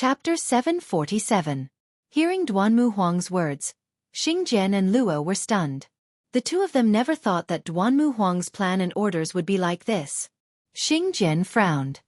Chapter 747. Hearing Duanmu Huang's words, Xingjian and Luo were stunned. The two of them never thought that Duanmu Huang's plan and orders would be like this. Xingjian frowned.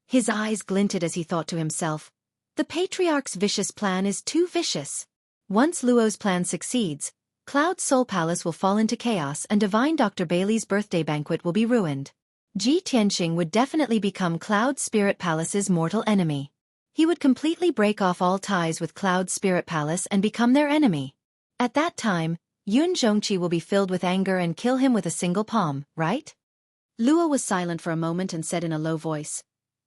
His eyes glinted as he thought to himself, the patriarch's vicious plan is too vicious. Once Luo's plan succeeds, Cloud Soul Palace will fall into chaos and Divine Dr. Bailey's birthday banquet will be ruined. Ji Tianxing would definitely become Cloud Spirit Palace's mortal enemy. He would completely break off all ties with Cloud Spirit Palace and become their enemy. At that time, Xueqi will be filled with anger and kill him with a single palm, right? Luo was silent for a moment and said in a low voice,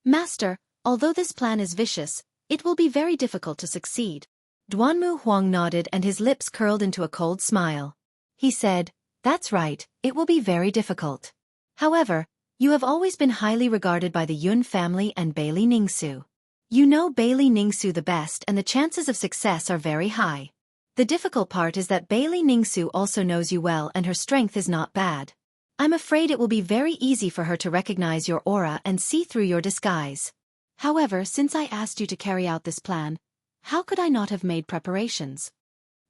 Master, although this plan is vicious, it will be very difficult to succeed. Duanmu Huang nodded and his lips curled into a cold smile. He said, That's right, it will be very difficult. However, you have always been highly regarded by the Yun family and Bailey Ningsu. You know Bailey Ningsu the best and the chances of success are very high. The difficult part is that Bailey Ningsu also knows you well and her strength is not bad. I'm afraid it will be very easy for her to recognize your aura and see through your disguise. However, since I asked you to carry out this plan, how could I not have made preparations?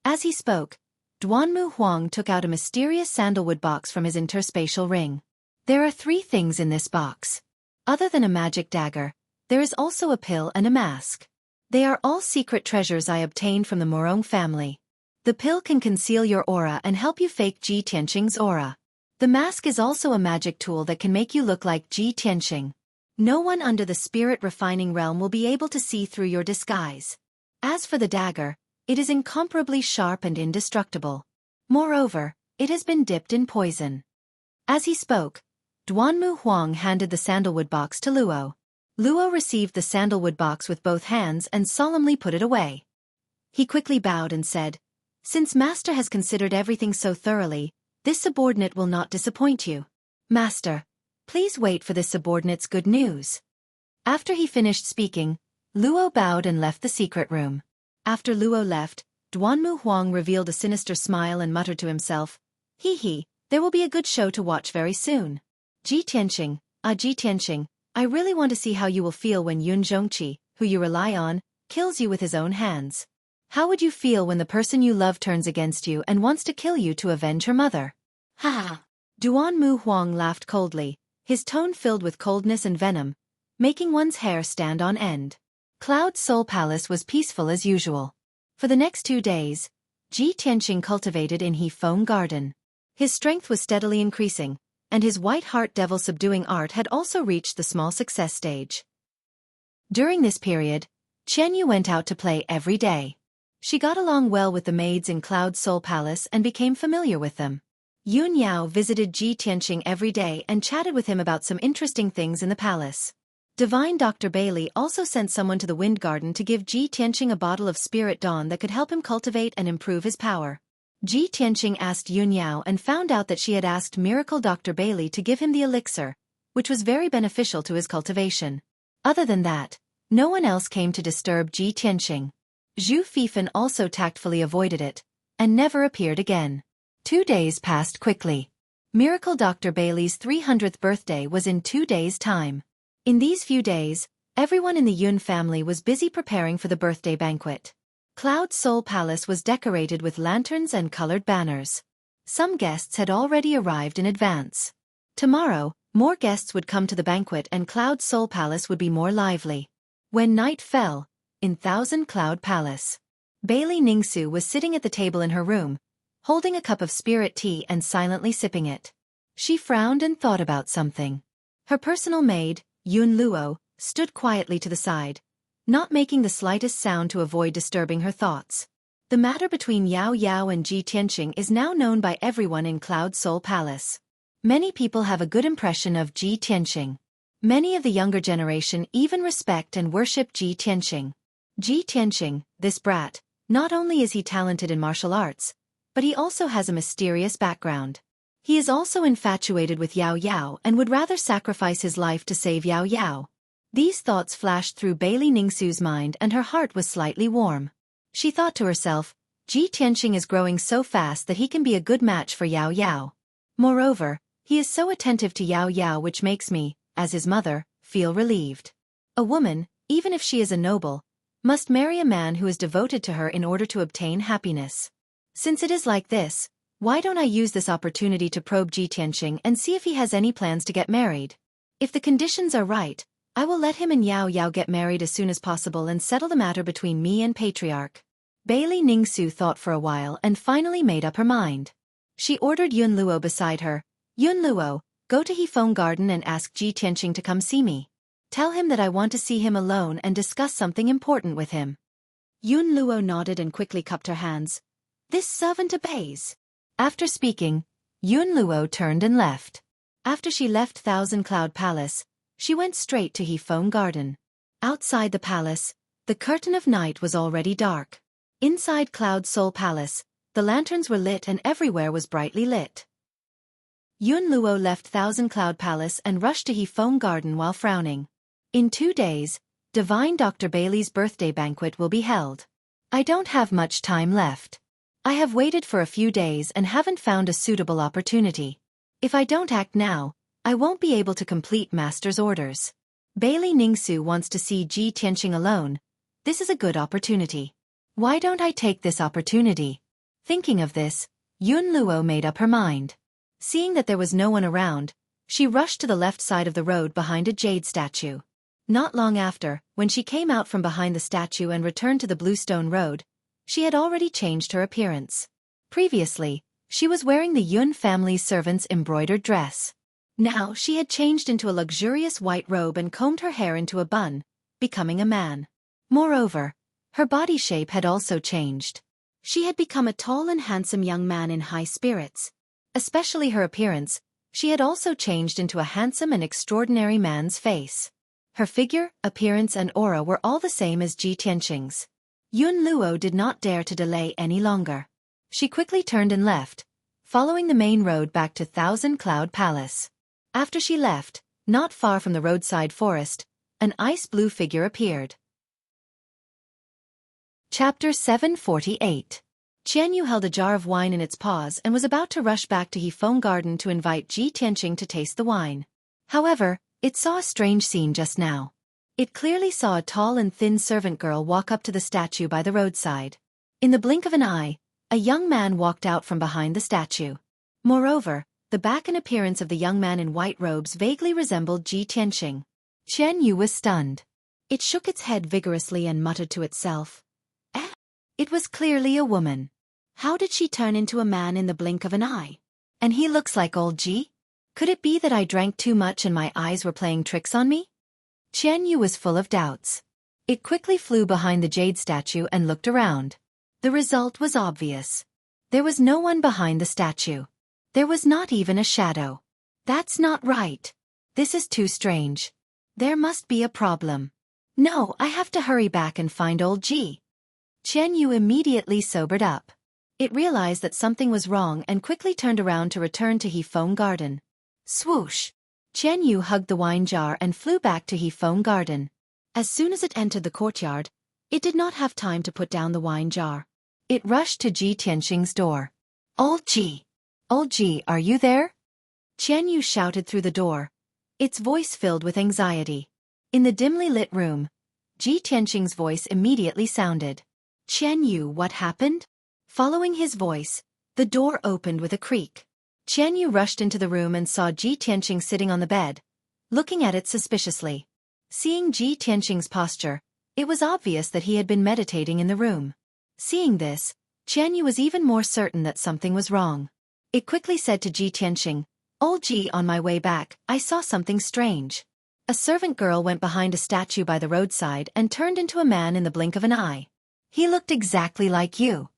As he spoke, Duanmu Huang took out a mysterious sandalwood box from his interspatial ring. There are 3 things in this box. Other than a magic dagger, there is also a pill and a mask. They are all secret treasures I obtained from the Morong family. The pill can conceal your aura and help you fake Ji Tianxing's aura. The mask is also a magic tool that can make you look like Ji Tianxing. No one under the spirit refining realm will be able to see through your disguise. As for the dagger, it is incomparably sharp and indestructible. Moreover, it has been dipped in poison. As he spoke, Duanmu Huang handed the sandalwood box to Luo. Luo received the sandalwood box with both hands and solemnly put it away. He quickly bowed and said, Since Master has considered everything so thoroughly, this subordinate will not disappoint you. Master, please wait for this subordinate's good news. After he finished speaking, Luo bowed and left the secret room. After Luo left, Duanmu Huang revealed a sinister smile and muttered to himself, Hee, there will be a good show to watch very soon. Ji Tianxing, Ji Tianxing, I really want to see how you will feel when Xueqi, who you rely on, kills you with his own hands. How would you feel when the person you love turns against you and wants to kill you to avenge her mother? Ha ha! Duanmu Huang laughed coldly, his tone filled with coldness and venom, making one's hair stand on end. Cloud Soul Palace was peaceful as usual. For the next 2 days, Ji Tianxing cultivated in He Feng Garden. His strength was steadily increasing, and his White Heart Devil subduing art had also reached the small success stage. During this period, Qianyu went out to play every day. She got along well with the maids in Cloud Soul Palace and became familiar with them. Yun Yao visited Ji Tianxing every day and chatted with him about some interesting things in the palace. Divine Dr. Bailey also sent someone to the Wind Garden to give Ji Tianxing a bottle of Spirit Dawn that could help him cultivate and improve his power. Ji Tianxing asked Yun Yao and found out that she had asked Miracle Dr. Bailey to give him the elixir, which was very beneficial to his cultivation. Other than that, no one else came to disturb Ji Tianxing. Zhu Fifan also tactfully avoided it, and never appeared again. 2 days passed quickly. Miracle Dr. Bailey's 300th birthday was in 2 days' time. In these few days, everyone in the Yun family was busy preparing for the birthday banquet. Cloud Soul Palace was decorated with lanterns and colored banners. Some guests had already arrived in advance. Tomorrow, more guests would come to the banquet and Cloud Soul Palace would be more lively. When night fell, in Thousand Cloud Palace, Bailey Ningsu was sitting at the table in her room, holding a cup of spirit tea and silently sipping it. She frowned and thought about something. Her personal maid, Yun Luo, stood quietly to the side, not making the slightest sound to avoid disturbing her thoughts. The matter between Yao Yao and Ji Tianxing is now known by everyone in Cloud Soul Palace. Many people have a good impression of Ji Tianxing. Many of the younger generation even respect and worship Ji Tianxing. Ji Tianxing, this brat, not only is he talented in martial arts, but he also has a mysterious background. He is also infatuated with Yao Yao and would rather sacrifice his life to save Yao Yao. These thoughts flashed through Bailey Ningsu's mind and her heart was slightly warm. She thought to herself, Ji Tianxing is growing so fast that he can be a good match for Yao Yao. Moreover, he is so attentive to Yao Yao which makes me, as his mother, feel relieved. A woman, even if she is a noble, must marry a man who is devoted to her in order to obtain happiness. Since it is like this, why don't I use this opportunity to probe Ji Tianqing and see if he has any plans to get married? If the conditions are right, I will let him and Yao Yao get married as soon as possible and settle the matter between me and Patriarch. Bailey Ningsu thought for a while and finally made up her mind. She ordered Yun Luo beside her. Yun Luo, go to Hefeng Garden and ask Ji Tianqing to come see me. Tell him that I want to see him alone and discuss something important with him. Yun Luo nodded and quickly cupped her hands. This servant obeys. After speaking, Yun Luo turned and left. After she left Thousand Cloud Palace, she went straight to Hefeng Garden. Outside the palace, the curtain of night was already dark. Inside Cloud Soul Palace, the lanterns were lit and everywhere was brightly lit. Yun Luo left Thousand Cloud Palace and rushed to Hefeng Garden while frowning. In 2 days, Divine Dr. Bailey's birthday banquet will be held. I don't have much time left. I have waited for a few days and haven't found a suitable opportunity. If I don't act now, I won't be able to complete Master's orders. Bailey Ningsu wants to see Ji Tianqing alone. This is a good opportunity. Why don't I take this opportunity? Thinking of this, Yun Luo made up her mind. Seeing that there was no one around, she rushed to the left side of the road behind a jade statue. Not long after, when she came out from behind the statue and returned to the Bluestone Road, she had already changed her appearance. Previously, she was wearing the Yun family's servant's embroidered dress. Now she had changed into a luxurious white robe and combed her hair into a bun, becoming a man. Moreover, her body shape had also changed. She had become a tall and handsome young man in high spirits. Especially her appearance, she had also changed into a handsome and extraordinary man's face. Her figure, appearance and aura were all the same as Ji Tianqing's. Yun Luo did not dare to delay any longer. She quickly turned and left, following the main road back to Thousand Cloud Palace. After she left, not far from the roadside forest, an ice-blue figure appeared. Chapter 748. Qian Yu held a jar of wine in its paws and was about to rush back to Hefeng Garden to invite Ji Tianqing to taste the wine. However, it saw a strange scene just now. It clearly saw a tall and thin servant girl walk up to the statue by the roadside. In the blink of an eye, a young man walked out from behind the statue. Moreover, the back and appearance of the young man in white robes vaguely resembled Ji Tianqing. Qian Yu was stunned. It shook its head vigorously and muttered to itself. It was clearly a woman. How did she turn into a man in the blink of an eye? And he looks like old Ji? Could it be that I drank too much and my eyes were playing tricks on me? Qian Yu was full of doubts. It quickly flew behind the jade statue and looked around. The result was obvious. There was no one behind the statue. There was not even a shadow. That's not right. This is too strange. There must be a problem. No, I have to hurry back and find old Ji. Qian Yu immediately sobered up. It realized that something was wrong and quickly turned around to return to Hefeng Garden. Swoosh! Qian Yu hugged the wine jar and flew back to Hefeng Garden. As soon as it entered the courtyard, it did not have time to put down the wine jar. It rushed to Ji Tianqing's door. Old Ji! Old Ji, are you there? Qian Yu shouted through the door, its voice filled with anxiety. In the dimly lit room, Ji Tianqing's voice immediately sounded. Qian Yu, what happened? Following his voice, the door opened with a creak. Qian Yu rushed into the room and saw Ji Tianqing sitting on the bed, looking at it suspiciously. Seeing Ji Tianqing's posture, it was obvious that he had been meditating in the room. Seeing this, Qian Yu was even more certain that something was wrong. It quickly said to Ji Tianqing, Old Ji, on my way back, I saw something strange. A servant girl went behind a statue by the roadside and turned into a man in the blink of an eye. He looked exactly like you.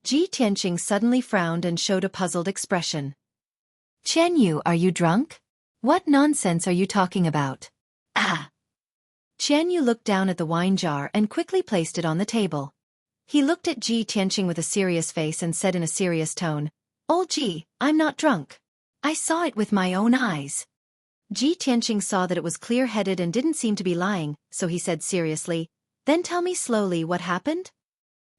Ji Tianqing suddenly frowned and showed a puzzled expression. Qian Yu, are you drunk? What nonsense are you talking about? Qian Yu looked down at the wine jar and quickly placed it on the table. He looked at Ji Tianqing with a serious face and said in a serious tone, Old Ji, I'm not drunk. I saw it with my own eyes. Ji Tianqing saw that it was clear-headed and didn't seem to be lying, so he said seriously, Then tell me slowly what happened?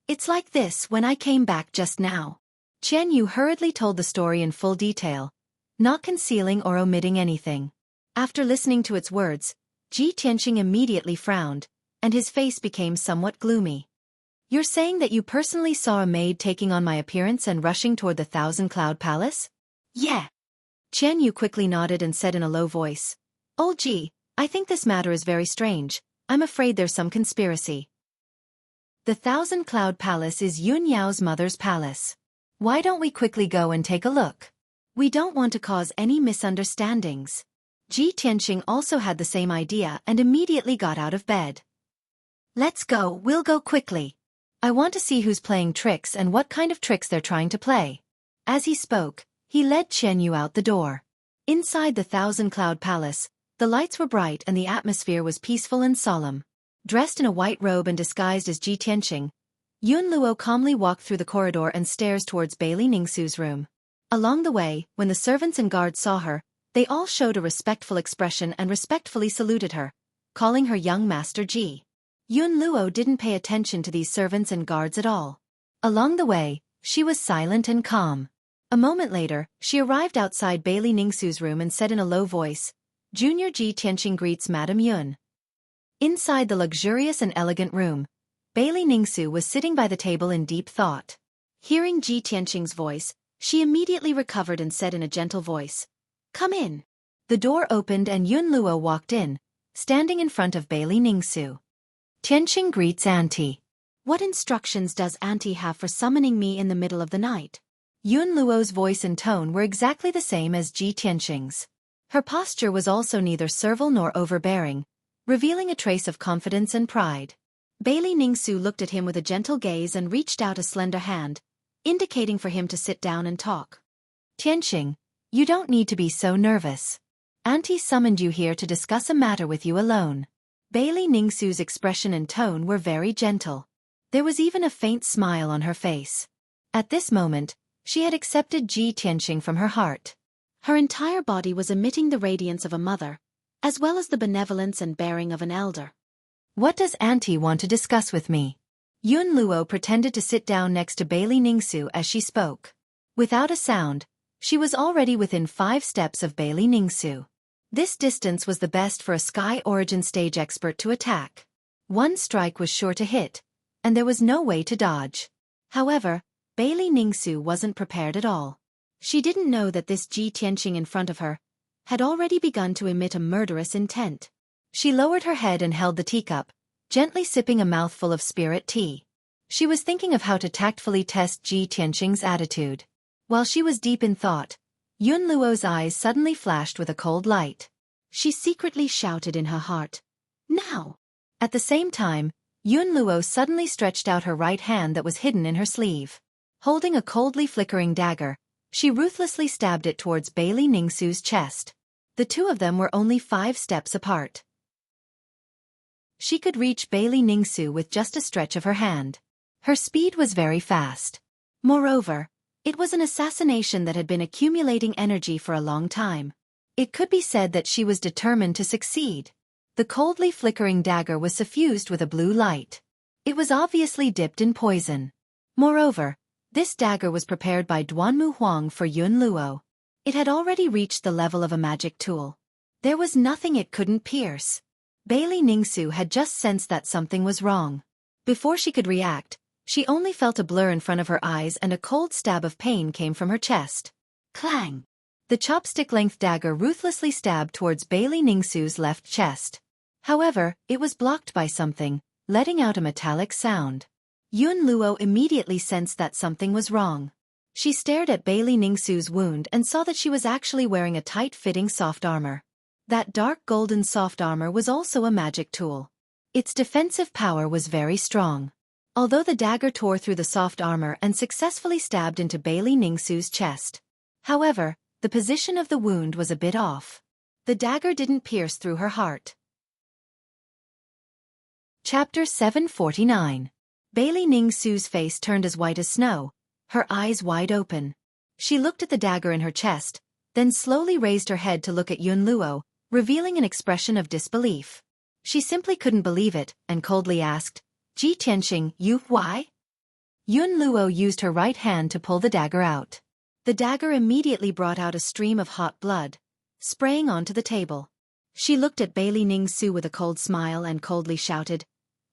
It's like this when I came back just now. Qian Yu hurriedly told the story in full detail, not concealing or omitting anything. After listening to its words, Ji Tianqing immediately frowned, and his face became somewhat gloomy. You're saying that you personally saw a maid taking on my appearance and rushing toward the Thousand Cloud Palace? Yeah. Qian Yu quickly nodded and said in a low voice, "Oh gee, I think this matter is very strange. I'm afraid there's some conspiracy." The Thousand Cloud Palace is Yun Yao's mother's palace. Why don't we quickly go and take a look? We don't want to cause any misunderstandings. Ji Tianqing also had the same idea and immediately got out of bed. Let's go, we'll go quickly. I want to see who's playing tricks and what kind of tricks they're trying to play. As he spoke, he led Qian Yu out the door. Inside the Thousand Cloud Palace, the lights were bright and the atmosphere was peaceful and solemn. Dressed in a white robe and disguised as Ji Tianqing, Yun Luo calmly walked through the corridor and stairs towards Bailey Ningsu's room. Along the way, when the servants and guards saw her, they all showed a respectful expression and respectfully saluted her, calling her young master Ji. Yun Luo didn't pay attention to these servants and guards at all. Along the way, she was silent and calm. A moment later, she arrived outside Bailey Ningsu's room and said in a low voice, "Junior Ji Tianqing greets Madame Yun." Inside the luxurious and elegant room, Bailey Ningsu was sitting by the table in deep thought. Hearing Ji Tianqing's voice, she immediately recovered and said in a gentle voice, "Come in." The door opened and Yun Luo walked in, standing in front of Bailey Ningsu. Tianqing greets Auntie. What instructions does Auntie have for summoning me in the middle of the night? Yun Luo's voice and tone were exactly the same as Ji Tianqing's. Her posture was also neither servile nor overbearing, revealing a trace of confidence and pride. Bailey Ningsu looked at him with a gentle gaze and reached out a slender hand, indicating for him to sit down and talk. "Tianqing, you don't need to be so nervous. Auntie summoned you here to discuss a matter with you alone." Bailey Ningsu's expression and tone were very gentle. There was even a faint smile on her face. At this moment, she had accepted Ji Tianqing from her heart. Her entire body was emitting the radiance of a mother, as well as the benevolence and bearing of an elder. "What does Auntie want to discuss with me?" Yun Luo pretended to sit down next to Bailey Ningsu as she spoke. Without a sound, she was already within 5 steps of Bailey Ningsu. This distance was the best for a Sky Origin stage expert to attack. One strike was sure to hit, and there was no way to dodge. However, Bailey Ningsu wasn't prepared at all. She didn't know that this Ji Tianqing in front of her had already begun to emit a murderous intent. She lowered her head and held the teacup, gently sipping a mouthful of spirit tea. She was thinking of how to tactfully test Ji Tianqing's attitude. While she was deep in thought, Yun Luo's eyes suddenly flashed with a cold light. She secretly shouted in her heart, "Now!" At the same time, Yun Luo suddenly stretched out her right hand that was hidden in her sleeve. Holding a coldly flickering dagger, she ruthlessly stabbed it towards Bailey Ningsu's chest. The two of them were only 5 steps apart. She could reach Bailey Ningsu with just a stretch of her hand. Her speed was very fast. Moreover, it was an assassination that had been accumulating energy for a long time. It could be said that she was determined to succeed. The coldly flickering dagger was suffused with a blue light. It was obviously dipped in poison. Moreover, this dagger was prepared by Duanmu Huang for Yun Luo. It had already reached the level of a magic tool. There was nothing it couldn't pierce. Bailey Ningsu had just sensed that something was wrong. Before she could react, she only felt a blur in front of her eyes and a cold stab of pain came from her chest. Clang! The chopstick-length dagger ruthlessly stabbed towards Bailey Ningsu's left chest. However, it was blocked by something, letting out a metallic sound. Yun Luo immediately sensed that something was wrong. She stared at Bailey Ningsu's wound and saw that she was actually wearing a tight-fitting soft armor. That dark golden soft armor was also a magic tool. Its defensive power was very strong. Although the dagger tore through the soft armor and successfully stabbed into Bailey Ningsu's chest. However, the position of the wound was a bit off. The dagger didn't pierce through her heart. Chapter 749. Bailey Ningsu's face turned as white as snow, her eyes wide open. She looked at the dagger in her chest, then slowly raised her head to look at Yun Luo, revealing an expression of disbelief. She simply couldn't believe it, and coldly asked, "Ji Tianqing, you, why?" Yun Luo used her right hand to pull the dagger out. The dagger immediately brought out a stream of hot blood, spraying onto the table. She looked at Bailey Ningsu with a cold smile and coldly shouted,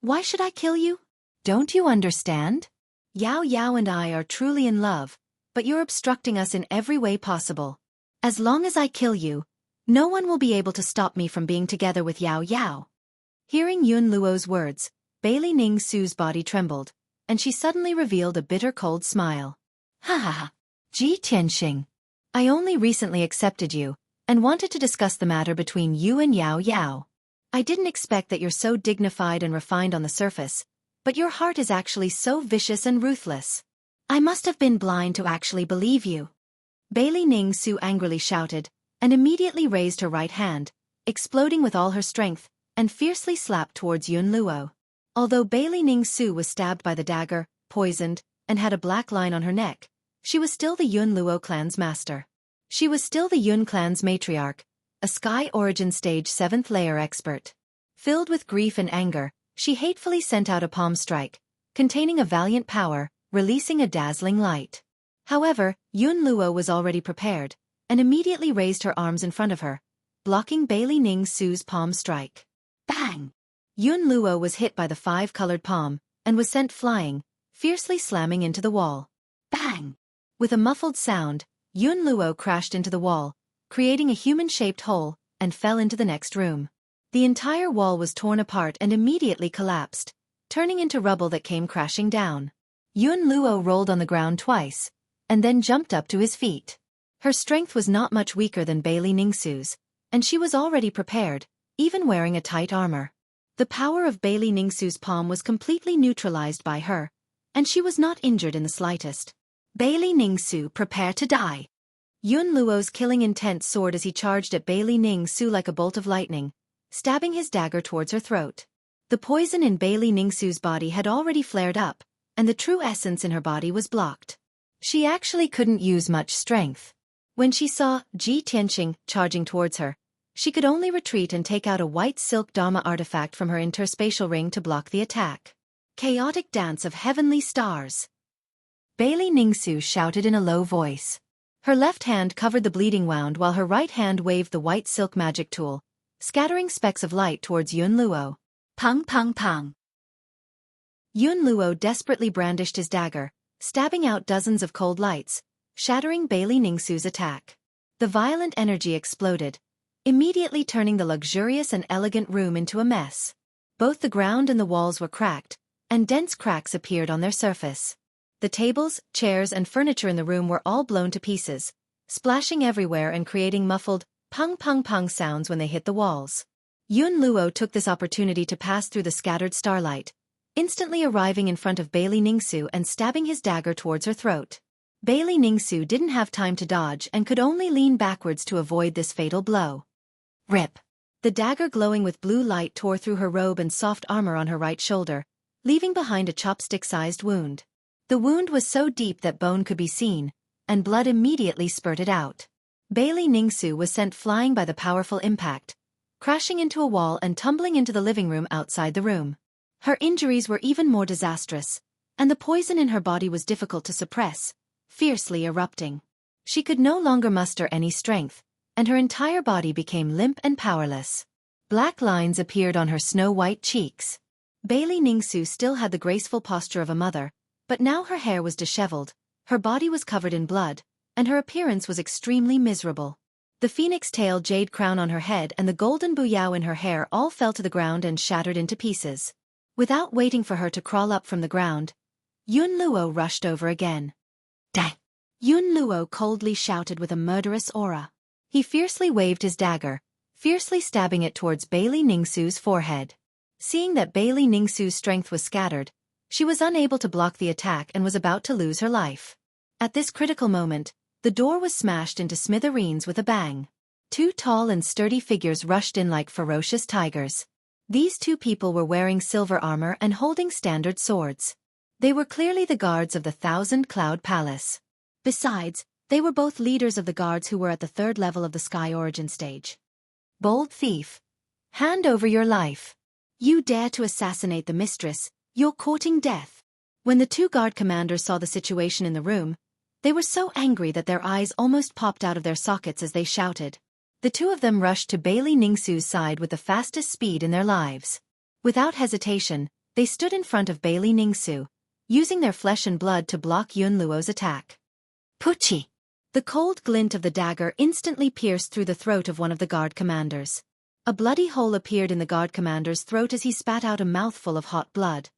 Why should I kill you? Don't you understand? Yao Yao and I are truly in love, but you're obstructing us in every way possible. As long as I kill you, no one will be able to stop me from being together with Yao Yao. Hearing Yun Luo's words, Bailey Ning Su's body trembled, and she suddenly revealed a bitter cold smile. Ha ha ha. Ji Tianxing. I only recently accepted you, and wanted to discuss the matter between you and Yao Yao. I didn't expect that you're so dignified and refined on the surface, but your heart is actually so vicious and ruthless. I must have been blind to actually believe you. Bailey Ning Su angrily shouted, and immediately raised her right hand, exploding with all her strength, and fiercely slapped towards Yun Luo. Although Bailey Ning Su was stabbed by the dagger, poisoned, and had a black line on her neck, she was still the Yun Luo clan's master. She was still the Yun clan's matriarch, a Sky Origin Stage 7th layer expert. Filled with grief and anger, she hatefully sent out a palm strike, containing a valiant power, releasing a dazzling light. However, Yun Luo was already prepared, and immediately raised her arms in front of her, blocking Bailey Ning Su's palm strike. Bang! Yun Luo was hit by the five-colored palm, and was sent flying, fiercely slamming into the wall. Bang! With a muffled sound, Yun Luo crashed into the wall, creating a human-shaped hole, and fell into the next room. The entire wall was torn apart and immediately collapsed, turning into rubble that came crashing down. Yun Luo rolled on the ground twice, and then jumped up to his feet. Her strength was not much weaker than Bailey Ning Su's, and she was already prepared, even wearing a tight armor. The power of Bailey Ning Su's palm was completely neutralized by her, and she was not injured in the slightest. Bailey Ning Su, prepare to die. Yun Luo's killing intent soared as he charged at Bailey Ning Su like a bolt of lightning, stabbing his dagger towards her throat. The poison in Bailey Ning Su's body had already flared up, and the true essence in her body was blocked. She actually couldn't use much strength. When she saw Ji Tianxing charging towards her, she could only retreat and take out a white silk Dharma artifact from her interspatial ring to block the attack. Chaotic dance of heavenly stars. Bailey Ning Su shouted in a low voice. Her left hand covered the bleeding wound while her right hand waved the white silk magic tool, scattering specks of light towards Yun Luo. Pang pang pang. Yun Luo desperately brandished his dagger, stabbing out dozens of cold lights, shattering Bailey Ning Su's attack. The violent energy exploded, immediately turning the luxurious and elegant room into a mess. Both the ground and the walls were cracked, and dense cracks appeared on their surface. The tables, chairs and furniture in the room were all blown to pieces, splashing everywhere and creating muffled, pung pung pung sounds when they hit the walls. Yun Luo took this opportunity to pass through the scattered starlight, instantly arriving in front of Bailey Ning Su and stabbing his dagger towards her throat. Bailey Ning Su didn't have time to dodge and could only lean backwards to avoid this fatal blow. Rip! The dagger glowing with blue light tore through her robe and soft armor on her right shoulder, leaving behind a chopstick-sized wound. The wound was so deep that bone could be seen, and blood immediately spurted out. Bailey Ning Su was sent flying by the powerful impact, crashing into a wall and tumbling into the living room outside the room. Her injuries were even more disastrous, and the poison in her body was difficult to suppress, fiercely erupting. She could no longer muster any strength, and her entire body became limp and powerless. Black lines appeared on her snow-white cheeks. Bailey Ning Su still had the graceful posture of a mother, but now her hair was disheveled, her body was covered in blood, and her appearance was extremely miserable. The phoenix-tail jade crown on her head and the golden buyao in her hair all fell to the ground and shattered into pieces. Without waiting for her to crawl up from the ground, Yun Luo rushed over again. Dang! Yun Luo coldly shouted with a murderous aura. He fiercely waved his dagger, fiercely stabbing it towards Bailey Ning Su's forehead. Seeing that Bailey Ning Su's strength was scattered, she was unable to block the attack and was about to lose her life. At this critical moment, the door was smashed into smithereens with a bang. Two tall and sturdy figures rushed in like ferocious tigers. These two people were wearing silver armor and holding standard swords. They were clearly the guards of the Thousand Cloud Palace. Besides, they were both leaders of the guards who were at the third level of the Sky Origin stage. Bold thief! Hand over your life. You dare to assassinate the mistress, you're courting death. When the two guard commanders saw the situation in the room, they were so angry that their eyes almost popped out of their sockets as they shouted. The two of them rushed to Bailey Ning Su's side with the fastest speed in their lives. Without hesitation, They stood in front of Bailey Ningsu, using their flesh and blood to block Yun Luo's attack. Puchi! The cold glint of the dagger instantly pierced through the throat of one of the guard commanders. A bloody hole appeared in the guard commander's throat as he spat out a mouthful of hot blood.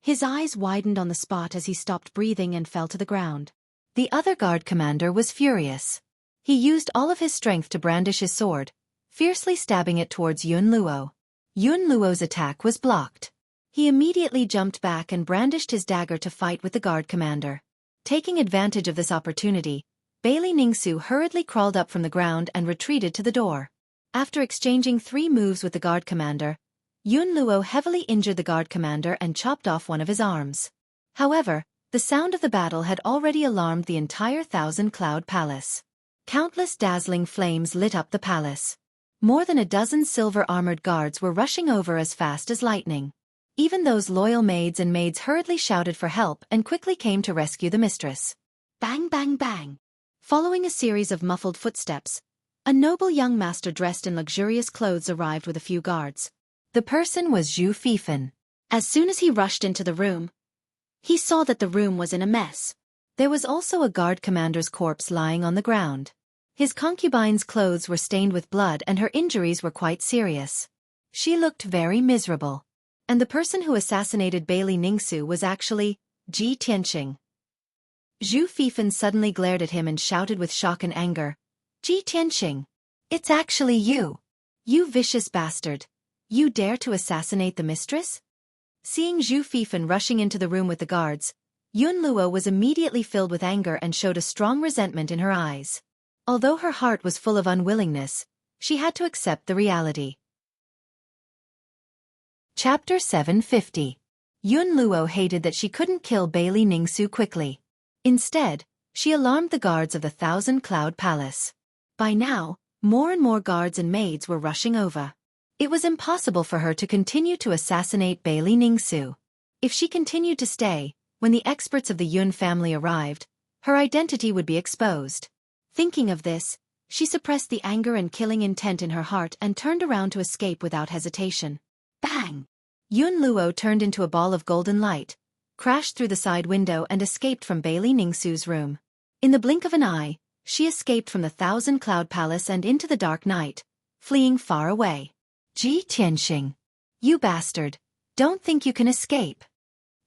His eyes widened on the spot as he stopped breathing and fell to the ground. The other guard commander was furious. He used all of his strength to brandish his sword, fiercely stabbing it towards Yun Luo. Yun Luo's attack was blocked. He immediately jumped back and brandished his dagger to fight with the guard commander. Taking advantage of this opportunity, Bailey Ningsu hurriedly crawled up from the ground and retreated to the door. After exchanging 3 moves with the guard commander, Yun Luo heavily injured the guard commander and chopped off one of his arms. However, the sound of the battle had already alarmed the entire Thousand-Cloud Palace. Countless dazzling flames lit up the palace. More than a dozen silver-armored guards were rushing over as fast as lightning. Even those loyal maids and maids hurriedly shouted for help and quickly came to rescue the mistress. Bang bang bang! Following a series of muffled footsteps, a noble young master dressed in luxurious clothes arrived with a few guards. The person was Zhu Fifan. As soon as he rushed into the room, he saw that the room was in a mess. There was also a guard commander's corpse lying on the ground. His concubine's clothes were stained with blood and her injuries were quite serious. She looked very miserable. And the person who assassinated Bailey Ningsu was actually Ji Tianqing. Zhu Fifan suddenly glared at him and shouted with shock and anger, "Ji Tianqing! It's actually you! You vicious bastard! You dare to assassinate the mistress?" Seeing Zhu Fifan rushing into the room with the guards, Yun Luo was immediately filled with anger and showed a strong resentment in her eyes. Although her heart was full of unwillingness, she had to accept the reality. Chapter 750. Yun Luo hated that she couldn't kill Bailey Ningsu quickly. Instead, she alarmed the guards of the Thousand-Cloud Palace. By now, more and more guards and maids were rushing over. It was impossible for her to continue to assassinate Bailey Ningsu. If she continued to stay, when the experts of the Yun family arrived, her identity would be exposed. Thinking of this, she suppressed the anger and killing intent in her heart and turned around to escape without hesitation. Bang! Yun Luo turned into a ball of golden light, crashed through the side window and escaped from Bailey Ningsu's room. In the blink of an eye, she escaped from the Thousand-Cloud Palace and into the dark night, fleeing far away. Ji Tianqing! You bastard! Don't think you can escape!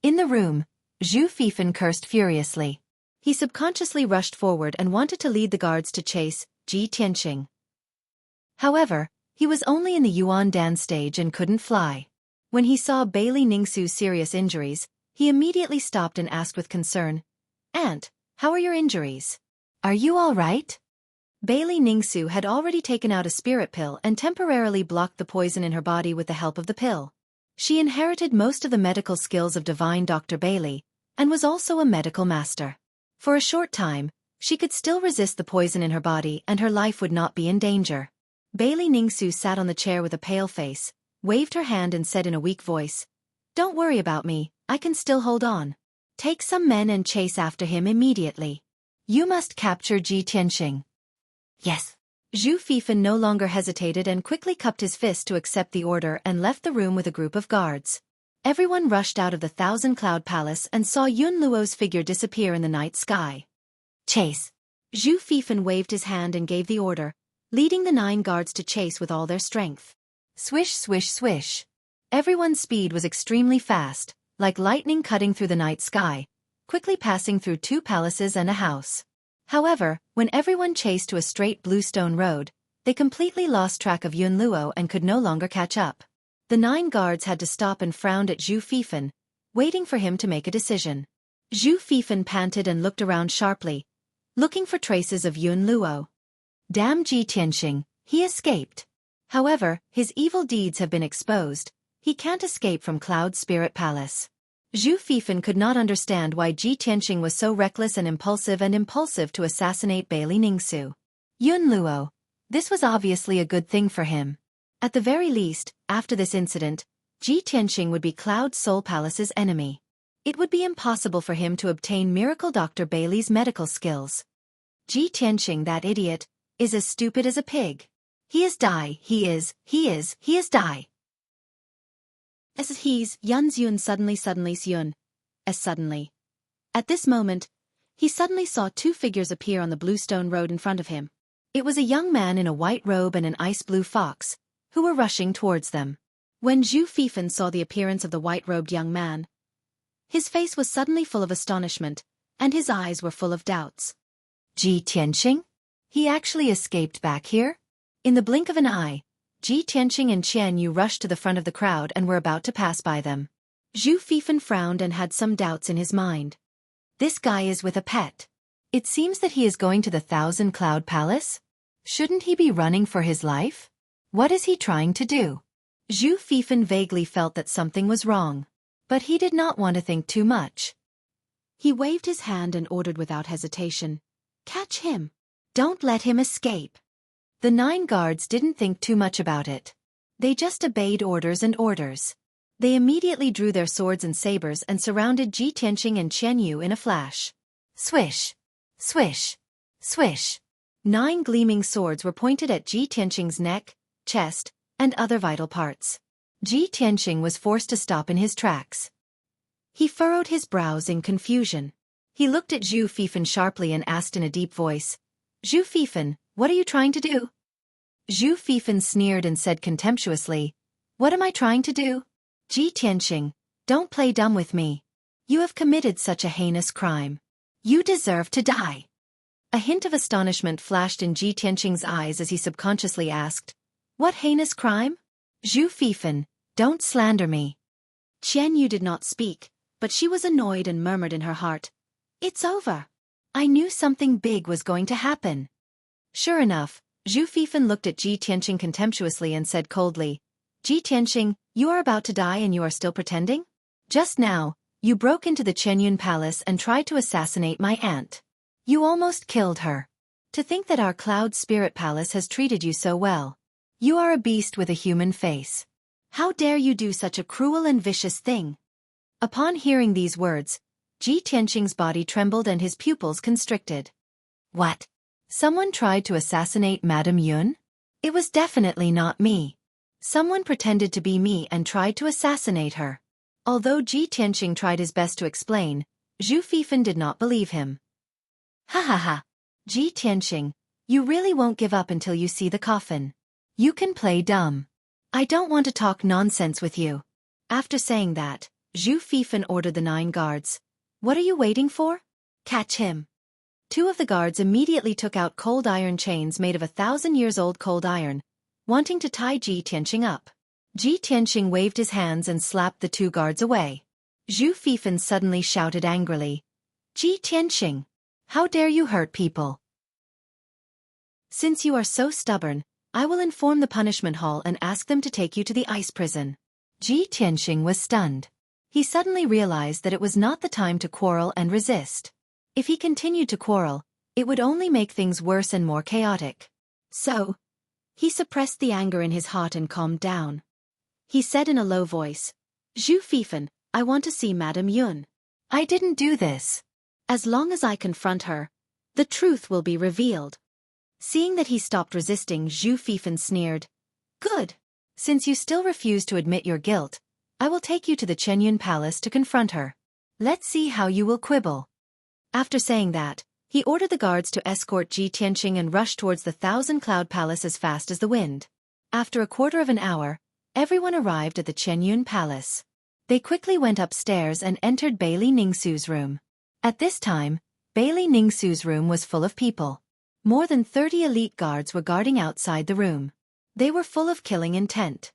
In the room, Zhu Fifan cursed furiously. He subconsciously rushed forward and wanted to lead the guards to chase Ji Tianqing. However, he was only in the Yuan Dan stage and couldn't fly. When he saw Bailey Ningsu's serious injuries, he immediately stopped and asked with concern, "Aunt, how are your injuries? Are you all right?" Bailey Ningsu had already taken out a spirit pill and temporarily blocked the poison in her body with the help of the pill. She inherited most of the medical skills of divine Dr. Bailey, and was also a medical master. For a short time, she could still resist the poison in her body and her life would not be in danger. Bailey Ningsu sat on the chair with a pale face, waved her hand and said in a weak voice, "Don't worry about me, I can still hold on. Take some men and chase after him immediately. You must capture Ji Tianqing." Yes. Zhu Fifan no longer hesitated and quickly cupped his fist to accept the order and left the room with a group of guards. Everyone rushed out of the Thousand-Cloud Palace and saw Yun Luo's figure disappear in the night sky. Chase! Zhu Fifan waved his hand and gave the order, leading the 9 guards to chase with all their strength. Swish swish swish. Everyone's speed was extremely fast, like lightning cutting through the night sky, quickly passing through 2 palaces and a house. However, when everyone chased to a straight bluestone road, they completely lost track of Yun Luo and could no longer catch up. The 9 guards had to stop and frowned at Zhu Fifan, waiting for him to make a decision. Zhu Fifan panted and looked around sharply, looking for traces of Yun Luo. Damn Ji Tianqing, he escaped. However, his evil deeds have been exposed, he can't escape from Cloud Spirit Palace. Zhu Fifan could not understand why Ji Tianqing was so reckless and impulsive to assassinate Bailey Ningsu. Yun Luo. This was obviously a good thing for him. At the very least, after this incident, Ji Tianqing would be Cloud Soul Palace's enemy. It would be impossible for him to obtain Miracle Dr. Bailey's medical skills. Ji Tianqing, that idiot, is as stupid as a pig. He is die, he is die. As he's Yun's Yun suddenly Yun. As suddenly. At this moment, he suddenly saw two figures appear on the bluestone road in front of him. It was a young man in a white robe and an ice blue fox, who were rushing towards them. When Zhu Fifan saw the appearance of the white-robed young man, his face was suddenly full of astonishment, and his eyes were full of doubts. Ji Tianqing? He actually escaped back here? In the blink of an eye, Ji Tianqing and Qian Yu rushed to the front of the crowd and were about to pass by them. Zhu Fifan frowned and had some doubts in his mind. This guy is with a pet. It seems that he is going to the Thousand Cloud Palace? Shouldn't he be running for his life? What is he trying to do? Zhu Fifan vaguely felt that something was wrong, but he did not want to think too much. He waved his hand and ordered without hesitation, "Catch him! Don't let him escape!" The 9 guards didn't think too much about it. They just obeyed orders and orders. They immediately drew their swords and sabers and surrounded Ji Tianqing and Qian Yu in a flash. Swish! Swish! Swish! 9 gleaming swords were pointed at Ji Tianqing's neck, chest, and other vital parts. Ji Tianqing was forced to stop in his tracks. He furrowed his brows in confusion. He looked at Zhu Fifan sharply and asked in a deep voice, "Zhu Fifan, what are you trying to do?" Zhu Fifan sneered and said contemptuously, "What am I trying to do? Ji Tianqing, don't play dumb with me. You have committed such a heinous crime. You deserve to die." A hint of astonishment flashed in Ji Tianqing's eyes as he subconsciously asked, "What heinous crime?" "Zhu Fifan, don't slander me." Qian Yu did not speak, but she was annoyed and murmured in her heart, "It's over. I knew something big was going to happen." Sure enough, Zhu Fifan looked at Ji Tianqing contemptuously and said coldly, "Ji Tianqing, you are about to die and you are still pretending? Just now, you broke into the Chenyun Palace and tried to assassinate my aunt. You almost killed her. To think that our Cloud Spirit Palace has treated you so well. You are a beast with a human face. How dare you do such a cruel and vicious thing?" Upon hearing these words, Ji Tianqing's body trembled and his pupils constricted. What? Someone tried to assassinate Madame Yun? It was definitely not me. Someone pretended to be me and tried to assassinate her. Although Ji Tianqing tried his best to explain, Zhu Fifan did not believe him. Ha ha ha. Ji Tianqing, you really won't give up until you see the coffin. You can play dumb. I don't want to talk nonsense with you. After saying that, Zhu Fifan ordered the 9 guards. What are you waiting for? Catch him. 2 of the guards immediately took out cold iron chains made of 1,000-years-old cold iron, wanting to tie Ji Tianqing up. Ji Tianqing waved his hands and slapped the 2 guards away. Zhu Fifan suddenly shouted angrily, "Ji Tianqing, how dare you hurt people? Since you are so stubborn, I will inform the punishment hall and ask them to take you to the ice prison." Ji Tianqing was stunned. He suddenly realized that it was not the time to quarrel and resist. If he continued to quarrel, it would only make things worse and more chaotic. So, he suppressed the anger in his heart and calmed down. He said in a low voice, "Zhu Fifan, I want to see Madame Yun. I didn't do this. As long as I confront her, the truth will be revealed." Seeing that he stopped resisting, Zhu Fifan sneered, "Good. Since you still refuse to admit your guilt, I will take you to the Chenyun Palace to confront her. Let's see how you will quibble." After saying that, he ordered the guards to escort Ji Tianqing and rush towards the Thousand Cloud Palace as fast as the wind. After a quarter of an hour, everyone arrived at the Chenyun Palace. They quickly went upstairs and entered Bailey Ningsu's room. At this time, Bailey Ningsu's room was full of people. More than 30 elite guards were guarding outside the room. They were full of killing intent.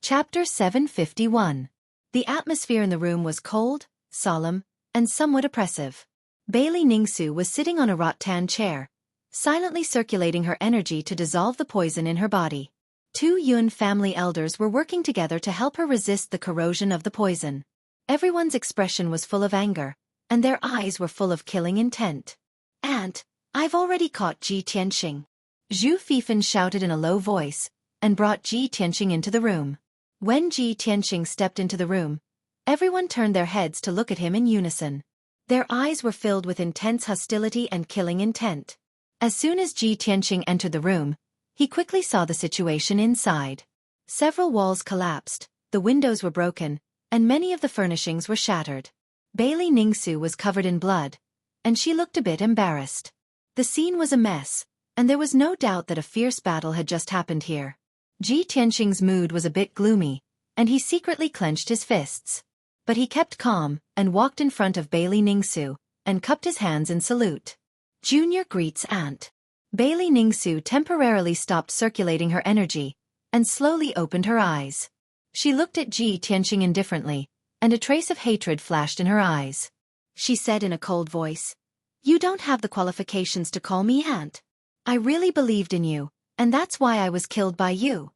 Chapter 751. The atmosphere in the room was cold, solemn, and somewhat oppressive. Bailey Ningsu was sitting on a rattan chair, silently circulating her energy to dissolve the poison in her body. 2 Yun family elders were working together to help her resist the corrosion of the poison. Everyone's expression was full of anger, and their eyes were full of killing intent. "Aunt, I've already caught Ji Tianqing." Zhu Fifan shouted in a low voice, and brought Ji Tianqing into the room. When Ji Tianqing stepped into the room, everyone turned their heads to look at him in unison. Their eyes were filled with intense hostility and killing intent. As soon as Ji Tianqing entered the room, he quickly saw the situation inside. Several walls collapsed, the windows were broken, and many of the furnishings were shattered. Bailey Ningsu was covered in blood, and she looked a bit embarrassed. The scene was a mess, and there was no doubt that a fierce battle had just happened here. Ji Tianxing's mood was a bit gloomy, and he secretly clenched his fists. But he kept calm, and walked in front of Bailey Ningsu, and cupped his hands in salute. Junior greets aunt. Bailey Ningsu temporarily stopped circulating her energy, and slowly opened her eyes. She looked at Ji Tianxing indifferently, and a trace of hatred flashed in her eyes. She said in a cold voice, "You don't have the qualifications to call me aunt. I really believed in you, and that's why I was killed by you."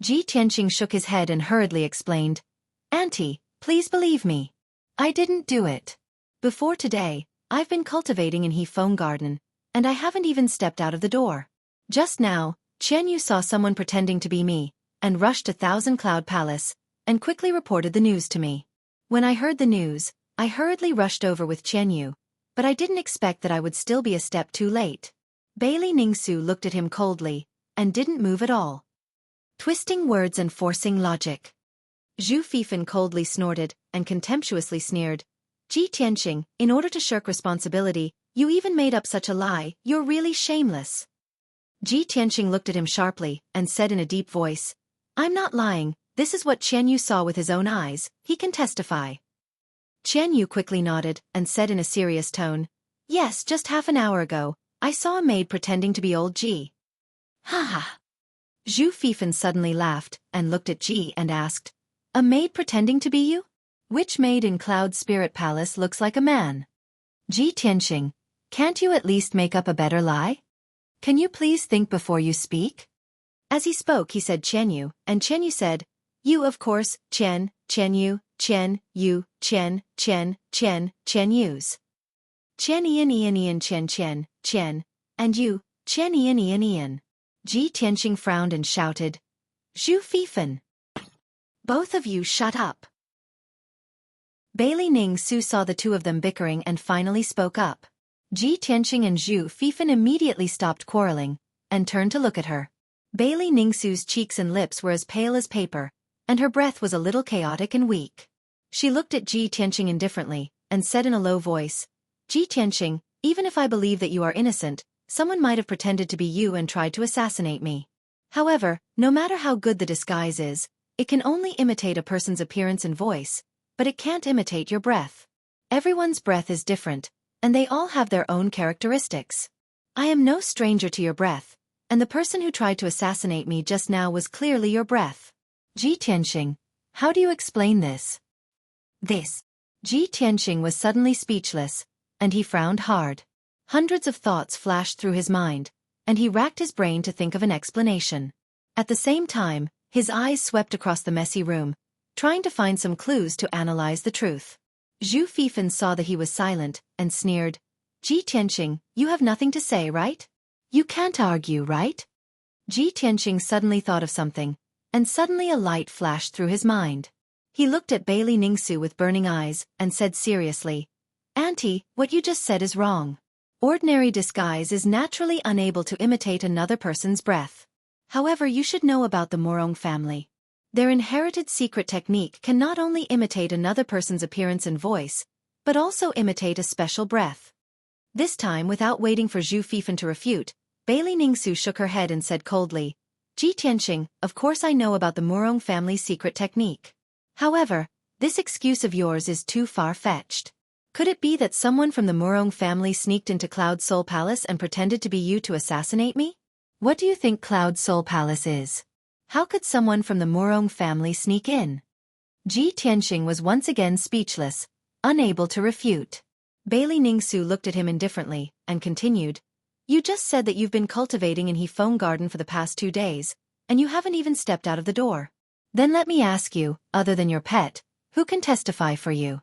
Ji Tianxing shook his head and hurriedly explained, "Auntie, please believe me. I didn't do it. Before today, I've been cultivating in Hefeng Garden, and I haven't even stepped out of the door. Just now, Chen Yu saw someone pretending to be me, and rushed to Thousand Cloud Palace, and quickly reported the news to me. When I heard the news, I hurriedly rushed over with Chen Yu, but I didn't expect that I would still be a step too late." Bailey Ningsu looked at him coldly, and didn't move at all. Twisting words and forcing logic. Zhu Fifan coldly snorted, and contemptuously sneered, "Ji Tianxing, in order to shirk responsibility, you even made up such a lie. You're really shameless." Ji Tianxing looked at him sharply, and said in a deep voice, "I'm not lying, this is what Chen Yu saw with his own eyes, he can testify." Chen Yu quickly nodded, and said in a serious tone, "Yes, just half an hour ago, I saw a maid pretending to be old Ji." "Ha ha." Zhu Fifan suddenly laughed, and looked at Ji and asked, "A maid pretending to be you? Which maid in Cloud Spirit Palace looks like a man?" "Ji Tianxing, can't you at least make up a better lie? Can you please think before you speak?" As he spoke he said Chen Yu, and Chen Yu said, "You of course, Chen Yu, Chen Yu, Chen Yus. Chen Ian Chen, and you, Chen Ian. Ji Tianxing frowned and shouted, "Zhu Fifan! Both of you shut up." Bailey Ningsu saw the two of them bickering and finally spoke up. Ji Tianxing and Zhu Fifan immediately stopped quarreling, and turned to look at her. Bailey Ningsu's cheeks and lips were as pale as paper, and her breath was a little chaotic and weak. She looked at Ji Tianxing indifferently, and said in a low voice, "Ji Tianxing, even if I believe that you are innocent, someone might have pretended to be you and tried to assassinate me. However, no matter how good the disguise is, it can only imitate a person's appearance and voice, but it can't imitate your breath. Everyone's breath is different, and they all have their own characteristics. I am no stranger to your breath, and the person who tried to assassinate me just now was clearly your breath. Ji Tianxing, how do you explain this?" Ji Tianxing was suddenly speechless, and he frowned hard. Hundreds of thoughts flashed through his mind, and he racked his brain to think of an explanation. At the same time, his eyes swept across the messy room, trying to find some clues to analyze the truth. Zhu Fifan saw that he was silent, and sneered, "Ji Tianxing, you have nothing to say, right? You can't argue, right?" Ji Tianxing suddenly thought of something, and suddenly a light flashed through his mind. He looked at Bailey Ningsu with burning eyes, and said seriously, "Auntie, what you just said is wrong. Ordinary disguise is naturally unable to imitate another person's breath. However, you should know about the Morong family. Their inherited secret technique can not only imitate another person's appearance and voice, but also imitate a special breath." This time, without waiting for Zhu Fifan to refute, Bailey Ningsu shook her head and said coldly, "Ji Tianxing, of course I know about the Morong family's secret technique. However, this excuse of yours is too far-fetched. Could it be that someone from the Morong family sneaked into Cloud Soul Palace and pretended to be you to assassinate me? What do you think Cloud Soul Palace is? How could someone from the Morong family sneak in?" Ji Tianxing was once again speechless, unable to refute. Bailey Ningsu looked at him indifferently, and continued, "You just said that you've been cultivating in Hefeng Garden for the past 2 days, and you haven't even stepped out of the door. Then let me ask you, other than your pet, who can testify for you?"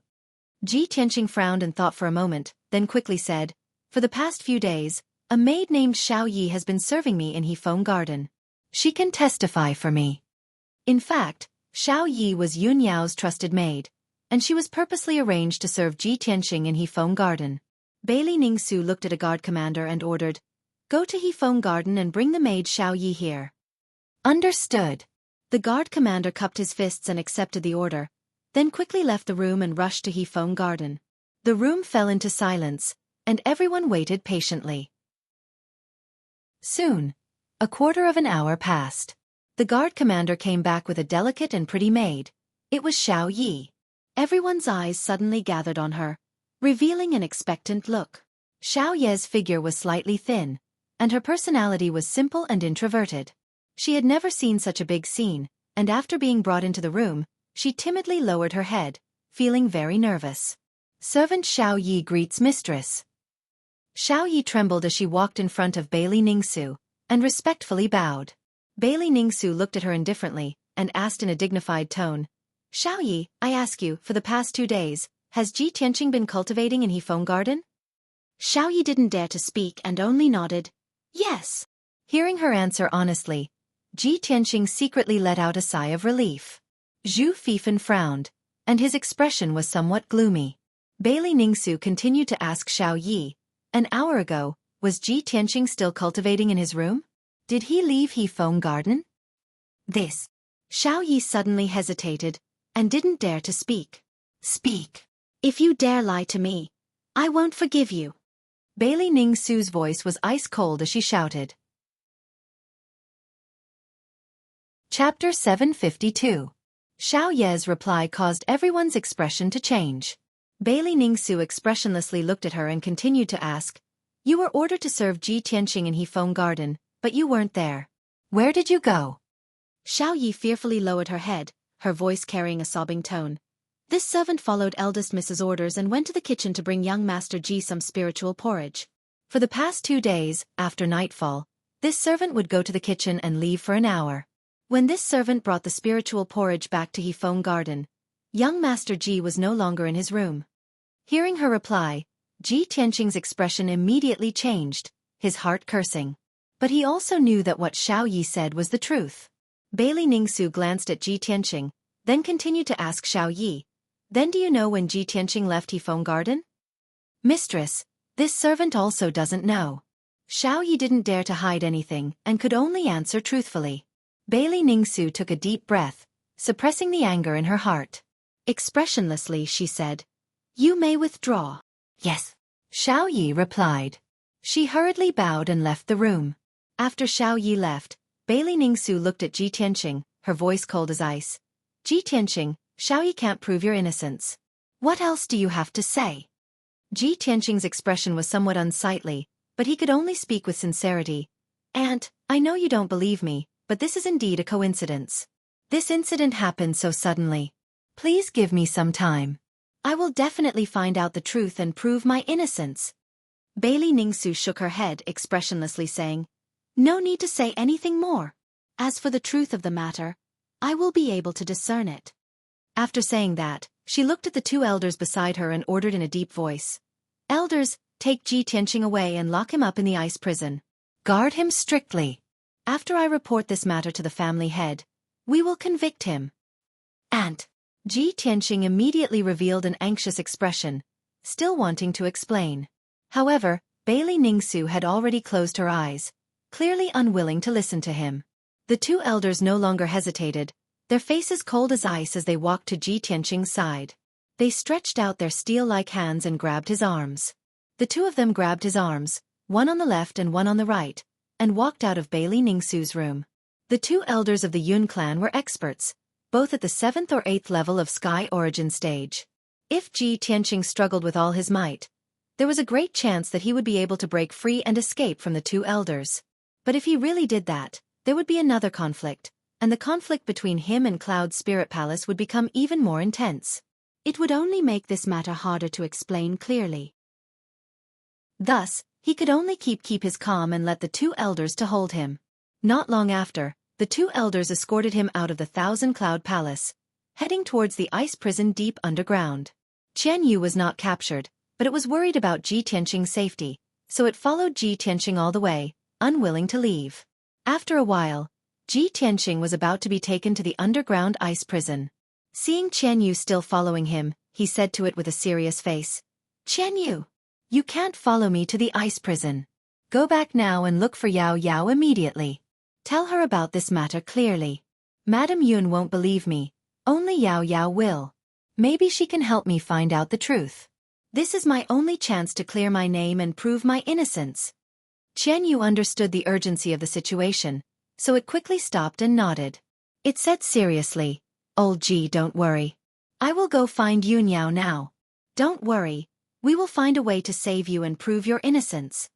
Ji Tianxing frowned and thought for a moment, then quickly said, "For the past few days, a maid named Xueqi has been serving me in Hefeng Garden. She can testify for me." In fact, Xueqi was Yun Yao's trusted maid, and she was purposely arranged to serve Ji Tianxing in Hefeng Garden. Bailey Ningsu looked at a guard commander and ordered, "Go to Hefeng Garden and bring the maid Xueqi here." "Understood." The guard commander cupped his fists and accepted the order, then quickly left the room and rushed to Hefeng Garden. The room fell into silence, and everyone waited patiently. Soon, a quarter of an hour passed. The guard commander came back with a delicate and pretty maid. It was Xueqi. Everyone's eyes suddenly gathered on her, revealing an expectant look. Xueqi's figure was slightly thin, and her personality was simple and introverted. She had never seen such a big scene, and after being brought into the room, she timidly lowered her head, feeling very nervous. Servant Xueqi greets mistress. Xueqi trembled as she walked in front of Bailey Ningsu, and respectfully bowed. Bailey Ningsu looked at her indifferently, and asked in a dignified tone, "Xueqi, I ask you, for the past 2 days, has Ji Tianqing been cultivating in Hefeng Garden?" Xueqi didn't dare to speak and only nodded, "Yes." Hearing her answer honestly, Ji Tianqing secretly let out a sigh of relief. Zhu Fifan frowned, and his expression was somewhat gloomy. Bailey Ningsu continued to ask Xueqi, "An hour ago, was Ji Tianqing still cultivating in his room? Did he leave Hefeng Garden?" This. Xueqi suddenly hesitated, and didn't dare to speak. "Speak. If you dare lie to me, I won't forgive you." Bailey Ningsu's voice was ice-cold as she shouted. Chapter 752. Xueqi's reply caused everyone's expression to change. Bailey Ningsu expressionlessly looked at her and continued to ask, "You were ordered to serve Ji Tianqing in Hefeng Garden, but you weren't there. Where did you go?" Xueqi fearfully lowered her head, her voice carrying a sobbing tone. "This servant followed eldest Mrs. orders and went to the kitchen to bring young Master Ji some spiritual porridge. For the past 2 days, after nightfall, this servant would go to the kitchen and leave for an hour. When this servant brought the spiritual porridge back to Hefeng Garden, young Master Ji was no longer in his room." Hearing her reply, Ji Tianqing's expression immediately changed, his heart cursing. But he also knew that what Xueqi said was the truth. Bailey Ningsu glanced at Ji Tianqing, then continued to ask Xueqi, "Then do you know when Ji Tianqing left Hefeng Garden?" "Mistress, this servant also doesn't know." Xueqi didn't dare to hide anything and could only answer truthfully. Bailey Ningsu took a deep breath, suppressing the anger in her heart. Expressionlessly she said, "You may withdraw." "Yes," Xueqi replied. She hurriedly bowed and left the room. After Xueqi left, Bailey Ningsu looked at Ji Tianqing, her voice cold as ice. "Ji Tianqing, Xueqi can't prove your innocence. What else do you have to say?" Ji Tianqing's expression was somewhat unsightly, but he could only speak with sincerity. "Aunt, I know you don't believe me, but this is indeed a coincidence. This incident happened so suddenly. Please give me some time. I will definitely find out the truth and prove my innocence." Bailey Ningsu shook her head expressionlessly saying, "No need to say anything more. As for the truth of the matter, I will be able to discern it." After saying that, she looked at the 2 elders beside her and ordered in a deep voice, "Elders, take Ji Tianqing away and lock him up in the ice prison. Guard him strictly. After I report this matter to the family head, we will convict him." "Aunt." Ji Tianqing immediately revealed an anxious expression, still wanting to explain. However, Bailey Ningsu had already closed her eyes, clearly unwilling to listen to him. The 2 elders no longer hesitated, their faces cold as ice as they walked to Ji Tianqing's side. They stretched out their steel-like hands and grabbed his arms. The 2 of them grabbed his arms, one on the left and one on the right, and walked out of Bailey Ningsu's room. The 2 elders of the Yun clan were experts, both at the 7th or 8th level of Sky Origin stage. If Ji Tianqing struggled with all his might, there was a great chance that he would be able to break free and escape from the 2 elders. But if he really did that, there would be another conflict, and the conflict between him and Cloud's Spirit Palace would become even more intense. It would only make this matter harder to explain clearly. Thus, he could only keep his calm and let the 2 elders to hold him. Not long after, the 2 elders escorted him out of the Thousand Cloud Palace, heading towards the ice prison deep underground. Qian Yu was not captured, but it was worried about Ji Tianqing's safety, so it followed Ji Tianqing all the way, unwilling to leave. After a while, Ji Tianqing was about to be taken to the underground ice prison. Seeing Qian Yu still following him, he said to it with a serious face, "Qian Yu, you can't follow me to the ice prison. Go back now and look for Yao Yao immediately. Tell her about this matter clearly." Madam Yun won't believe me. Only Yao Yao will. Maybe she can help me find out the truth. This is my only chance to clear my name and prove my innocence. Qian Yu understood the urgency of the situation, so it quickly stopped and nodded. It said seriously, "Old Ji, don't worry. I will go find Yun Yao now. Don't worry, we will find a way to save you and prove your innocence."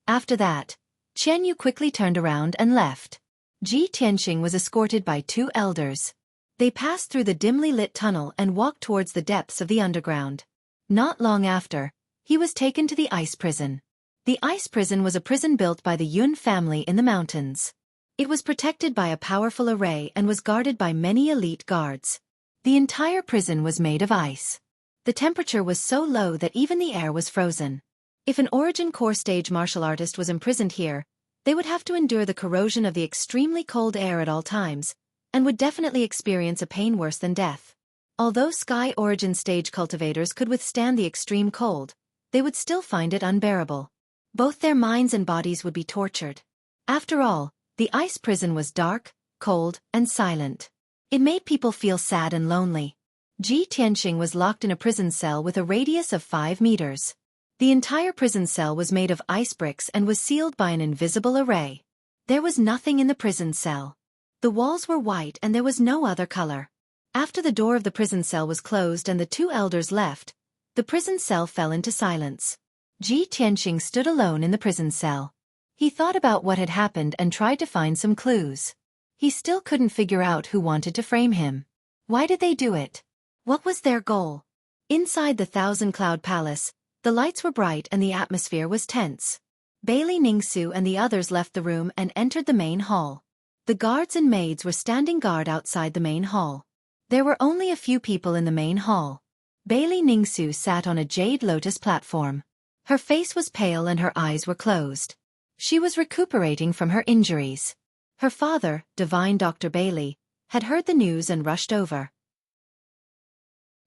After that, Qian Yu quickly turned around and left. Ji Tianxing was escorted by 2 elders. They passed through the dimly lit tunnel and walked towards the depths of the underground. Not long after, he was taken to the ice prison. The ice prison was a prison built by the Yun family in the mountains. It was protected by a powerful array and was guarded by many elite guards. The entire prison was made of ice. The temperature was so low that even the air was frozen. If an Origin Core stage martial artist was imprisoned here, they would have to endure the corrosion of the extremely cold air at all times, and would definitely experience a pain worse than death. Although Sky Origin stage cultivators could withstand the extreme cold, they would still find it unbearable. Both their minds and bodies would be tortured. After all, the ice prison was dark, cold, and silent. It made people feel sad and lonely. Ji Tianxing was locked in a prison cell with a radius of 5 meters. The entire prison cell was made of ice bricks and was sealed by an invisible array. There was nothing in the prison cell. The walls were white and there was no other color. After the door of the prison cell was closed and the 2 elders left, the prison cell fell into silence. Ji Tianxing stood alone in the prison cell. He thought about what had happened and tried to find some clues. He still couldn't figure out who wanted to frame him. Why did they do it? What was their goal? Inside the Thousand Cloud Palace, the lights were bright and the atmosphere was tense. Bailey Ningsu and the others left the room and entered the main hall. The guards and maids were standing guard outside the main hall. There were only a few people in the main hall. Bailey Ningsu sat on a jade lotus platform. Her face was pale and her eyes were closed. She was recuperating from her injuries. Her father, Divine Dr. Bailey, had heard the news and rushed over.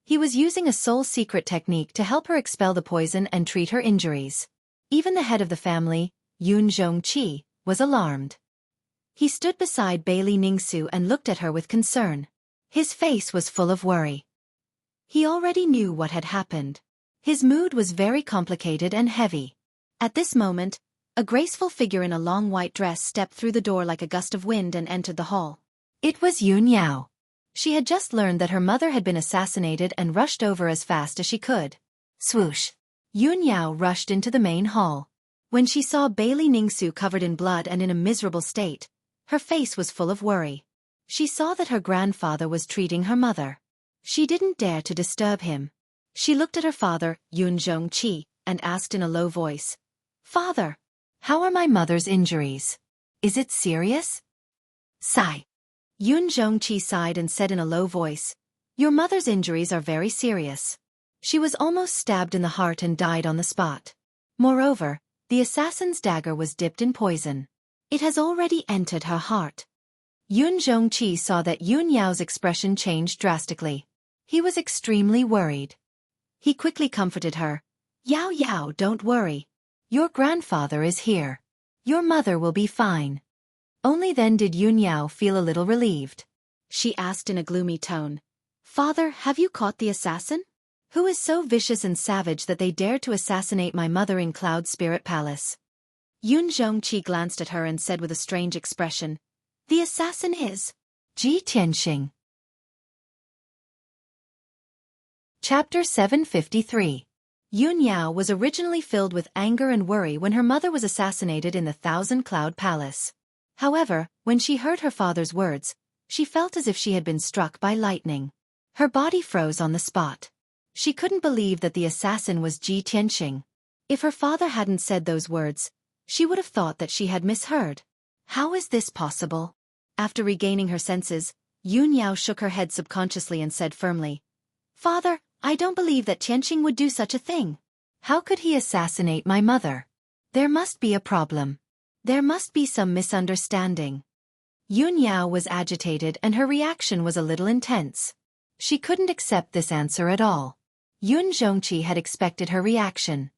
He was using a soul secret technique to help her expel the poison and treat her injuries. Even the head of the family, Yun Zhongqi, was alarmed. He stood beside Bailey Ningsu and looked at her with concern. His face was full of worry. He already knew what had happened. His mood was very complicated and heavy. At this moment, a graceful figure in a long white dress stepped through the door like a gust of wind and entered the hall. It was Yun Yao. She had just learned that her mother had been assassinated and rushed over as fast as she could. Swoosh! Yun Yao rushed into the main hall. When she saw Bailey Ningsu covered in blood and in a miserable state, her face was full of worry. She saw that her grandfather was treating her mother. She didn't dare to disturb him. She looked at her father, Yun Zhongqi, and asked in a low voice, "Father, how are my mother's injuries? Is it serious?" Sigh. Yun Zhongqi sighed and said in a low voice, "Your mother's injuries are very serious. She was almost stabbed in the heart and died on the spot. Moreover, the assassin's dagger was dipped in poison. It has already entered her heart." Yun Zhongqi saw that Yun Yao's expression changed drastically. He was extremely worried. He quickly comforted her. "Yao Yao, don't worry. Your grandfather is here. Your mother will be fine." Only then did Yun Yao feel a little relieved. She asked in a gloomy tone, "Father, have you caught the assassin? Who is so vicious and savage that they dared to assassinate my mother in Cloud Spirit Palace?" Yun Zhongqi glanced at her and said with a strange expression, "The assassin is Ji Tianxing." Chapter 753. Yun Yao was originally filled with anger and worry when her mother was assassinated in the Thousand Cloud Palace. However, when she heard her father's words, she felt as if she had been struck by lightning. Her body froze on the spot. She couldn't believe that the assassin was Ji Tianxing. If her father hadn't said those words, she would have thought that she had misheard. How is this possible? After regaining her senses, Yun Yao shook her head subconsciously and said firmly, "Father, I don't believe that Tianxing would do such a thing. How could he assassinate my mother? There must be a problem. There must be some misunderstanding." Yun Yao was agitated and her reaction was a little intense. She couldn't accept this answer at all. Yun Zhongqi had expected her reaction.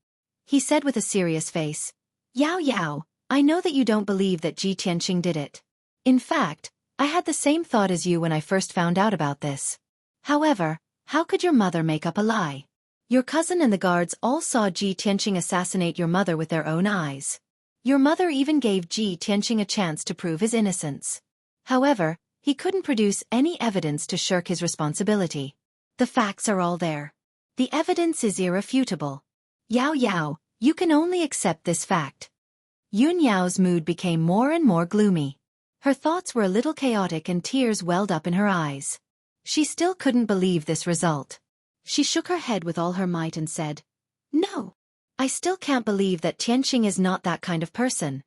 He said with a serious face, "Yao Yao, I know that you don't believe that Ji Tianxing did it. In fact, I had the same thought as you when I first found out about this. However, how could your mother make up a lie? Your cousin and the guards all saw Ji Tianqing assassinate your mother with their own eyes. Your mother even gave Ji Tianqing a chance to prove his innocence. However, he couldn't produce any evidence to shirk his responsibility. The facts are all there. The evidence is irrefutable. Yao Yao, you can only accept this fact. Yun Yao's mood became more and more gloomy. Her thoughts were a little chaotic and tears welled up in her eyes. She still couldn't believe this result. She shook her head with all her might and said, "No. I still can't believe that Tianqing is not that kind of person."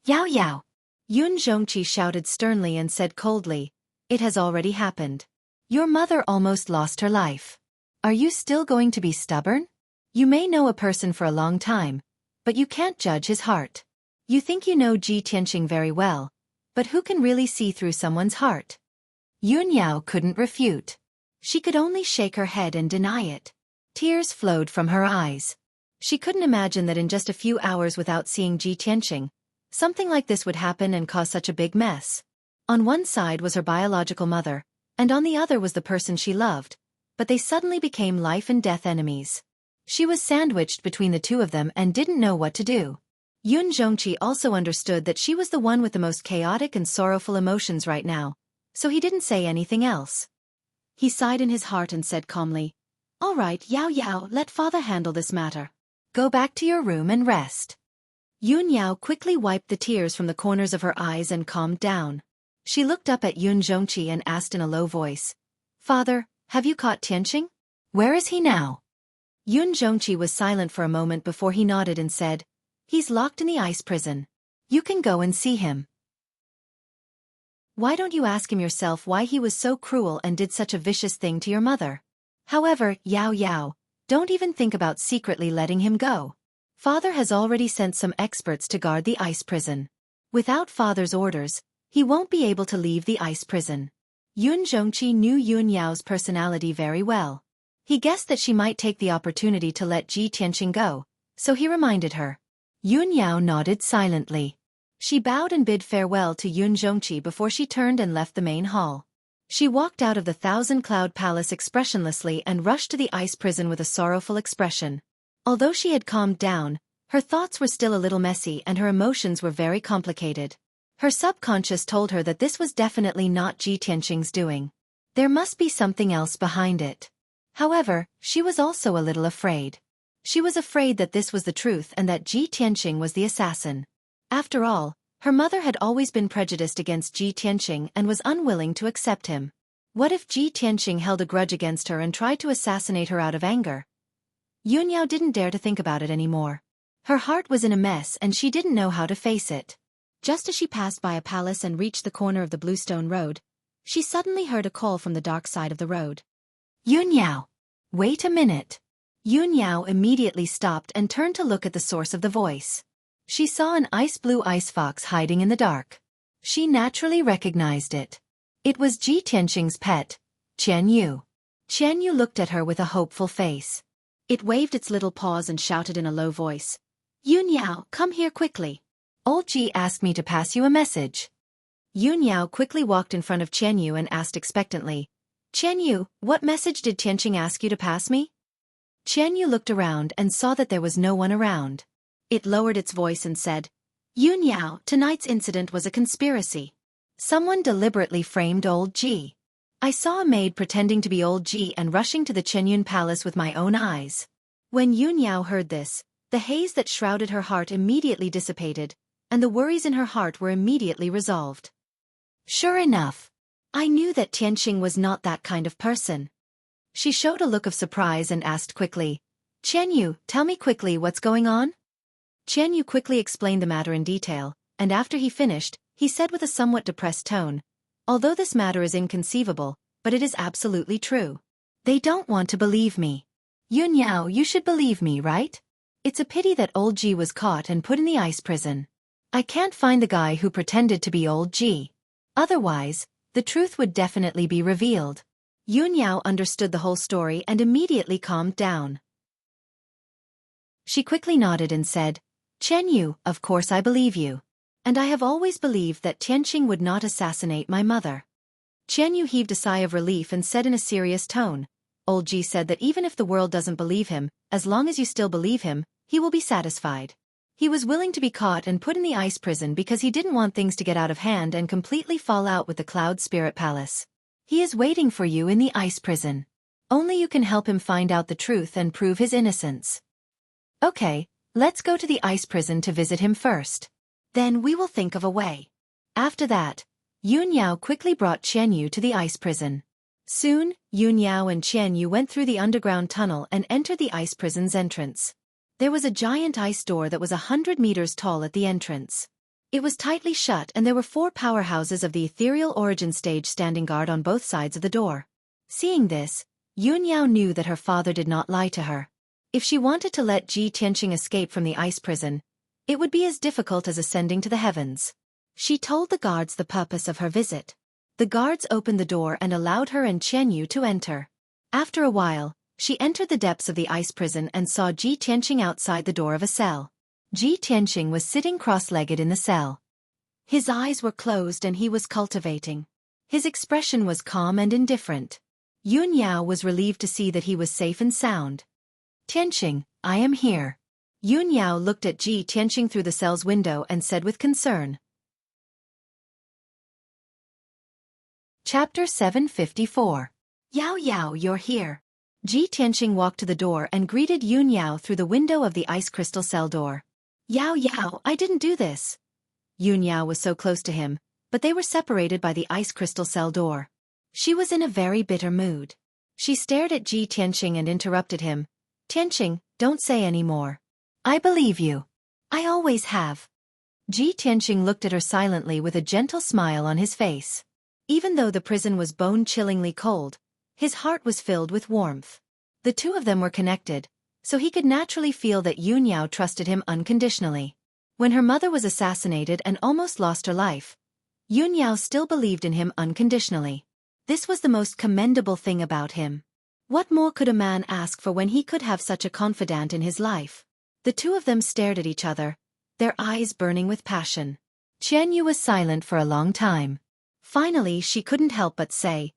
"Yao Yao!" Yun Zhongqi shouted sternly and said coldly, "It has already happened. Your mother almost lost her life. Are you still going to be stubborn? You may know a person for a long time, but you can't judge his heart. You think you know Ji Tianqing very well, but who can really see through someone's heart?" Yun Yao couldn't refute. She could only shake her head and deny it. Tears flowed from her eyes. She couldn't imagine that in just a few hours without seeing Ji Tianqing, something like this would happen and cause such a big mess. On one side was her biological mother, and on the other was the person she loved, but they suddenly became life and death enemies. She was sandwiched between the two of them and didn't know what to do. Yun Zhongqi also understood that she was the one with the most chaotic and sorrowful emotions right now, so he didn't say anything else. He sighed in his heart and said calmly, "All right, Yao Yao, let father handle this matter. Go back to your room and rest." Yun Yao quickly wiped the tears from the corners of her eyes and calmed down. She looked up at Yun Zhongqi and asked in a low voice, "Father, have you caught Tianqing? Where is he now?" Yun Zhongqi was silent for a moment before he nodded and said, "He's locked in the ice prison. You can go and see him." Why don't you ask him yourself why he was so cruel and did such a vicious thing to your mother? However, Yao Yao, don't even think about secretly letting him go. Father has already sent some experts to guard the ice prison. Without father's orders, he won't be able to leave the ice prison. Yun Zhongqi knew Yun Yao's personality very well. He guessed that she might take the opportunity to let Ji Tianqing go, so he reminded her. Yun Yao nodded silently. She bowed and bid farewell to Yun Zhongqi before she turned and left the main hall. She walked out of the Thousand-Cloud Palace expressionlessly and rushed to the ice prison with a sorrowful expression. Although she had calmed down, her thoughts were still a little messy and her emotions were very complicated. Her subconscious told her that this was definitely not Ji Tianqing's doing. There must be something else behind it. However, she was also a little afraid. She was afraid that this was the truth and that Ji Tianqing was the assassin. After all, her mother had always been prejudiced against Ji Tianqing and was unwilling to accept him. What if Ji Tianqing held a grudge against her and tried to assassinate her out of anger? Yun Yao didn't dare to think about it anymore. Her heart was in a mess and she didn't know how to face it. Just as she passed by a palace and reached the corner of the Bluestone Road, she suddenly heard a call from the dark side of the road. "Yun Yao! Wait a minute." Yun Yao immediately stopped and turned to look at the source of the voice. She saw an ice-blue ice fox hiding in the dark. She naturally recognized it. It was Ji Tianqing's pet, Qian Yu. Qian Yu looked at her with a hopeful face. It waved its little paws and shouted in a low voice, "Yun Yao, come here quickly. Old Ji asked me to pass you a message." Yun Yao quickly walked in front of Qian Yu and asked expectantly, "Qian Yu, what message did Tianqing ask you to pass me?" Qian Yu looked around and saw that there was no one around. It lowered its voice and said, "Yun Yao, tonight's incident was a conspiracy. Someone deliberately framed old Ji. I saw a maid pretending to be old Ji and rushing to the Chenyun Palace with my own eyes." When Yun Yao heard this, the haze that shrouded her heart immediately dissipated, and the worries in her heart were immediately resolved. Sure enough, I knew that Tianqing was not that kind of person. She showed a look of surprise and asked quickly, "Qian Yu, tell me quickly what's going on?" Qian Yu quickly explained the matter in detail, and after he finished, he said with a somewhat depressed tone, "Although this matter is inconceivable, but it is absolutely true. They don't want to believe me. Yun Yao, you should believe me, right? It's a pity that old Ji was caught and put in the ice prison. I can't find the guy who pretended to be old Ji. Otherwise, the truth would definitely be revealed." Yun Yao understood the whole story and immediately calmed down. She quickly nodded and said, "Qian Yu, of course I believe you. And I have always believed that Tianqing would not assassinate my mother. Qianyu heaved a sigh of relief and said in a serious tone. Old Ji said that even if the world doesn't believe him, as long as you still believe him, he will be satisfied. He was willing to be caught and put in the ice prison because he didn't want things to get out of hand and completely fall out with the Cloud Spirit Palace. He is waiting for you in the ice prison. Only you can help him find out the truth and prove his innocence. Okay, let's go to the ice prison to visit him first. Then we will think of a way. After that, Yun Yao quickly brought Qianyu to the ice prison. Soon, Yun Yao and Qianyu went through the underground tunnel and entered the ice prison's entrance. There was a giant ice door that was 100 meters tall at the entrance. It was tightly shut and there were 4 powerhouses of the ethereal origin stage standing guard on both sides of the door. Seeing this, Yun Yao knew that her father did not lie to her. If she wanted to let Ji Tianqing escape from the ice prison, it would be as difficult as ascending to the heavens. She told the guards the purpose of her visit. The guards opened the door and allowed her and Qianyu to enter. After a while, she entered the depths of the ice prison and saw Ji Tianqing outside the door of a cell. Ji Tianqing was sitting cross-legged in the cell. His eyes were closed and he was cultivating. His expression was calm and indifferent. Yun Yao was relieved to see that he was safe and sound. Tianqing, I am here. Yun Yao looked at Ji Tianqing through the cell's window and said with concern. Chapter 754. Yao Yao, you're here. Ji Tianqing walked to the door and greeted Yun Yao through the window of the ice crystal cell door. Yao Yao, I didn't do this. Yun Yao was so close to him, but they were separated by the ice crystal cell door. She was in a very bitter mood. She stared at Ji Tianqing and interrupted him. Tianqing, don't say any more. I believe you. I always have. Ji Tianqing looked at her silently with a gentle smile on his face. Even though the prison was bone-chillingly cold, his heart was filled with warmth. The two of them were connected, so he could naturally feel that Yun Yao trusted him unconditionally. When her mother was assassinated and almost lost her life, Yun Yao still believed in him unconditionally. This was the most commendable thing about him. What more could a man ask for when he could have such a confidant in his life? The two of them stared at each other, their eyes burning with passion. Qianyu was silent for a long time. Finally she couldn't help but say,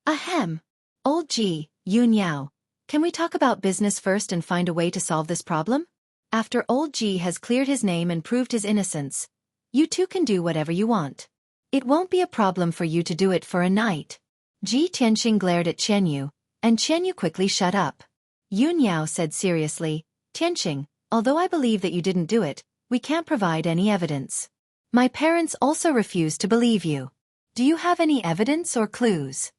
Ahem. Old Ji, Yun Yao, can we talk about business first and find a way to solve this problem? After Old Ji has cleared his name and proved his innocence, you two can do whatever you want. It won't be a problem for you to do it for a night. Ji Tianqing glared at Qianyu, and Qianyu quickly shut up. Yun Yao said seriously, Tianqing, although I believe that you didn't do it, we can't provide any evidence. My parents also refuse to believe you. Do you have any evidence or clues?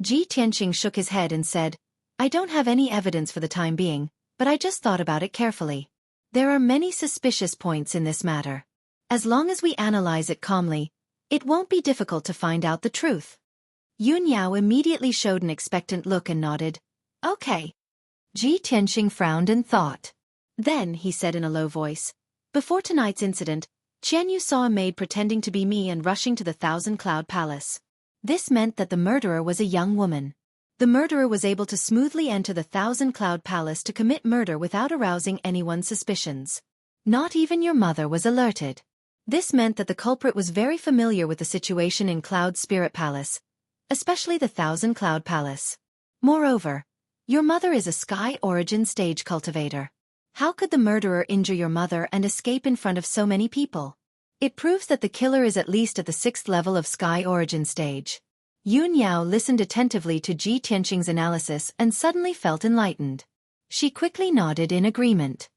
Ji Tianqing shook his head and said, I don't have any evidence for the time being, but I just thought about it carefully. There are many suspicious points in this matter. As long as we analyze it calmly, it won't be difficult to find out the truth. Yun Yao immediately showed an expectant look and nodded. Okay. Ji Tianqing frowned and thought. Then, he said in a low voice, before tonight's incident, Qianyu saw a maid pretending to be me and rushing to the Thousand Cloud Palace. This meant that the murderer was a young woman. The murderer was able to smoothly enter the Thousand Cloud Palace to commit murder without arousing anyone's suspicions. Not even your mother was alerted. This meant that the culprit was very familiar with the situation in Cloud Spirit Palace, especially the Thousand Cloud Palace. Moreover, your mother is a Sky Origin stage cultivator. How could the murderer injure your mother and escape in front of so many people? It proves that the killer is at least at the 6th level of Sky Origin stage. Yun Yao listened attentively to Ji Tianqing's analysis and suddenly felt enlightened. She quickly nodded in agreement.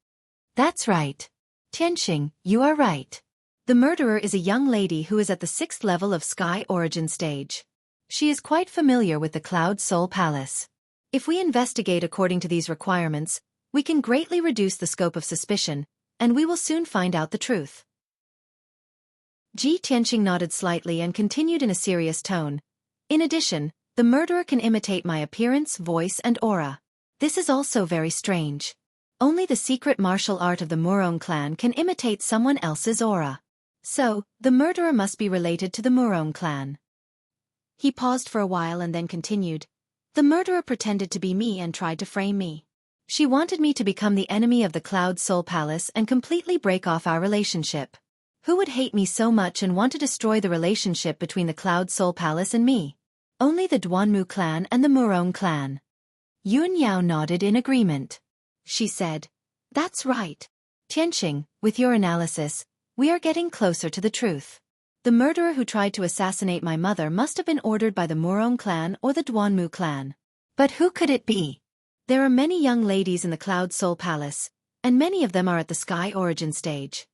That's right. Tianqing, you are right. The murderer is a young lady who is at the 6th level of Sky Origin stage. She is quite familiar with the Cloud Soul Palace. If we investigate according to these requirements, we can greatly reduce the scope of suspicion, and we will soon find out the truth. Ji Tianqing nodded slightly and continued in a serious tone. In addition, the murderer can imitate my appearance, voice and aura. This is also very strange. Only the secret martial art of the Murong clan can imitate someone else's aura. So, the murderer must be related to the Murong clan. He paused for a while and then continued. The murderer pretended to be me and tried to frame me. She wanted me to become the enemy of the Cloud Soul Palace and completely break off our relationship. Who would hate me so much and want to destroy the relationship between the Cloud Soul Palace and me? Only the Duanmu clan and the Murong clan. Yun Yao nodded in agreement. She said, "That's right. Tianqing, with your analysis, we are getting closer to the truth. The murderer who tried to assassinate my mother must have been ordered by the Murong clan or the Duanmu clan. But who could it be? There are many young ladies in the Cloud Soul Palace, and many of them are at the Sky Origin stage."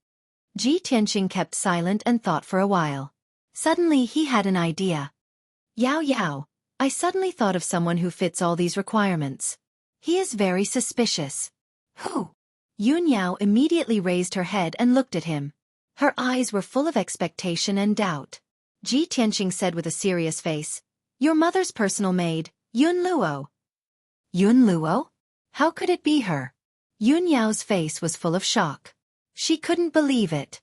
Ji Tianqing kept silent and thought for a while. Suddenly he had an idea. "Yao Yao, I suddenly thought of someone who fits all these requirements. He is very suspicious." "Who?" Yun Yao immediately raised her head and looked at him. Her eyes were full of expectation and doubt. Ji Tianqing said with a serious face, "Your mother's personal maid, Yun Luo." "Yun Luo? How could it be her?" Yun Yao's face was full of shock. She couldn't believe it.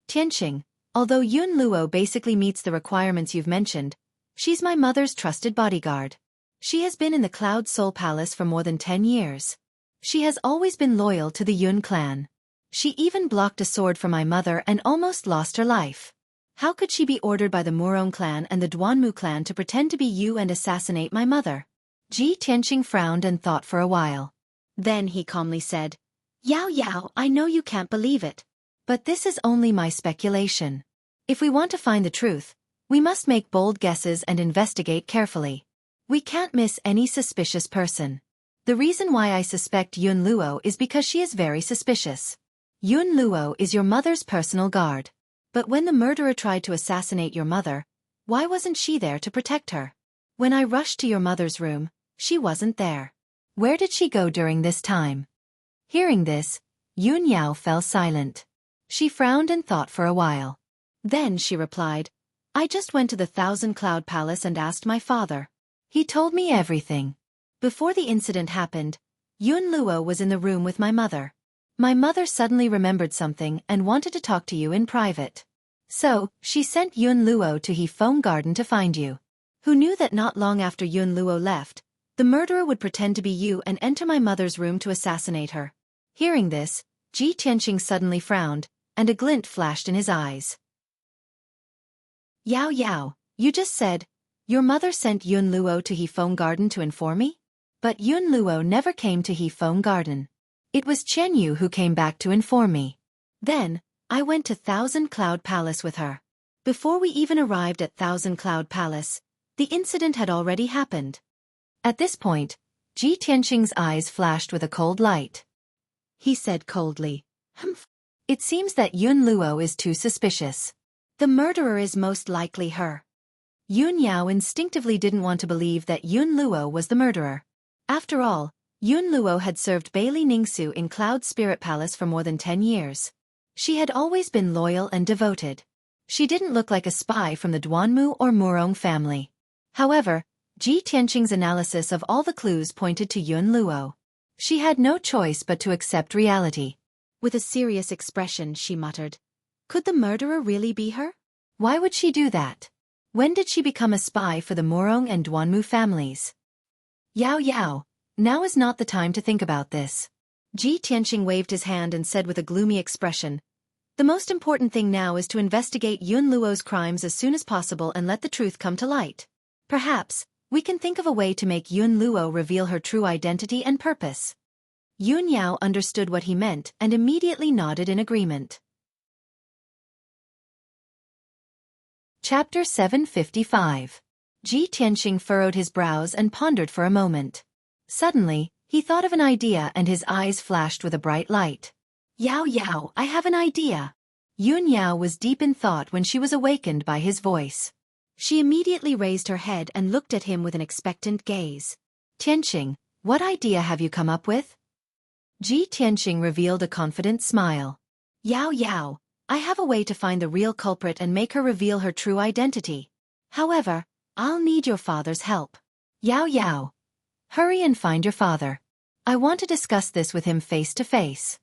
"Tianqing, although Yun Luo basically meets the requirements you've mentioned, she's my mother's trusted bodyguard. She has been in the Cloud Soul Palace for more than 10 years. She has always been loyal to the Yun clan. She even blocked a sword for my mother and almost lost her life. How could she be ordered by the Murong clan and the Duanmu clan to pretend to be you and assassinate my mother?" Ji Tianqing frowned and thought for a while. Then he calmly said, "Yao Yao, I know you can't believe it. But this is only my speculation. If we want to find the truth, we must make bold guesses and investigate carefully. We can't miss any suspicious person. The reason why I suspect Yun Luo is because she is very suspicious. Yun Luo is your mother's personal guard. But when the murderer tried to assassinate your mother, why wasn't she there to protect her? When I rushed to your mother's room, she wasn't there. Where did she go during this time?" Hearing this, Yun Yao fell silent. She frowned and thought for a while. Then she replied, "I just went to the Thousand Cloud Palace and asked my father. He told me everything. Before the incident happened, Yun Luo was in the room with my mother. My mother suddenly remembered something and wanted to talk to you in private. So, she sent Yun Luo to Hefeng Garden to find you. Who knew that not long after Yun Luo left, the murderer would pretend to be you and enter my mother's room to assassinate her." Hearing this, Ji Tianqing suddenly frowned, and a glint flashed in his eyes. "Yao Yao, you just said, your mother sent Yun Luo to Hefeng Garden to inform me? But Yun Luo never came to Hefeng Garden. It was Chen Yu who came back to inform me. Then, I went to Thousand Cloud Palace with her. Before we even arrived at Thousand Cloud Palace, the incident had already happened." At this point, Ji Tianqing's eyes flashed with a cold light. He said coldly, "Humph. It seems that Yun Luo is too suspicious. The murderer is most likely her." Yun Yao instinctively didn't want to believe that Yun Luo was the murderer. After all, Yun Luo had served Bailey Ningsu in Cloud Spirit Palace for more than 10 years. She had always been loyal and devoted. She didn't look like a spy from the Duanmu or Murong family. However, Ji Tianqing's analysis of all the clues pointed to Yun Luo. She had no choice but to accept reality. With a serious expression, she muttered, "Could the murderer really be her? Why would she do that? When did she become a spy for the Murong and Duanmu families?" "Yao Yao, now is not the time to think about this." Ji Tianqing waved his hand and said with a gloomy expression, "The most important thing now is to investigate Yun Luo's crimes as soon as possible and let the truth come to light. Perhaps, we can think of a way to make Yun Luo reveal her true identity and purpose." Yun Yao understood what he meant and immediately nodded in agreement. Chapter 755. Ji Tianqing furrowed his brows and pondered for a moment. Suddenly, he thought of an idea and his eyes flashed with a bright light. "Yao Yao, I have an idea." Yun Yao was deep in thought when she was awakened by his voice. She immediately raised her head and looked at him with an expectant gaze. "Tianqing, what idea have you come up with?" Ji Tianqing revealed a confident smile. "Yao Yao, I have a way to find the real culprit and make her reveal her true identity. However, I'll need your father's help. Yao Yao, hurry and find your father. I want to discuss this with him face to face."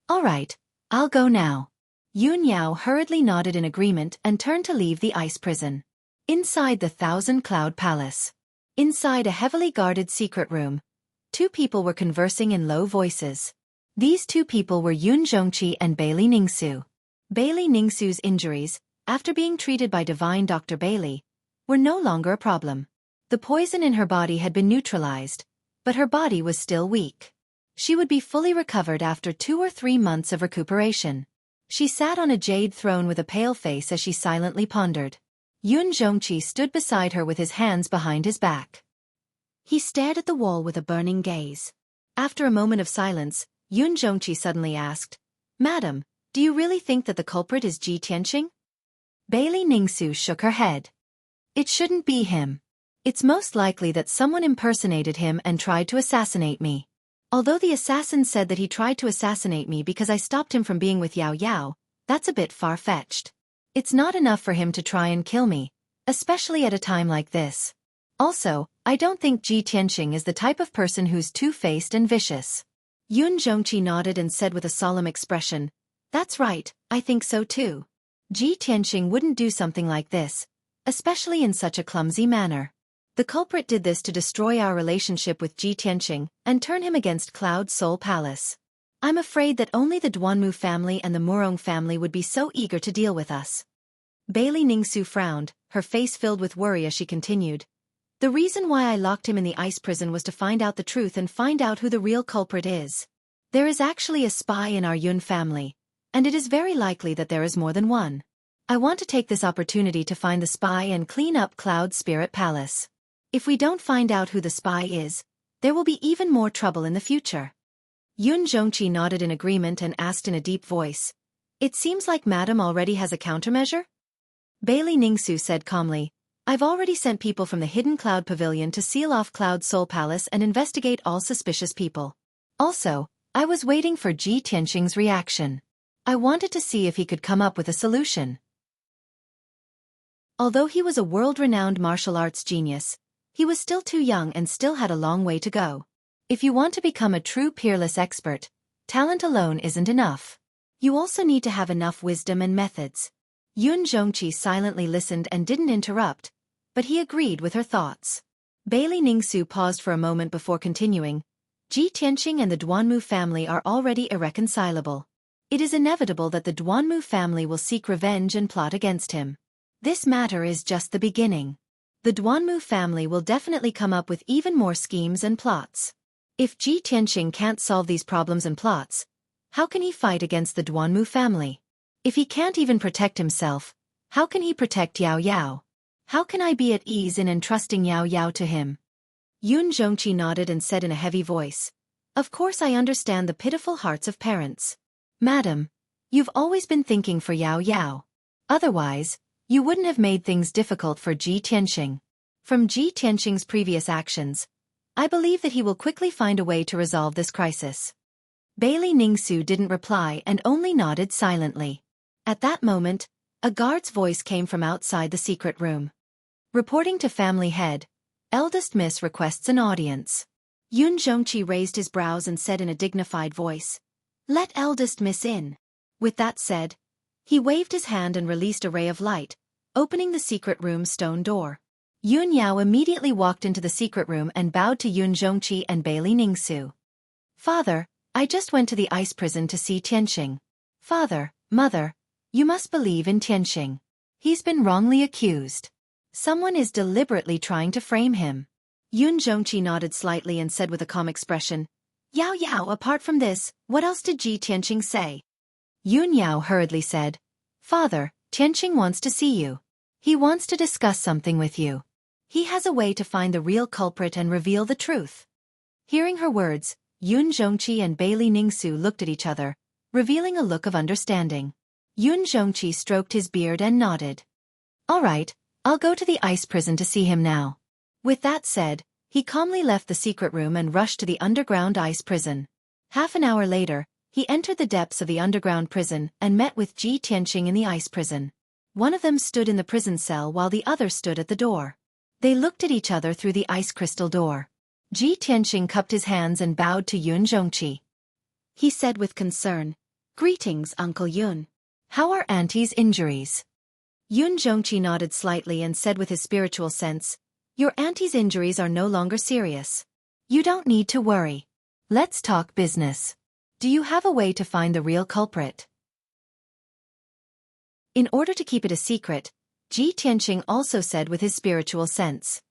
"All right, I'll go now." Yun Yao hurriedly nodded in agreement and turned to leave the ice prison. Inside the Thousand Cloud Palace. Inside a heavily guarded secret room, two people were conversing in low voices. These two people were Yun Zhongqi and Bailey Ningsu. Bailey Ningsu's injuries, after being treated by divine Dr. Bailey, were no longer a problem. The poison in her body had been neutralized, but her body was still weak. She would be fully recovered after 2 or 3 months of recuperation. She sat on a jade throne with a pale face as she silently pondered. Yun Zhongqi stood beside her with his hands behind his back. He stared at the wall with a burning gaze. After a moment of silence, Yun Zhongqi suddenly asked, "Madam, do you really think that the culprit is Ji Tianqing?" Bailey Ningsu shook her head. "It shouldn't be him. It's most likely that someone impersonated him and tried to assassinate me. Although the assassin said that he tried to assassinate me because I stopped him from being with Yao Yao, that's a bit far-fetched. It's not enough for him to try and kill me, especially at a time like this. Also, I don't think Ji Tianqing is the type of person who's two-faced and vicious." Yun Zhongqi nodded and said with a solemn expression, "That's right, I think so too. Ji Tianqing wouldn't do something like this, especially in such a clumsy manner. The culprit did this to destroy our relationship with Ji Tianqing and turn him against Cloud Soul Palace. I'm afraid that only the Duanmu family and the Murong family would be so eager to deal with us." Bailey Ningsu frowned, her face filled with worry as she continued. "The reason why I locked him in the ice prison was to find out the truth and find out who the real culprit is. There is actually a spy in our Yun family, and it is very likely that there is more than one. I want to take this opportunity to find the spy and clean up Cloud Spirit Palace. If we don't find out who the spy is, there will be even more trouble in the future." Yun Zhongqi nodded in agreement and asked in a deep voice, "It seems like Madam already has a countermeasure?" Bailey Ningsu said calmly, "I've already sent people from the Hidden Cloud Pavilion to seal off Cloud Soul Palace and investigate all suspicious people. Also, I was waiting for Ji Tianqing's reaction. I wanted to see if he could come up with a solution." Although he was a world-renowned martial arts genius, he was still too young and still had a long way to go. If you want to become a true peerless expert, talent alone isn't enough. You also need to have enough wisdom and methods. Yun Zhongqi silently listened and didn't interrupt, but he agreed with her thoughts. Bailey Ningsu paused for a moment before continuing. "Ji Tianqing and the Duanmu family are already irreconcilable. It is inevitable that the Duanmu family will seek revenge and plot against him. This matter is just the beginning. The Duanmu family will definitely come up with even more schemes and plots. If Ji Tianqing can't solve these problems and plots, how can he fight against the Duanmu family? If he can't even protect himself, how can he protect Yao Yao? How can I be at ease in entrusting Yao Yao to him?" Yun Zhongqi nodded and said in a heavy voice, "Of course I understand the pitiful hearts of parents. Madam, you've always been thinking for Yao Yao. Otherwise, you wouldn't have made things difficult for Ji Tianqing. From Ji Tianqing's previous actions, I believe that he will quickly find a way to resolve this crisis." Bailey Ningsu didn't reply and only nodded silently. At that moment, a guard's voice came from outside the secret room. "Reporting to Family Head, Eldest Miss requests an audience." Yun Zhongqi raised his brows and said in a dignified voice, "Let Eldest Miss in." With that said, he waved his hand and released a ray of light, opening the secret room's stone door. Yun Yao immediately walked into the secret room and bowed to Yun Zhongqi and Bailey Ningsu. "Father, I just went to the ice prison to see Tianqing. Father, Mother, you must believe in Tianqing. He's been wrongly accused. Someone is deliberately trying to frame him." Yun Zhongqi nodded slightly and said with a calm expression, "Yao Yao, apart from this, what else did Ji Tianqing say?" Yun Yao hurriedly said, "Father, Tianqing wants to see you. He wants to discuss something with you. He has a way to find the real culprit and reveal the truth." Hearing her words, Yun Zhongqi and Bailey Ningsu looked at each other, revealing a look of understanding. Yun Zhongqi stroked his beard and nodded. "All right, I'll go to the ice prison to see him now." With that said, he calmly left the secret room and rushed to the underground ice prison. Half an hour later, he entered the depths of the underground prison and met with Ji Tianqing in the ice prison. One of them stood in the prison cell while the other stood at the door. They looked at each other through the ice crystal door. Ji Tianqing cupped his hands and bowed to Yun Zhongqi. He said with concern, "Greetings, Uncle Yun. How are Auntie's injuries?" Yun Zhongqi nodded slightly and said with his spiritual sense, "Your auntie's injuries are no longer serious. You don't need to worry. Let's talk business. Do you have a way to find the real culprit?" In order to keep it a secret, Ji Tianqing also said with his spiritual sense.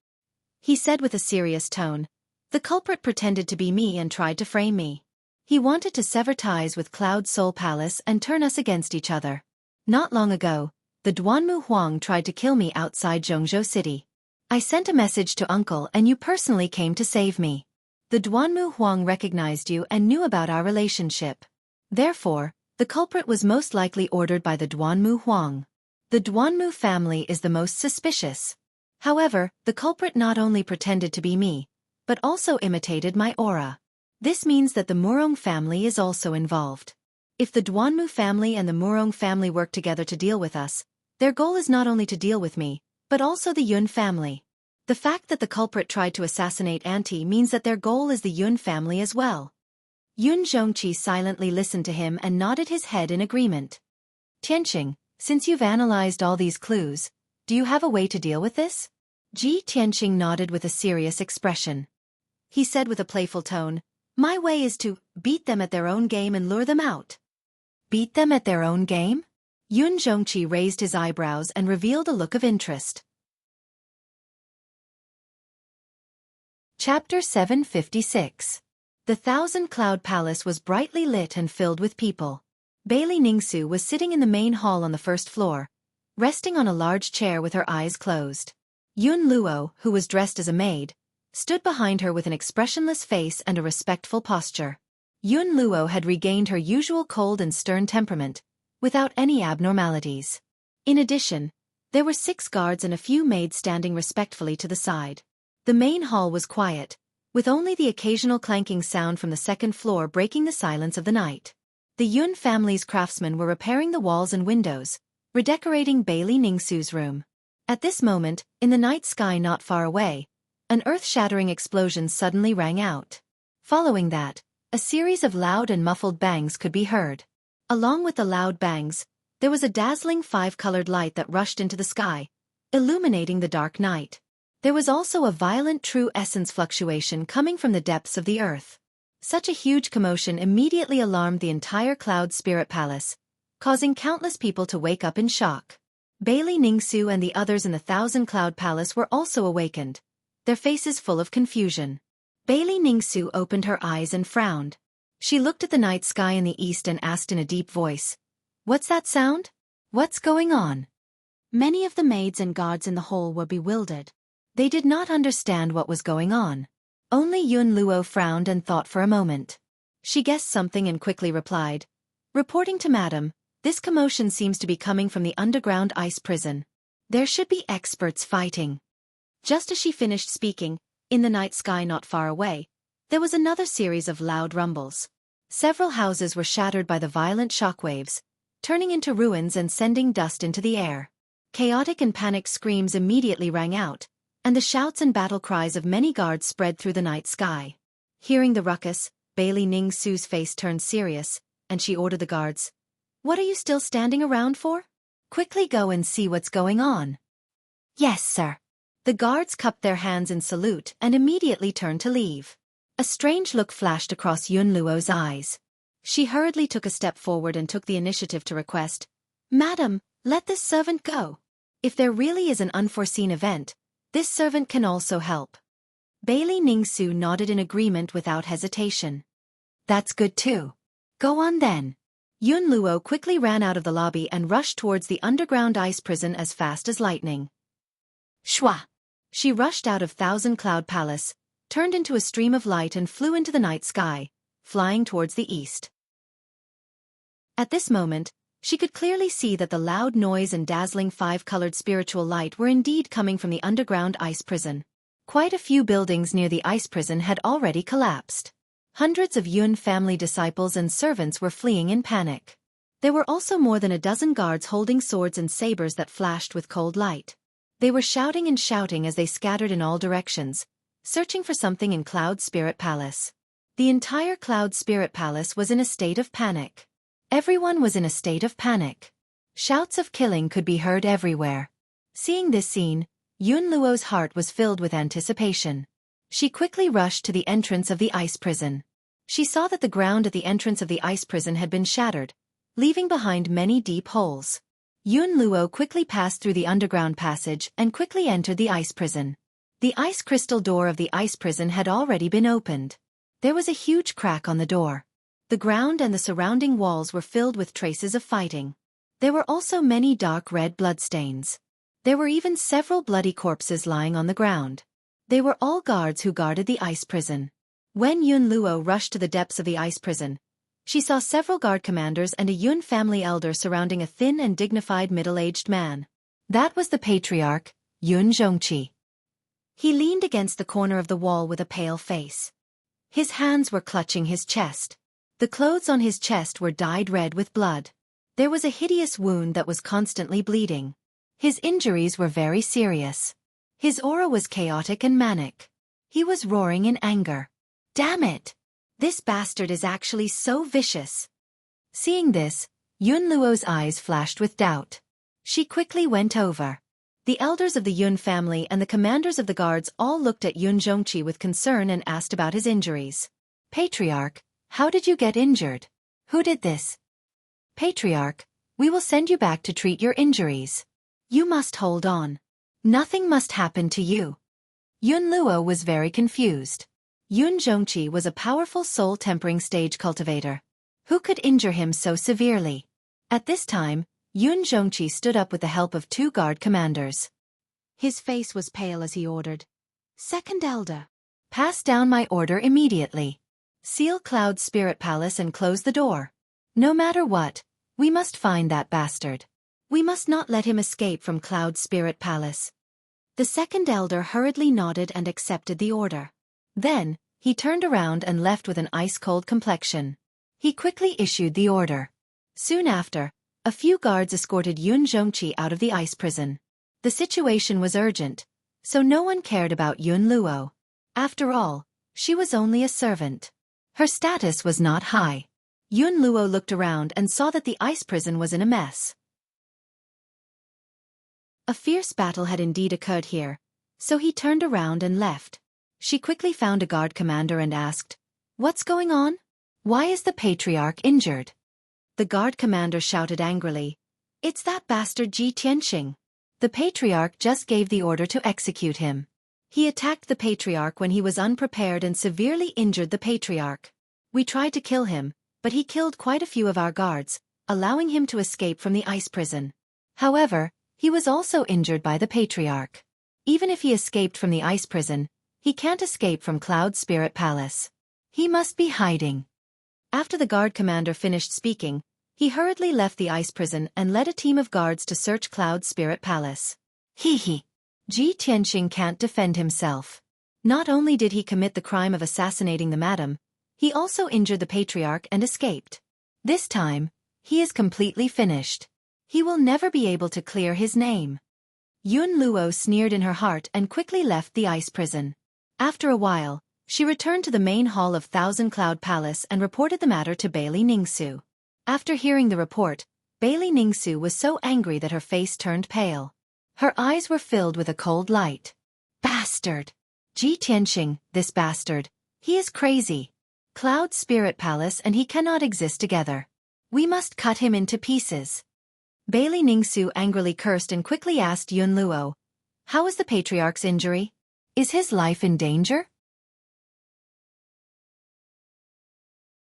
He said with a serious tone, "The culprit pretended to be me and tried to frame me. He wanted to sever ties with Cloud Soul Palace and turn us against each other. Not long ago, the Duanmu Huang tried to kill me outside Zhongzhou City. I sent a message to Uncle and you personally came to save me. The Duanmu Huang recognized you and knew about our relationship. Therefore, the culprit was most likely ordered by the Duanmu Huang. The Duanmu family is the most suspicious. However, the culprit not only pretended to be me, but also imitated my aura. This means that the Murong family is also involved. If the Duanmu family and the Murong family work together to deal with us, their goal is not only to deal with me, but also the Yun family. The fact that the culprit tried to assassinate Auntie means that their goal is the Yun family as well." Yun Zhongqi silently listened to him and nodded his head in agreement. "Tianqing, since you've analyzed all these clues, do you have a way to deal with this?" Ji Tianqing nodded with a serious expression. He said with a playful tone, "My way is to beat them at their own game and lure them out." "Beat them at their own game?" Yun Zhongqi raised his eyebrows and revealed a look of interest. Chapter 756. The Thousand Cloud Palace was brightly lit and filled with people. Bailey Ningsu was sitting in the main hall on the first floor, resting on a large chair with her eyes closed. Yun Luo, who was dressed as a maid, stood behind her with an expressionless face and a respectful posture. Yun Luo had regained her usual cold and stern temperament, without any abnormalities. In addition, there were 6 guards and a few maids standing respectfully to the side. The main hall was quiet, with only the occasional clanking sound from the second floor breaking the silence of the night. The Yun family's craftsmen were repairing the walls and windows, redecorating Bailey Ningsu's room. At this moment, in the night sky not far away, an earth-shattering explosion suddenly rang out. Following that, a series of loud and muffled bangs could be heard. Along with the loud bangs, there was a dazzling 5-colored light that rushed into the sky, illuminating the dark night. There was also a violent true essence fluctuation coming from the depths of the earth. Such a huge commotion immediately alarmed the entire Cloud Spirit Palace, causing countless people to wake up in shock. Bailey Ningsu and the others in the Thousand Cloud Palace were also awakened, their faces full of confusion. Bailey Ningsu opened her eyes and frowned. She looked at the night sky in the east and asked in a deep voice, "What's that sound? What's going on?" Many of the maids and guards in the hall were bewildered. They did not understand what was going on. Only Yun Luo frowned and thought for a moment. She guessed something and quickly replied, "Reporting to Madam, this commotion seems to be coming from the underground ice prison. There should be experts fighting." Just as she finished speaking, in the night sky not far away, there was another series of loud rumbles. Several houses were shattered by the violent shockwaves, turning into ruins and sending dust into the air. Chaotic and panicked screams immediately rang out, and the shouts and battle cries of many guards spread through the night sky. Hearing the ruckus, Bailey Ningsu's face turned serious, and she ordered the guards, "What are you still standing around for? Quickly go and see what's going on." "Yes, sir." The guards cupped their hands in salute and immediately turned to leave. A strange look flashed across Yun Luo's eyes. She hurriedly took a step forward and took the initiative to request, "Madam, let this servant go. If there really is an unforeseen event, this servant can also help." Bailey Ningsu nodded in agreement without hesitation. "That's good too. Go on then." Yun Luo quickly ran out of the lobby and rushed towards the underground ice prison as fast as lightning. Shwa! She rushed out of Thousand Cloud Palace, turned into a stream of light and flew into the night sky, flying towards the east. At this moment, she could clearly see that the loud noise and dazzling 5-colored spiritual light were indeed coming from the underground ice prison. Quite a few buildings near the ice prison had already collapsed. Hundreds of Yun family disciples and servants were fleeing in panic. There were also more than a dozen guards holding swords and sabers that flashed with cold light. They were shouting and shouting as they scattered in all directions, searching for something in Cloud Spirit Palace. The entire Cloud Spirit Palace was in a state of panic. Everyone was in a state of panic. Shouts of killing could be heard everywhere. Seeing this scene, Yun Luo's heart was filled with anticipation. She quickly rushed to the entrance of the ice prison. She saw that the ground at the entrance of the ice prison had been shattered, leaving behind many deep holes. Yun Luo quickly passed through the underground passage and quickly entered the ice prison. The ice crystal door of the ice prison had already been opened. There was a huge crack on the door. The ground and the surrounding walls were filled with traces of fighting. There were also many dark red bloodstains. There were even several bloody corpses lying on the ground. They were all guards who guarded the ice prison. When Yun Luo rushed to the depths of the ice prison, she saw several guard commanders and a Yun family elder surrounding a thin and dignified middle-aged man. That was the patriarch, Yun Zhongqi. He leaned against the corner of the wall with a pale face. His hands were clutching his chest. The clothes on his chest were dyed red with blood. There was a hideous wound that was constantly bleeding. His injuries were very serious. His aura was chaotic and manic. He was roaring in anger. Damn it! This bastard is actually so vicious. Seeing this, Yun Luo's eyes flashed with doubt. She quickly went over. The elders of the Yun family and the commanders of the guards all looked at Yun Zhongqi with concern and asked about his injuries. Patriarch, how did you get injured? Who did this? Patriarch, we will send you back to treat your injuries. You must hold on. Nothing must happen to you. Yun Luo was very confused. Yun Zhongqi was a powerful soul-tempering stage cultivator. Who could injure him so severely? At this time, Yun Zhongqi stood up with the help of 2 guard commanders. His face was pale as he ordered. Second Elder, pass down my order immediately. Seal Cloud Spirit Palace and close the door. No matter what, we must find that bastard. We must not let him escape from Cloud Spirit Palace. The second elder hurriedly nodded and accepted the order. Then, he turned around and left with an ice-cold complexion. He quickly issued the order. Soon after, a few guards escorted Yun Zhongqi out of the ice prison. The situation was urgent, so no one cared about Yun Luo. After all, she was only a servant. Her status was not high. Yun Luo looked around and saw that the ice prison was in a mess. A fierce battle had indeed occurred here, so he turned around and left. She quickly found a guard commander and asked, "What's going on? Why is the patriarch injured?" The guard commander shouted angrily, "It's that bastard Ji Tianxing. The patriarch just gave the order to execute him. He attacked the patriarch when he was unprepared and severely injured the patriarch. We tried to kill him, but he killed quite a few of our guards, allowing him to escape from the ice prison. However, he was also injured by the patriarch. Even if he escaped from the ice prison, he can't escape from Cloud Spirit Palace. He must be hiding." After the guard commander finished speaking, he hurriedly left the ice prison and led a team of guards to search Cloud Spirit Palace. Ji Tianxing can't defend himself. Not only did he commit the crime of assassinating the madam, he also injured the patriarch and escaped. This time, he is completely finished. He will never be able to clear his name. Yun Luo sneered in her heart and quickly left the ice prison. After a while, she returned to the main hall of Thousand Cloud Palace and reported the matter to Bailey Ningsu. After hearing the report, Bailey Ningsu was so angry that her face turned pale. Her eyes were filled with a cold light. Bastard! Ji Tianxing, this bastard. He is crazy. Cloud Spirit Palace and he cannot exist together. We must cut him into pieces. Bailey Ningsu angrily cursed and quickly asked Yun Luo, "How is the patriarch's injury? Is his life in danger?"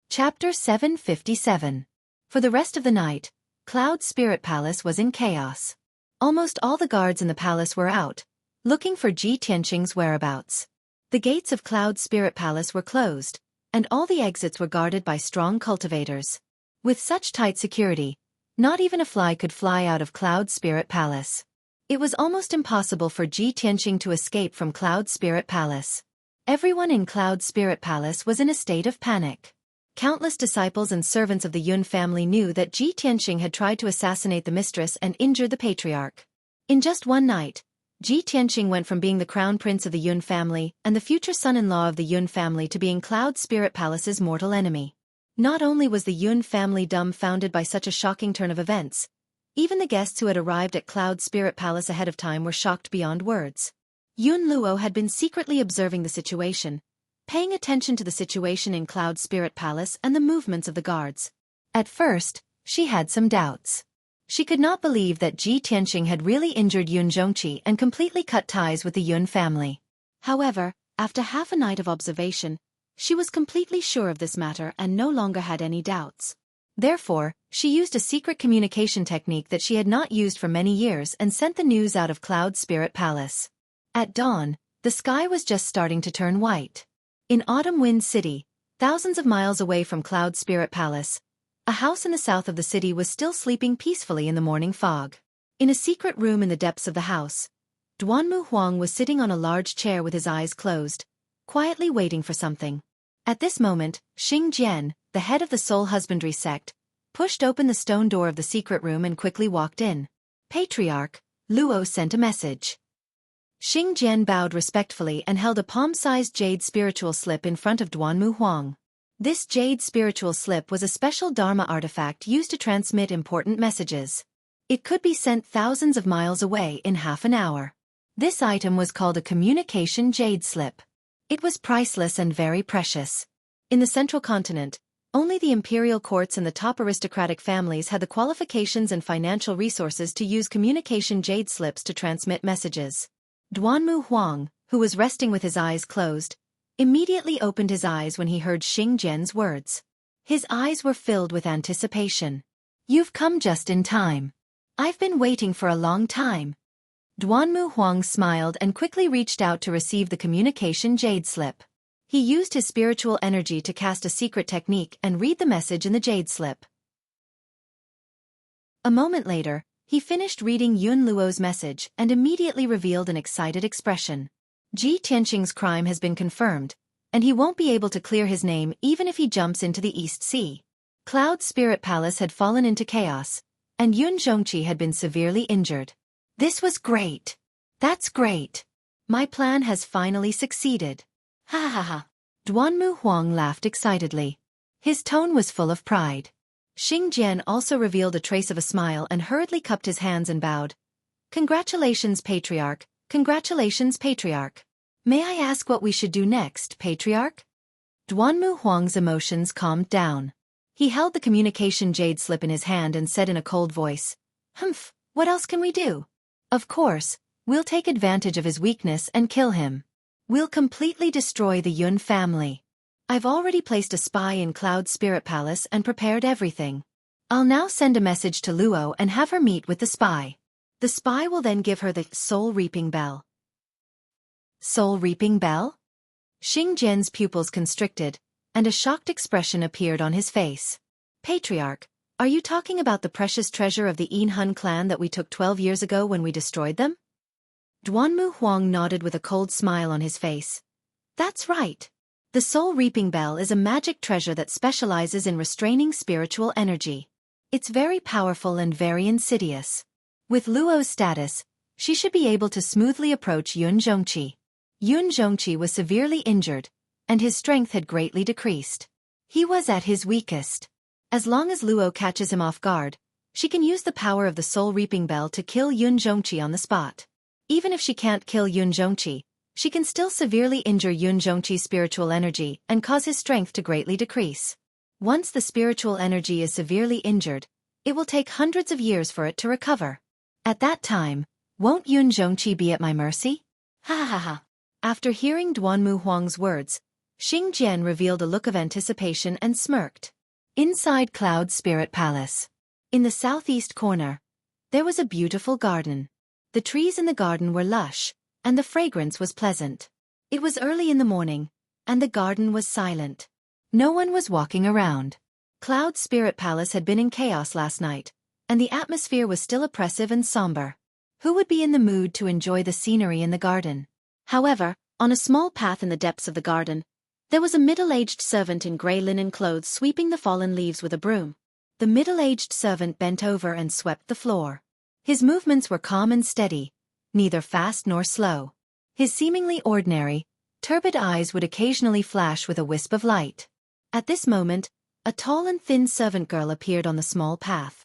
Chapter 757. For the rest of the night, Cloud Spirit Palace was in chaos. Almost all the guards in the palace were out, looking for Ji Tianxing's whereabouts. The gates of Cloud Spirit Palace were closed, and all the exits were guarded by strong cultivators. With such tight security, not even a fly could fly out of Cloud Spirit Palace. It was almost impossible for Ji Tianxing to escape from Cloud Spirit Palace. Everyone in Cloud Spirit Palace was in a state of panic. Countless disciples and servants of the Yun family knew that Ji Tianxing had tried to assassinate the mistress and injured the patriarch. In just one night, Ji Tianxing went from being the crown prince of the Yun family and the future son-in-law of the Yun family to being Cloud Spirit Palace's mortal enemy. Not only was the Yun family dumbfounded by such a shocking turn of events, even the guests who had arrived at Cloud Spirit Palace ahead of time were shocked beyond words. Yun Luo had been secretly observing the situation, paying attention to the situation in Cloud Spirit Palace and the movements of the guards. At first, she had some doubts. She could not believe that Ji Tianxing had really injured Yun Zhongqi and completely cut ties with the Yun family. However, after half a night of observation, she was completely sure of this matter and no longer had any doubts. Therefore, she used a secret communication technique that she had not used for many years and sent the news out of Cloud Spirit Palace. At dawn, the sky was just starting to turn white. In Autumn Wind City, thousands of miles away from Cloud Spirit Palace, a house in the south of the city was still sleeping peacefully in the morning fog. In a secret room in the depths of the house, Duanmu Huang was sitting on a large chair with his eyes closed, quietly waiting for something. At this moment, Xing Jian, the head of the Soul Husbandry sect, pushed open the stone door of the secret room and quickly walked in. Patriarch, Luo sent a message. Xing Jian bowed respectfully and held a palm-sized jade spiritual slip in front of Duanmu Huang. This jade spiritual slip was a special Dharma artifact used to transmit important messages. It could be sent thousands of miles away in half an hour. This item was called a communication jade slip. It was priceless and very precious. In the central continent, only the imperial courts and the top aristocratic families had the qualifications and financial resources to use communication jade slips to transmit messages. Duanmu Huang, who was resting with his eyes closed, immediately opened his eyes when he heard Xing Jian's words. His eyes were filled with anticipation. "You've come just in time. I've been waiting for a long time." Duanmu Huang smiled and quickly reached out to receive the communication jade slip. He used his spiritual energy to cast a secret technique and read the message in the jade slip. A moment later, he finished reading Yun Luo's message and immediately revealed an excited expression. Ji Tianxing's crime has been confirmed, and he won't be able to clear his name even if he jumps into the East Sea. Cloud Spirit Palace had fallen into chaos, and Yun Zhongqi had been severely injured. This was great. That's great. My plan has finally succeeded. Ha ha ha. Duanmu Huang laughed excitedly. His tone was full of pride. Xing Jian also revealed a trace of a smile and hurriedly cupped his hands and bowed. Congratulations, Patriarch. Congratulations, Patriarch. May I ask what we should do next, Patriarch? Duanmu Huang's emotions calmed down. He held the communication jade slip in his hand and said in a cold voice, "Humph, what else can we do? Of course, we'll take advantage of his weakness and kill him. We'll completely destroy the Yun family. I've already placed a spy in Cloud Spirit Palace and prepared everything. I'll now send a message to Luo and have her meet with the spy. The spy will then give her the Soul Reaping Bell." Soul Reaping Bell? Xing Jian's pupils constricted, and a shocked expression appeared on his face. "Patriarch, are you talking about the precious treasure of the Yinhun clan that we took 12 years ago when we destroyed them?" Duanmu Huang nodded with a cold smile on his face. "That's right. The Soul Reaping Bell is a magic treasure that specializes in restraining spiritual energy. It's very powerful and very insidious. With Luo's status, she should be able to smoothly approach Yun Zhongqi." Yun Zhongqi was severely injured, and his strength had greatly decreased. He was at his weakest. As long as Luo catches him off guard, she can use the power of the Soul Reaping Bell to kill Yun Zhongqi on the spot. Even if she can't kill Yun Zhongqi, she can still severely injure Yun Zhongqi's spiritual energy and cause his strength to greatly decrease. Once the spiritual energy is severely injured, it will take hundreds of years for it to recover. At that time, won't Yun Zhongqi be at my mercy? Ha ha ha. After hearing Duanmu Huang's words, Xing Jian revealed a look of anticipation and smirked. Inside Cloud Spirit Palace, in the southeast corner, there was a beautiful garden. The trees in the garden were lush, and the fragrance was pleasant. It was early in the morning, and the garden was silent. No one was walking around. Cloud Spirit Palace had been in chaos last night, and the atmosphere was still oppressive and somber. Who would be in the mood to enjoy the scenery in the garden? However, on a small path in the depths of the garden, there was a middle-aged servant in grey linen clothes sweeping the fallen leaves with a broom. The middle-aged servant bent over and swept the floor. His movements were calm and steady, neither fast nor slow. His seemingly ordinary, turbid eyes would occasionally flash with a wisp of light. At this moment, a tall and thin servant girl appeared on the small path.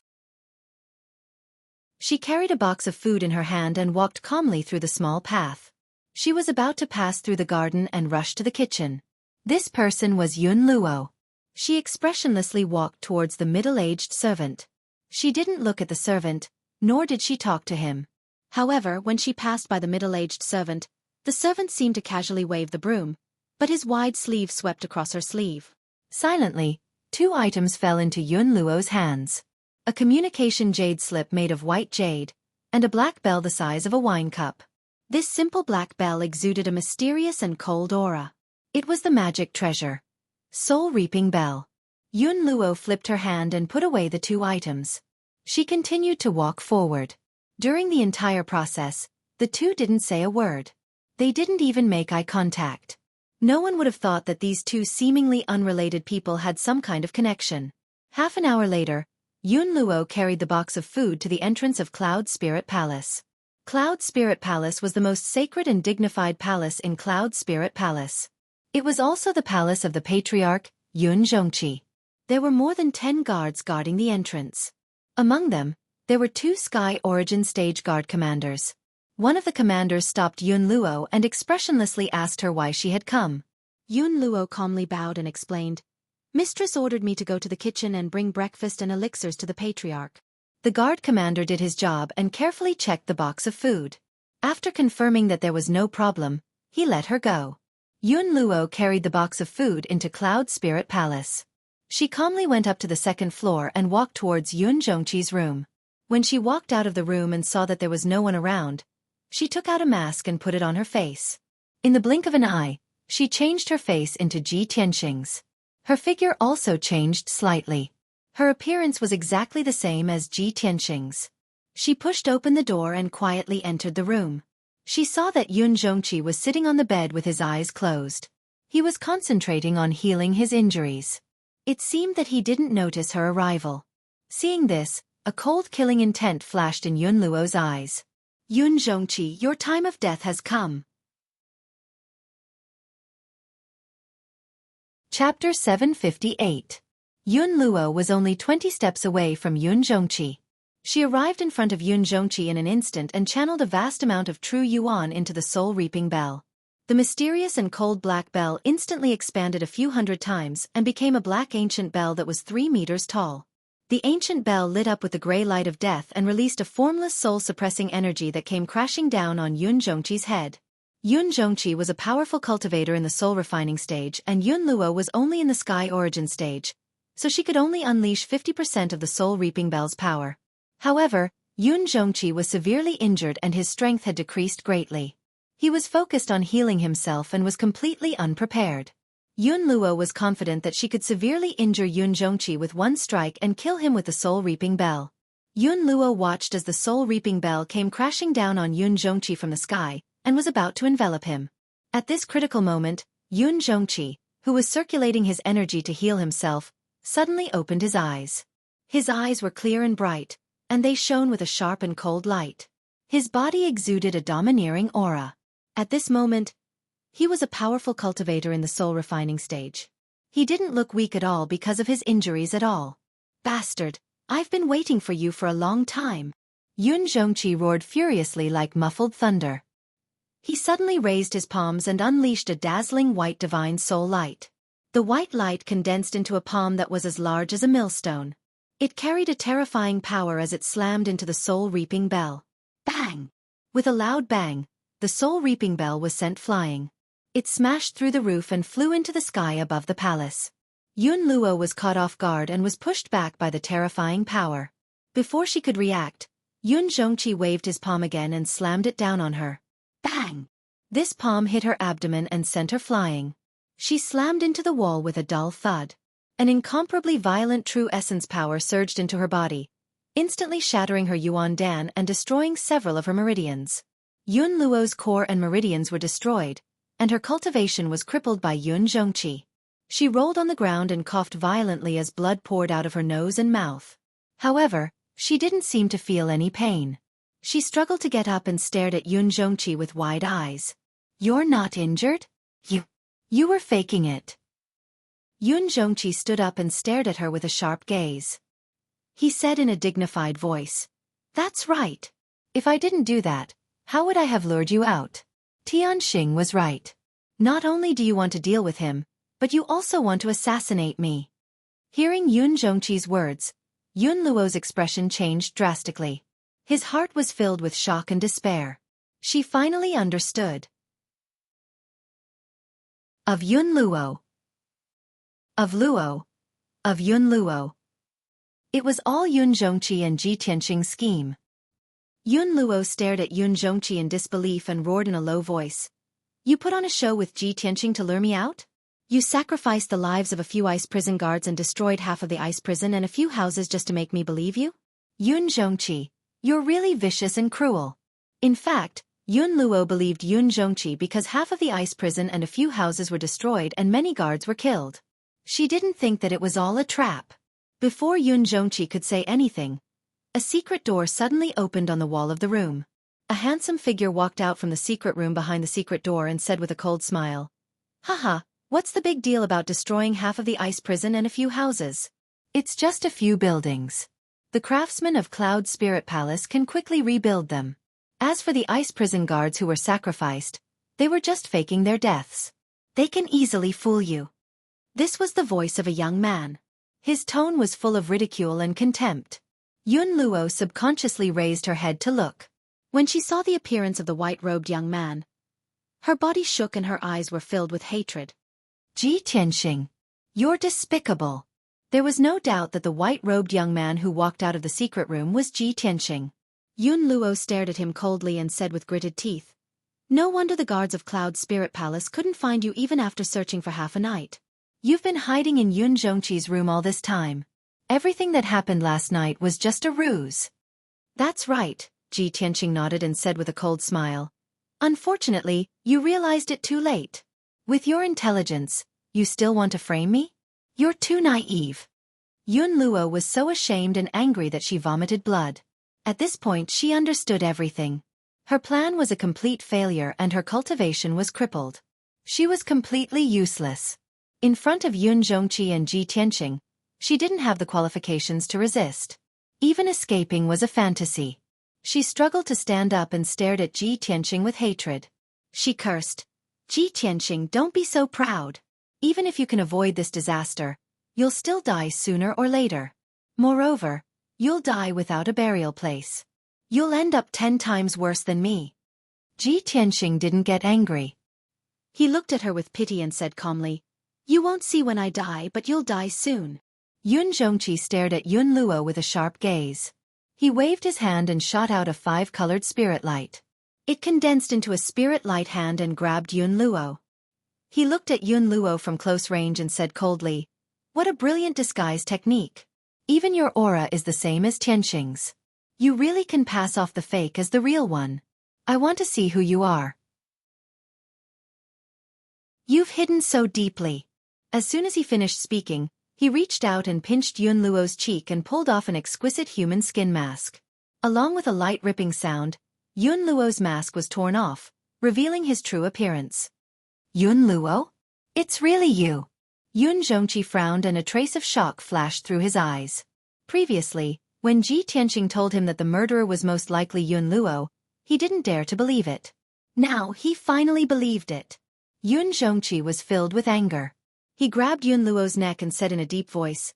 She carried a box of food in her hand and walked calmly through the small path. She was about to pass through the garden and rush to the kitchen. This person was Yun Luo. She expressionlessly walked towards the middle-aged servant. She didn't look at the servant, nor did she talk to him. However, when she passed by the middle-aged servant, the servant seemed to casually wave the broom, but his wide sleeve swept across her sleeve. Silently, 2 items fell into Yun Luo's hands. A communication jade slip made of white jade, and a black bell the size of a wine cup. This simple black bell exuded a mysterious and cold aura. It was the magic treasure. Soul-reaping bell. Yun Luo flipped her hand and put away the 2 items. She continued to walk forward. During the entire process, the 2 didn't say a word. They didn't even make eye contact. No one would have thought that these 2 seemingly unrelated people had some kind of connection. Half an hour later, Yun Luo carried the box of food to the entrance of Cloud Spirit Palace. Cloud Spirit Palace was the most sacred and dignified palace in Cloud Spirit Palace. It was also the palace of the patriarch, Yun Zhongqi. There were more than 10 guards guarding the entrance. Among them, there were 2 Sky Origin Stage Guard commanders. One of the commanders stopped Yun Luo and expressionlessly asked her why she had come. Yun Luo calmly bowed and explained, "Mistress ordered me to go to the kitchen and bring breakfast and elixirs to the patriarch." The guard commander did his job and carefully checked the box of food. After confirming that there was no problem, he let her go. Yun Luo carried the box of food into Cloud Spirit Palace. She calmly went up to the 2nd floor and walked towards Yun Zhongqi's room. When she walked out of the room and saw that there was no one around, she took out a mask and put it on her face. In the blink of an eye, she changed her face into Ji Tianxing's. Her figure also changed slightly. Her appearance was exactly the same as Ji Tianxing's. She pushed open the door and quietly entered the room. She saw that Yun Zhongqi was sitting on the bed with his eyes closed. He was concentrating on healing his injuries. It seemed that he didn't notice her arrival. Seeing this, a cold killing intent flashed in Yun Luo's eyes. "Yun Zhongqi, your time of death has come." Chapter 758. Yun Luo was only 20 steps away from Yun Zhongqi. She arrived in front of Yun Zhongqi in an instant and channeled a vast amount of true yuan into the soul-reaping bell. The mysterious and cold black bell instantly expanded a few hundred times and became a black ancient bell that was 3 meters tall. The ancient bell lit up with the gray light of death and released a formless soul-suppressing energy that came crashing down on Yun Zhongqi's head. Yun Zhongqi was a powerful cultivator in the soul-refining stage and Yun Luo was only in the Sky Origin stage, so she could only unleash 50% of the soul-reaping bell's power. However, Yun Zhongqi was severely injured and his strength had decreased greatly. He was focused on healing himself and was completely unprepared. Yun Luo was confident that she could severely injure Yun Zhongqi with one strike and kill him with the soul-reaping bell. Yun Luo watched as the soul-reaping bell came crashing down on Yun Zhongqi from the sky, and was about to envelop him. At this critical moment, Yun Zhongqi, who was circulating his energy to heal himself, suddenly opened his eyes. His eyes were clear and bright, and they shone with a sharp and cold light. His body exuded a domineering aura. At this moment, he was a powerful cultivator in the soul-refining stage. He didn't look weak at all because of his injuries at all. "Bastard, I've been waiting for you for a long time." Yun Zhongqi roared furiously like muffled thunder. He suddenly raised his palms and unleashed a dazzling white divine soul light. The white light condensed into a palm that was as large as a millstone. It carried a terrifying power as it slammed into the soul-reaping bell. Bang! With a loud bang, the soul-reaping bell was sent flying. It smashed through the roof and flew into the sky above the palace. Yun Luo was caught off guard and was pushed back by the terrifying power. Before she could react, Yun Zhongqi waved his palm again and slammed it down on her. Bang! This palm hit her abdomen and sent her flying. She slammed into the wall with a dull thud. An incomparably violent true essence power surged into her body, instantly shattering her Yuan Dan and destroying several of her meridians. Yun Luo's core and meridians were destroyed, and her cultivation was crippled by Yun Zhongqi. She rolled on the ground and coughed violently as blood poured out of her nose and mouth. However, she didn't seem to feel any pain. She struggled to get up and stared at Yun Zhongqi with wide eyes. "You're not injured? You were faking it." Yun Zhongqi stood up and stared at her with a sharp gaze. He said in a dignified voice, "That's right. If I didn't do that, how would I have lured you out?" Tianxing was right. Not only do you want to deal with him, but you also want to assassinate me. Hearing Yun Zhongqi's words, Yun Luo's expression changed drastically. His heart was filled with shock and despair. She finally understood. Of Yun Luo. Of Luo. Of Yun Luo. It was all Yun Zhongqi and Ji Tianqing's scheme. Yun Luo stared at Yun Zhongqi in disbelief and roared in a low voice. You put on a show with Ji Tianqing to lure me out? You sacrificed the lives of a few ice prison guards and destroyed half of the ice prison and a few houses just to make me believe you? Yun Zhongqi, you're really vicious and cruel. In fact, Yun Luo believed Yun Zhongqi because half of the ice prison and a few houses were destroyed and many guards were killed. She didn't think that it was all a trap. Before Yun Zhongqi could say anything, a secret door suddenly opened on the wall of the room. A handsome figure walked out from the secret room behind the secret door and said with a cold smile, Haha, what's the big deal about destroying half of the ice prison and a few houses? It's just a few buildings. The craftsmen of Cloud Spirit Palace can quickly rebuild them. As for the ice prison guards who were sacrificed, they were just faking their deaths. They can easily fool you. This was the voice of a young man. His tone was full of ridicule and contempt. Yun Luo subconsciously raised her head to look. When she saw the appearance of the white-robed young man, her body shook and her eyes were filled with hatred. Ji Tianqing, you're despicable. There was no doubt that the white-robed young man who walked out of the secret room was Ji Tianqing. Yun Luo stared at him coldly and said with gritted teeth, No wonder the guards of Cloud Spirit Palace couldn't find you even after searching for half a night. You've been hiding in Yun Zhongqi's room all this time. Everything that happened last night was just a ruse. That's right, Ji Tianqing nodded and said with a cold smile. Unfortunately, you realized it too late. With your intelligence, you still want to frame me? You're too naive. Yun Luo was so ashamed and angry that she vomited blood. At this point she understood everything. Her plan was a complete failure and her cultivation was crippled. She was completely useless. In front of Yun Zhongqi and Ji Tianqing, she didn't have the qualifications to resist. Even escaping was a fantasy. She struggled to stand up and stared at Ji Tianqing with hatred. She cursed, Ji Tianqing, don't be so proud. Even if you can avoid this disaster, you'll still die sooner or later. Moreover, you'll die without a burial place. You'll end up 10 times worse than me. Ji Tianqing didn't get angry. He looked at her with pity and said calmly, You won't see when I die, but you'll die soon. Yun Zhongqi stared at Yun Luo with a sharp gaze. He waved his hand and shot out a 5-colored spirit light. It condensed into a spirit light hand and grabbed Yun Luo. He looked at Yun Luo from close range and said coldly, What a brilliant disguise technique. Even your aura is the same as Tianqing's. You really can pass off the fake as the real one. I want to see who you are. You've hidden so deeply. As soon as he finished speaking, he reached out and pinched Yun Luo's cheek and pulled off an exquisite human skin mask. Along with a light ripping sound, Yun Luo's mask was torn off, revealing his true appearance. Yun Luo? It's really you. Yun Zhongqi frowned and a trace of shock flashed through his eyes. Previously, when Ji Tianqing told him that the murderer was most likely Yun Luo, he didn't dare to believe it. Now he finally believed it. Yun Zhongqi was filled with anger. He grabbed Yun Luo's neck and said in a deep voice,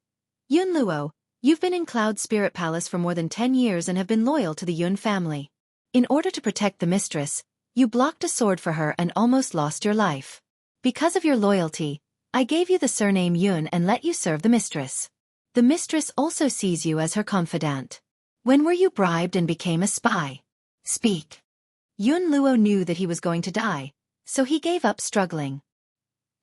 Yun Luo, you've been in Cloud Spirit Palace for more than 10 years and have been loyal to the Yun family. In order to protect the mistress, you blocked a sword for her and almost lost your life. Because of your loyalty, I gave you the surname Yun and let you serve the mistress. The mistress also sees you as her confidant. When were you bribed and became a spy? Speak. Yun Luo knew that he was going to die, so he gave up struggling.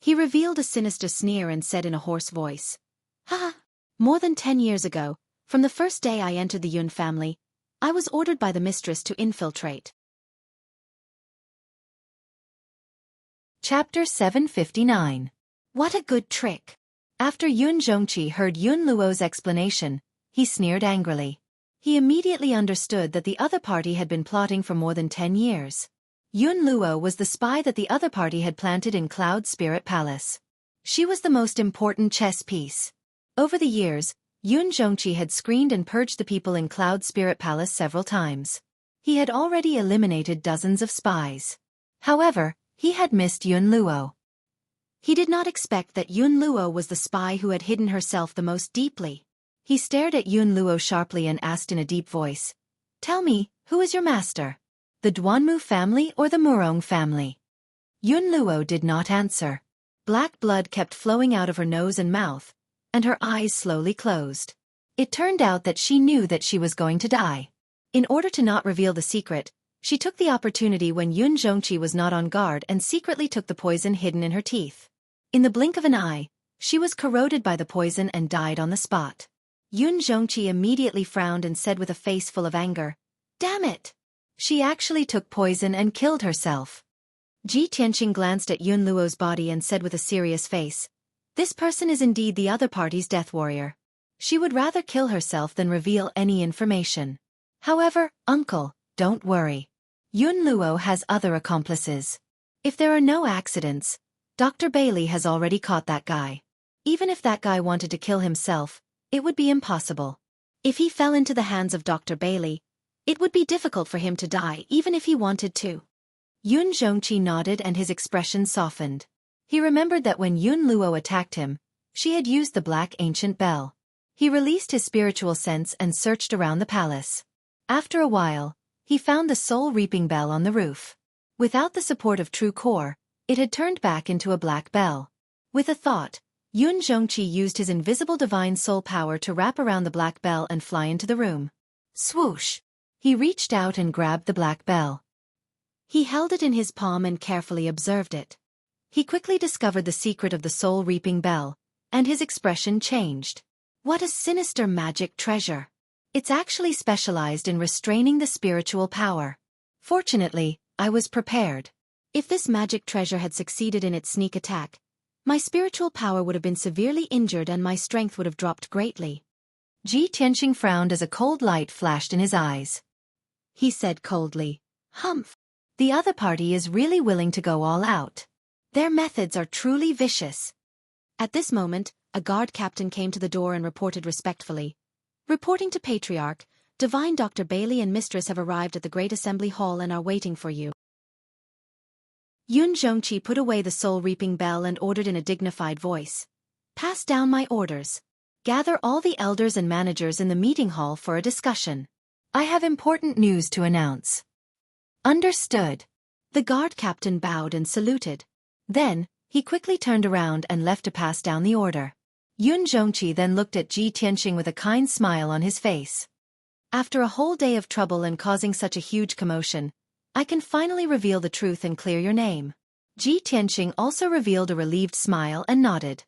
He revealed a sinister sneer and said in a hoarse voice, Ha! More than 10 years ago, from the first day I entered the Yun family, I was ordered by the mistress to infiltrate. Chapter 759. What a good trick! After Yun Zhongqi heard Yun Luo's explanation, he sneered angrily. He immediately understood that the other party had been plotting for more than 10 years. Yun Luo was the spy that the other party had planted in Cloud Spirit Palace. She was the most important chess piece. Over the years, Yun Zhongqi had screened and purged the people in Cloud Spirit Palace several times. He had already eliminated dozens of spies. However, he had missed Yun Luo. He did not expect that Yun Luo was the spy who had hidden herself the most deeply. He stared at Yun Luo sharply and asked in a deep voice, "Tell me, who is your master? The Duanmu family or the Murong family?" Yun Luo did not answer. Black blood kept flowing out of her nose and mouth, and her eyes slowly closed. It turned out that she knew that she was going to die. In order to not reveal the secret, she took the opportunity when Yun Zhongqi was not on guard and secretly took the poison hidden in her teeth. In the blink of an eye, she was corroded by the poison and died on the spot. Yun Zhongqi immediately frowned and said with a face full of anger, "Damn it! She actually took poison and killed herself." Ji Tianqing glanced at Yun Luo's body and said with a serious face, "This person is indeed the other party's death warrior. She would rather kill herself than reveal any information. However, uncle, don't worry. Yun Luo has other accomplices. If there are no accidents, Dr. Bailey has already caught that guy. Even if that guy wanted to kill himself, it would be impossible. If he fell into the hands of Dr. Bailey, it would be difficult for him to die even if he wanted to." Yun Zhongqi nodded and his expression softened. He remembered that when Yun Luo attacked him, she had used the black ancient bell. He released his spiritual sense and searched around the palace. After a while, he found the soul-reaping bell on the roof. Without the support of true core, it had turned back into a black bell. With a thought, Yun Zhongqi used his invisible divine soul power to wrap around the black bell and fly into the room. Swoosh! He reached out and grabbed the black bell. He held it in his palm and carefully observed it. He quickly discovered the secret of the soul-reaping bell, and his expression changed. What a sinister magic treasure! It's actually specialized in restraining the spiritual power. Fortunately, I was prepared. If this magic treasure had succeeded in its sneak attack, my spiritual power would have been severely injured and my strength would have dropped greatly. Ji Tianqing frowned as a cold light flashed in his eyes. He said coldly, "Humph. The other party is really willing to go all out. Their methods are truly vicious." At this moment, a guard captain came to the door and reported respectfully, "Reporting to Patriarch, Divine Dr. Bailey and Mistress have arrived at the Great Assembly Hall and are waiting for you." Yun Zhongqi put away the soul-reaping bell and ordered in a dignified voice, "Pass down my orders. Gather all the elders and managers in the meeting hall for a discussion. I have important news to announce." "Understood." The guard captain bowed and saluted. Then, he quickly turned around and left to pass down the order. Yun Zhongqi then looked at Ji Tianqing with a kind smile on his face. "After a whole day of trouble and causing such a huge commotion, I can finally reveal the truth and clear your name." Ji Tianqing also revealed a relieved smile and nodded.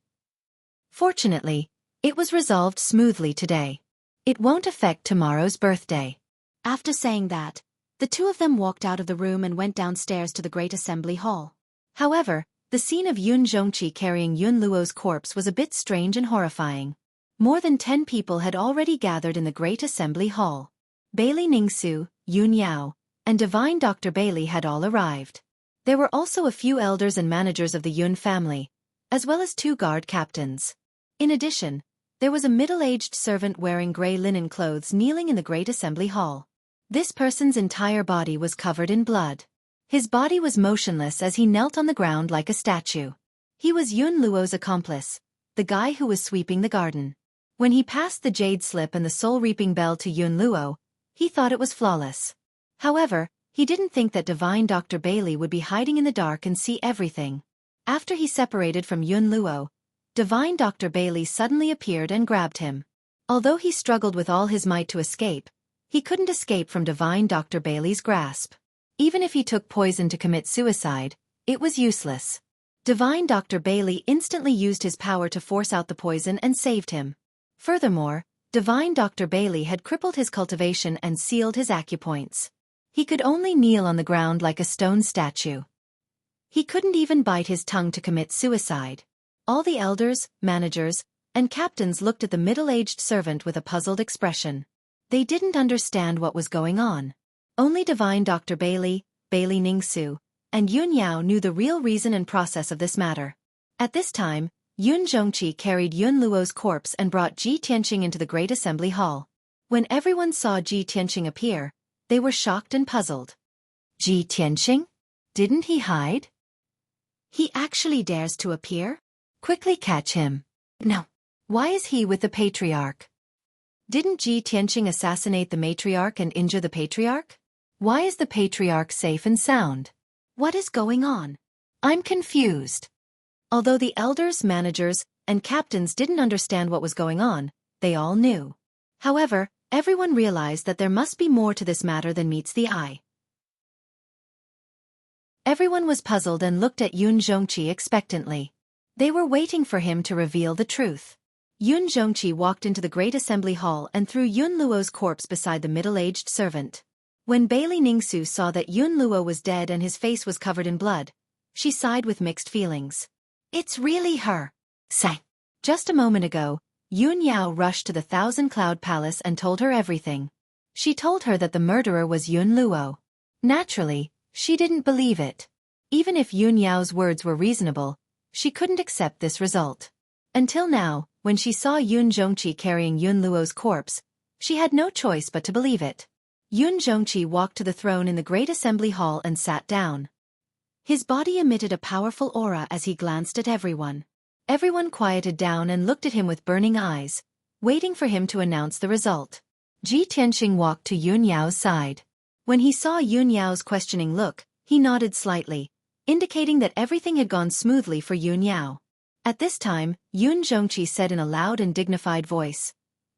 Fortunately, it was resolved smoothly today. It won't affect tomorrow's birthday. After saying that, the two of them walked out of the room and went downstairs to the Great Assembly Hall. However, the scene of Yun Zhongqi carrying Yun Luo's corpse was a bit strange and horrifying. More than 10 people had already gathered in the Great Assembly Hall. Bailey Ningsu, Yun Yao, and Divine Dr. Bailey had all arrived. There were also a few elders and managers of the Yun family, as well as 2 guard captains. In addition, there was a middle-aged servant wearing gray linen clothes kneeling in the Great Assembly Hall. This person's entire body was covered in blood. His body was motionless as he knelt on the ground like a statue. He was Yun Luo's accomplice, the guy who was sweeping the garden. When he passed the jade slip and the soul-reaping bell to Yun Luo, he thought it was flawless. However, he didn't think that Divine Dr. Bailey would be hiding in the dark and see everything. After he separated from Yun Luo, Divine Dr. Bailey suddenly appeared and grabbed him. Although he struggled with all his might to escape, he couldn't escape from Divine Dr. Bailey's grasp. Even if he took poison to commit suicide, it was useless. Divine Dr. Bailey instantly used his power to force out the poison and saved him. Furthermore, Divine Dr. Bailey had crippled his cultivation and sealed his acupoints. He could only kneel on the ground like a stone statue. He couldn't even bite his tongue to commit suicide. All the elders, managers, and captains looked at the middle-aged servant with a puzzled expression. They didn't understand what was going on. Only Divine Dr. Bailey, Bailey Ningsu, and Yun Yao knew the real reason and process of this matter. At this time, Yun Zhongqi carried Yun Luo's corpse and brought Ji Tianqing into the Great Assembly Hall. When everyone saw Ji Tianqing appear, they were shocked and puzzled. Ji Tianqing? Didn't he hide? He actually dares to appear? Quickly catch him. No. Why is he with the Patriarch? Didn't Ji Tianqing assassinate the matriarch and injure the patriarch? Why is the patriarch safe and sound? What is going on? I'm confused. Although the elders, managers, and captains didn't understand what was going on, they all knew. However, everyone realized that there must be more to this matter than meets the eye. Everyone was puzzled and looked at Yun Zhongqi expectantly. They were waiting for him to reveal the truth. Yun Zhongqi walked into the great assembly hall and threw Yun Luo's corpse beside the middle-aged servant. When Bailey Ningsu saw that Yun Luo was dead and his face was covered in blood, she sighed with mixed feelings. It's really her. Sang. Just a moment ago, Yun Yao rushed to the Thousand Cloud Palace and told her everything. She told her that the murderer was Yun Luo. Naturally, she didn't believe it. Even if Yun Yao's words were reasonable, she couldn't accept this result. Until now, when she saw Yun Zhongqi carrying Yun Luo's corpse, she had no choice but to believe it. Yun Zhongqi walked to the throne in the great assembly hall and sat down. His body emitted a powerful aura as he glanced at everyone. Everyone quieted down and looked at him with burning eyes, waiting for him to announce the result. Ji Tianqing walked to Yun Yao's side. When he saw Yun Yao's questioning look, he nodded slightly, indicating that everything had gone smoothly for Yun Yao. At this time, Yun Zhongqi said in a loud and dignified voice,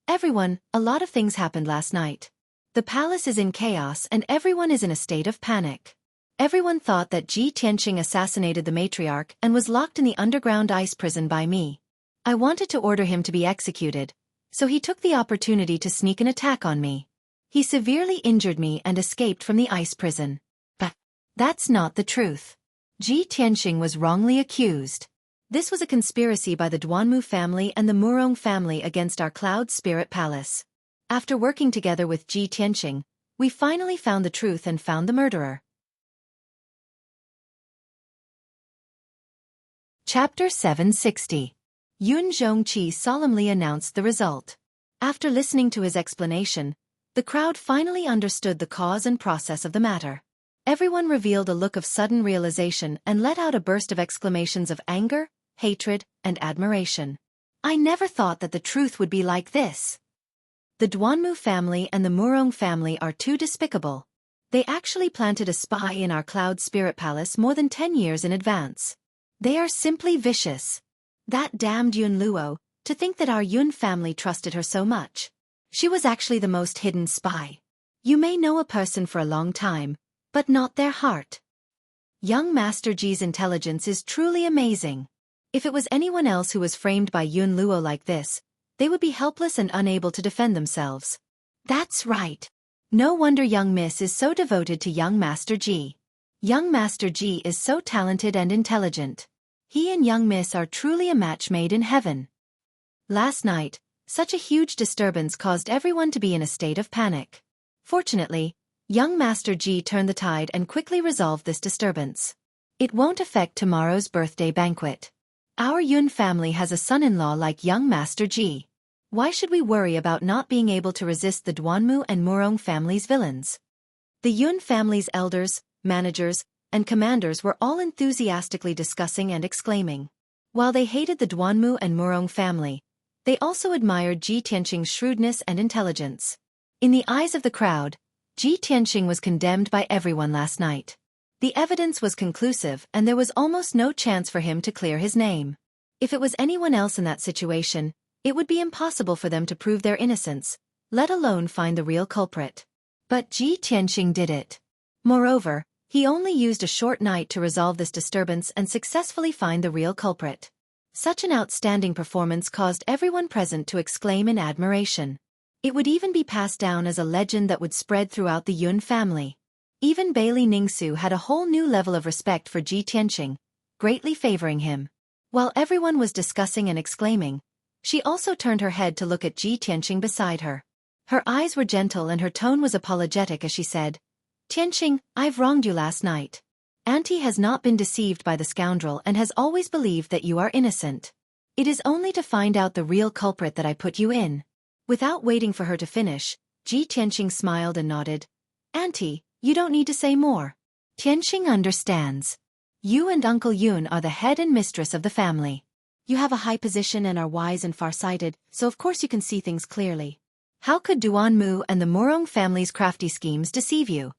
"Everyone, a lot of things happened last night. The palace is in chaos and everyone is in a state of panic. Everyone thought that Ji Tianqing assassinated the matriarch and was locked in the underground ice prison by me. I wanted to order him to be executed, so he took the opportunity to sneak an attack on me. He severely injured me and escaped from the ice prison. But that's not the truth. Ji Tianqing was wrongly accused. This was a conspiracy by the Duanmu family and the Murong family against our Cloud Spirit Palace. After working together with Ji Tianqing, we finally found the truth and found the murderer." Chapter 760. Yun Zhongqi solemnly announced the result. After listening to his explanation, the crowd finally understood the cause and process of the matter. Everyone revealed a look of sudden realization and let out a burst of exclamations of anger, hatred, and admiration. I never thought that the truth would be like this. The Duanmu family and the Murong family are too despicable. They actually planted a spy in our Cloud Spirit Palace more than 10 years in advance. They are simply vicious. That damned Yun Luo, to think that our Yun family trusted her so much. She was actually the most hidden spy. You may know a person for a long time, but not their heart. Young Master Ji's intelligence is truly amazing. If it was anyone else who was framed by Yun Luo like this, they would be helpless and unable to defend themselves. That's right. No wonder young Miss is so devoted to young Master Ji. Young Master Ji is so talented and intelligent. He and young Miss are truly a match made in heaven. Last night, such a huge disturbance caused everyone to be in a state of panic. Fortunately, young Master Ji turned the tide and quickly resolved this disturbance. It won't affect tomorrow's birthday banquet. Our Yun family has a son-in-law like young Master Ji. Why should we worry about not being able to resist the Duanmu and Murong family's villains? The Yun family's elders, managers, and commanders were all enthusiastically discussing and exclaiming. While they hated the Duanmu and Murong family, they also admired Ji Tianqing's shrewdness and intelligence. In the eyes of the crowd, Ji Tianqing was condemned by everyone last night. The evidence was conclusive and there was almost no chance for him to clear his name. If it was anyone else in that situation, it would be impossible for them to prove their innocence, let alone find the real culprit. But Ji Tianqing did it. Moreover, he only used a short night to resolve this disturbance and successfully find the real culprit. Such an outstanding performance caused everyone present to exclaim in admiration. It would even be passed down as a legend that would spread throughout the Yun family. Even Bailey Ningsu had a whole new level of respect for Ji Tianqing, greatly favoring him. While everyone was discussing and exclaiming, she also turned her head to look at Ji Tianqing beside her. Her eyes were gentle and her tone was apologetic as she said, "Tianqing, I've wronged you last night. Auntie has not been deceived by the scoundrel and has always believed that you are innocent. It is only to find out the real culprit that I put you in." Without waiting for her to finish, Ji Tianqing smiled and nodded. "Auntie, you don't need to say more. Tianqing understands. You and Uncle Yun are the head and mistress of the family. You have a high position and are wise and far-sighted, so of course you can see things clearly. How could Duanmu and the Murong family's crafty schemes deceive you?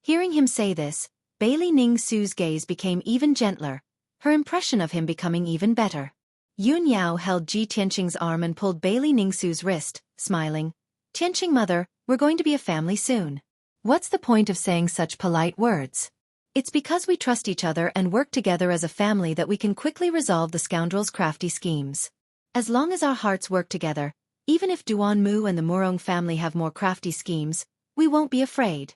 Hearing him say this, Bailey Ning-su's gaze became even gentler, her impression of him becoming even better. Yun Yao held Ji Tianqing's arm and pulled Bailey Ning-su's wrist, smiling. Tianqing mother, we're going to be a family soon. What's the point of saying such polite words? It's because we trust each other and work together as a family that we can quickly resolve the scoundrels' crafty schemes. As long as our hearts work together, even if Duanmu and the Murong family have more crafty schemes, we won't be afraid.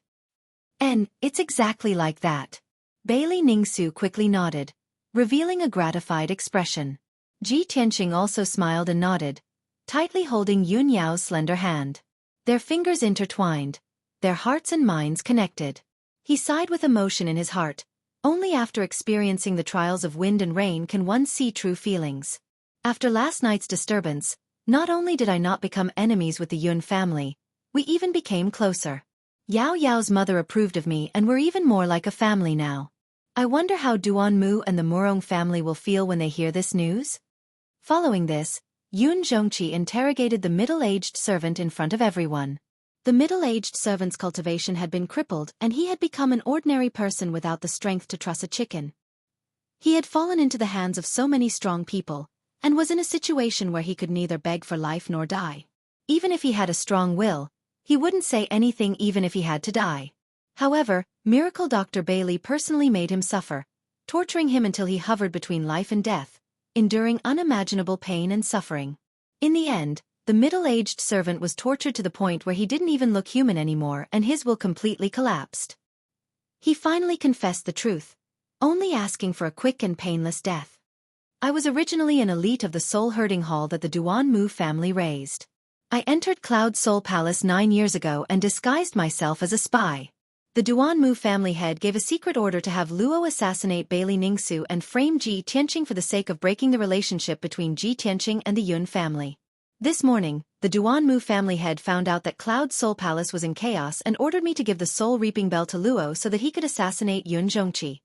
And it's exactly like that. Bailey Ning-su quickly nodded, revealing a gratified expression. Ji Tianqing also smiled and nodded, tightly holding Yun Yao's slender hand. Their fingers intertwined, their hearts and minds connected. He sighed with emotion in his heart. Only after experiencing the trials of wind and rain can one see true feelings. After last night's disturbance, not only did I not become enemies with the Yun family, we even became closer. Yao Yao's mother approved of me and we're even more like a family now. I wonder how Duanmu and the Murong family will feel when they hear this news? Following this, Yun Zhongqi interrogated the middle-aged servant in front of everyone. The middle-aged servant's cultivation had been crippled and he had become an ordinary person without the strength to truss a chicken. He had fallen into the hands of so many strong people, and was in a situation where he could neither beg for life nor die. Even if he had a strong will, he wouldn't say anything even if he had to die. However, Miracle Dr. Bailey personally made him suffer, torturing him until he hovered between life and death, enduring unimaginable pain and suffering. In the end, the middle-aged servant was tortured to the point where he didn't even look human anymore and his will completely collapsed. He finally confessed the truth, only asking for a quick and painless death. I was originally an elite of the soul-herding hall that the Duanmu family raised. I entered Cloud Soul Palace 9 years ago and disguised myself as a spy. The Duanmu family head gave a secret order to have Luo assassinate Bailey Ning-su and frame Ji Tianqing for the sake of breaking the relationship between Ji Tianqing and the Yun family. This morning, the Duanmu family head found out that Cloud Soul Palace was in chaos and ordered me to give the Soul Reaping Bell to Luo so that he could assassinate Yun Zhongqi.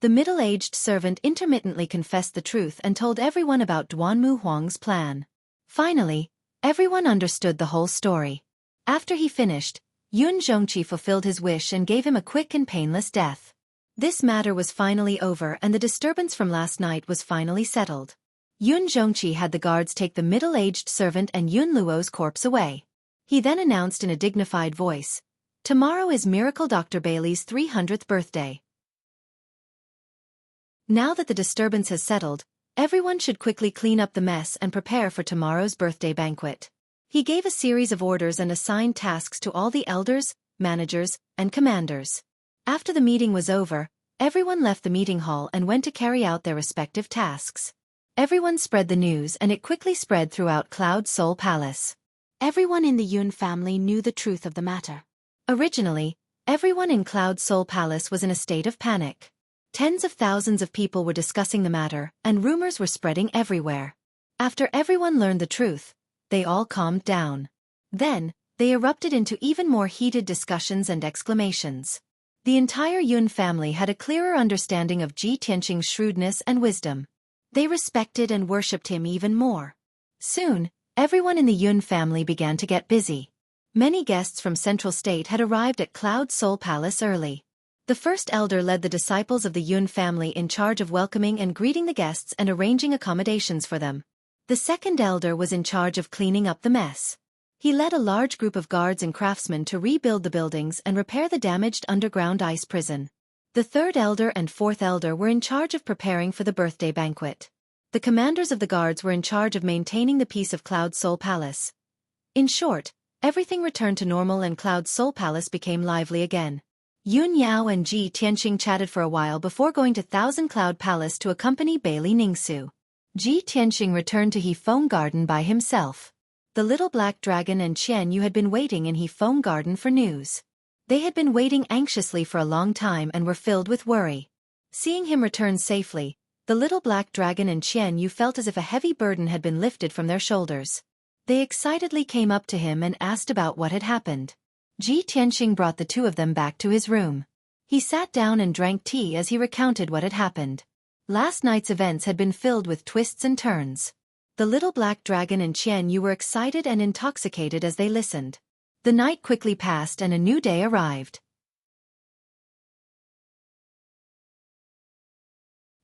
The middle-aged servant intermittently confessed the truth and told everyone about Duanmu Huang's plan. Finally, everyone understood the whole story. After he finished, Yun Zhongqi fulfilled his wish and gave him a quick and painless death. This matter was finally over and the disturbance from last night was finally settled. Yun Zhongqi had the guards take the middle-aged servant and Yun Luo's corpse away. He then announced in a dignified voice, "Tomorrow is Miracle Dr. Bailey's 300th birthday. Now that the disturbance has settled, everyone should quickly clean up the mess and prepare for tomorrow's birthday banquet." He gave a series of orders and assigned tasks to all the elders, managers, and commanders. After the meeting was over, everyone left the meeting hall and went to carry out their respective tasks. Everyone spread the news and it quickly spread throughout Cloud Soul Palace. Everyone in the Yun family knew the truth of the matter. Originally, everyone in Cloud Soul Palace was in a state of panic. Tens of thousands of people were discussing the matter, and rumors were spreading everywhere. After everyone learned the truth, they all calmed down. Then, they erupted into even more heated discussions and exclamations. The entire Yun family had a clearer understanding of Ji Tianqing's shrewdness and wisdom. They respected and worshipped him even more. Soon, everyone in the Yun family began to get busy. Many guests from Central State had arrived at Cloud Soul Palace early. The first elder led the disciples of the Yun family in charge of welcoming and greeting the guests and arranging accommodations for them. The second elder was in charge of cleaning up the mess. He led a large group of guards and craftsmen to rebuild the buildings and repair the damaged underground ice prison. The third elder and fourth elder were in charge of preparing for the birthday banquet. The commanders of the guards were in charge of maintaining the peace of Cloud Soul Palace. In short, everything returned to normal and Cloud Soul Palace became lively again. Yun Yao and Ji Tianqing chatted for a while before going to Thousand Cloud Palace to accompany Bailey Ning-su. Ji Tianqing returned to Hefeng Garden by himself. The little black dragon and Qian Yu had been waiting in Hefeng Garden for news. They had been waiting anxiously for a long time and were filled with worry. Seeing him return safely, the little black dragon and Qian Yu felt as if a heavy burden had been lifted from their shoulders. They excitedly came up to him and asked about what had happened. Ji Tianqing brought the two of them back to his room. He sat down and drank tea as he recounted what had happened. Last night's events had been filled with twists and turns. the little black dragon and Qian Yu were excited and intoxicated as they listened. The night quickly passed and a new day arrived.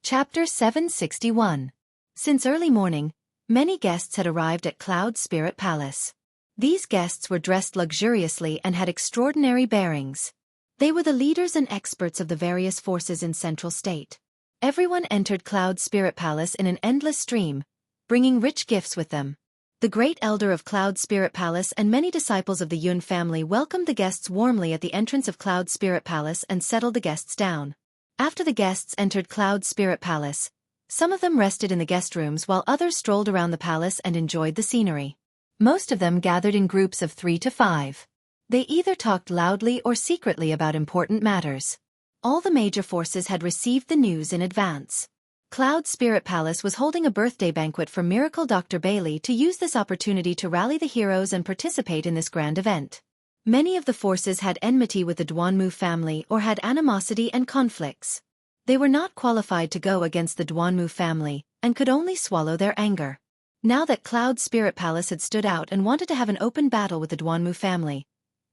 Chapter 761. Since early morning, many guests had arrived at Cloud Spirit Palace. These guests were dressed luxuriously and had extraordinary bearings. They were the leaders and experts of the various forces in Central State. Everyone entered Cloud Spirit Palace in an endless stream, bringing rich gifts with them. The great elder of Cloud Spirit Palace and many disciples of the Yun family welcomed the guests warmly at the entrance of Cloud Spirit Palace and settled the guests down. After the guests entered Cloud Spirit Palace, some of them rested in the guest rooms while others strolled around the palace and enjoyed the scenery. Most of them gathered in groups of 3 to 5. They either talked loudly or secretly about important matters. All the major forces had received the news in advance. Cloud Spirit Palace was holding a birthday banquet for Miracle Dr. Bailey to use this opportunity to rally the heroes and participate in this grand event. Many of the forces had enmity with the Duanmu family or had animosity and conflicts. They were not qualified to go against the Duanmu family and could only swallow their anger. Now that Cloud Spirit Palace had stood out and wanted to have an open battle with the Duanmu family,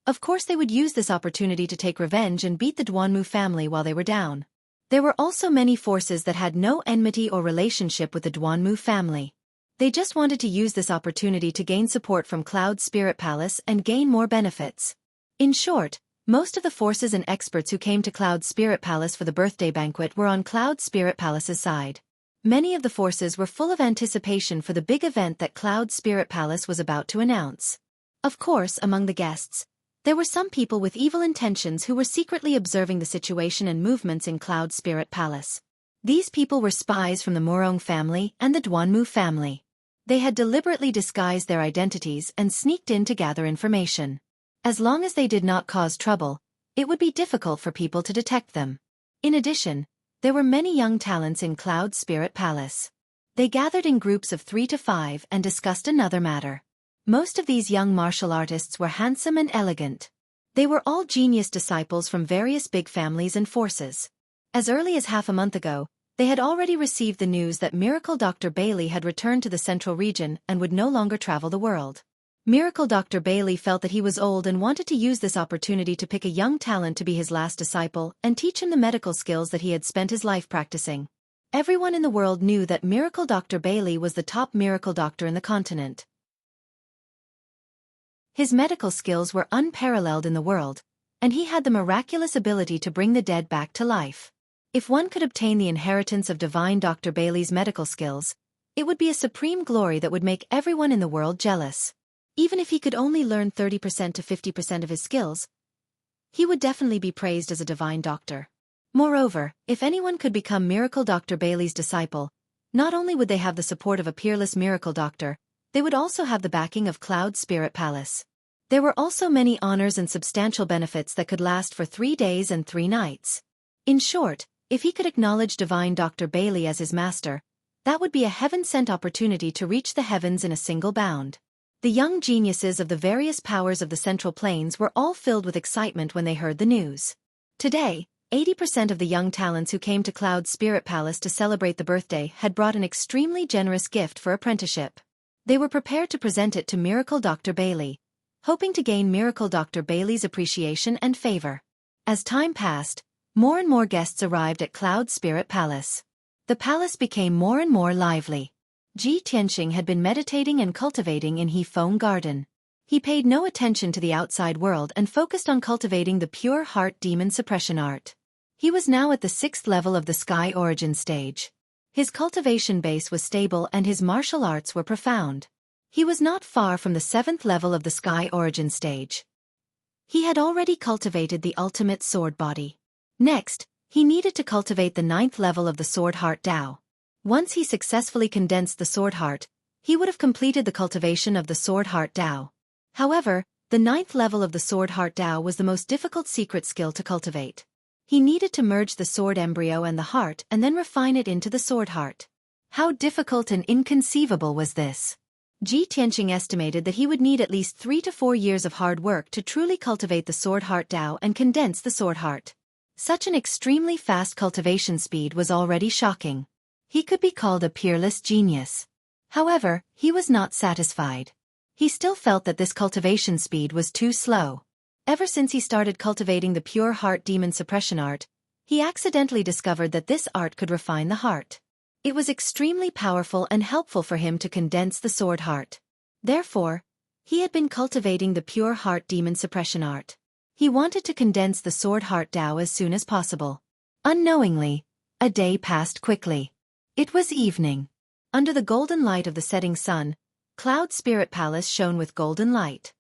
of course they would use this opportunity to take revenge and beat the Duanmu family while they were down. There were also many forces that had no enmity or relationship with the Duanmu family. They just wanted to use this opportunity to gain support from Cloud Spirit Palace and gain more benefits. In short, most of the forces and experts who came to Cloud Spirit Palace for the birthday banquet were on Cloud Spirit Palace's side. Many of the forces were full of anticipation for the big event that Cloud Spirit Palace was about to announce. Of course, among the guests, there were some people with evil intentions who were secretly observing the situation and movements in Cloud Spirit Palace. These people were spies from the Morong family and the Duanmu family. They had deliberately disguised their identities and sneaked in to gather information. As long as they did not cause trouble, it would be difficult for people to detect them. In addition, there were many young talents in Cloud Spirit Palace. They gathered in groups of 3 to 5 and discussed another matter. Most of these young martial artists were handsome and elegant. They were all genius disciples from various big families and forces. As early as half a month ago, they had already received the news that Miracle Dr. Bailey had returned to the central region and would no longer travel the world. Miracle Dr. Bailey felt that he was old and wanted to use this opportunity to pick a young talent to be his last disciple and teach him the medical skills that he had spent his life practicing. Everyone in the world knew that Miracle Dr. Bailey was the top miracle doctor in the continent. His medical skills were unparalleled in the world, and he had the miraculous ability to bring the dead back to life. If one could obtain the inheritance of divine Dr. Bailey's medical skills, it would be a supreme glory that would make everyone in the world jealous. Even if he could only learn 30% to 50% of his skills, he would definitely be praised as a divine doctor. Moreover, if anyone could become Miracle Dr. Bailey's disciple, not only would they have the support of a peerless miracle doctor, they would also have the backing of Cloud Spirit Palace. There were also many honors and substantial benefits that could last for 3 days and 3 nights. In short, if he could acknowledge divine Dr. Bailey as his master, that would be a heaven-sent opportunity to reach the heavens in a single bound. The young geniuses of the various powers of the Central Plains were all filled with excitement when they heard the news. Today, 80% of the young talents who came to Cloud Spirit Palace to celebrate the birthday had brought an extremely generous gift for apprenticeship. They were prepared to present it to Miracle Dr. Bailey, hoping to gain Miracle Dr. Bailey's appreciation and favor. As time passed, more and more guests arrived at Cloud Spirit Palace. The palace became more and more lively. Ji Tianxing had been meditating and cultivating in Hefeng Garden. He paid no attention to the outside world and focused on cultivating the pure heart demon suppression art. He was now at the 6th level of the Sky Origin stage. His cultivation base was stable and his martial arts were profound. He was not far from the 7th level of the Sky Origin stage. He had already cultivated the ultimate sword body. Next, he needed to cultivate the 9th level of the Sword Heart Tao. Once he successfully condensed the Sword Heart, he would have completed the cultivation of the Sword Heart Tao. However, the 9th level of the Sword Heart Tao was the most difficult secret skill to cultivate. He needed to merge the sword embryo and the heart and then refine it into the sword heart. How difficult and inconceivable was this? Ji Tianxing estimated that he would need at least 3 to 4 years of hard work to truly cultivate the Sword Heart Tao and condense the Sword Heart. Such an extremely fast cultivation speed was already shocking. He could be called a peerless genius. However, he was not satisfied. He still felt that this cultivation speed was too slow. Ever since he started cultivating the pure heart demon suppression art, he accidentally discovered that this art could refine the heart. It was extremely powerful and helpful for him to condense the sword heart. Therefore, he had been cultivating the pure heart demon suppression art. He wanted to condense the sword heart Dao as soon as possible. Unknowingly, a day passed quickly. It was evening. Under the golden light of the setting sun, Cloud Spirit Palace shone with golden light.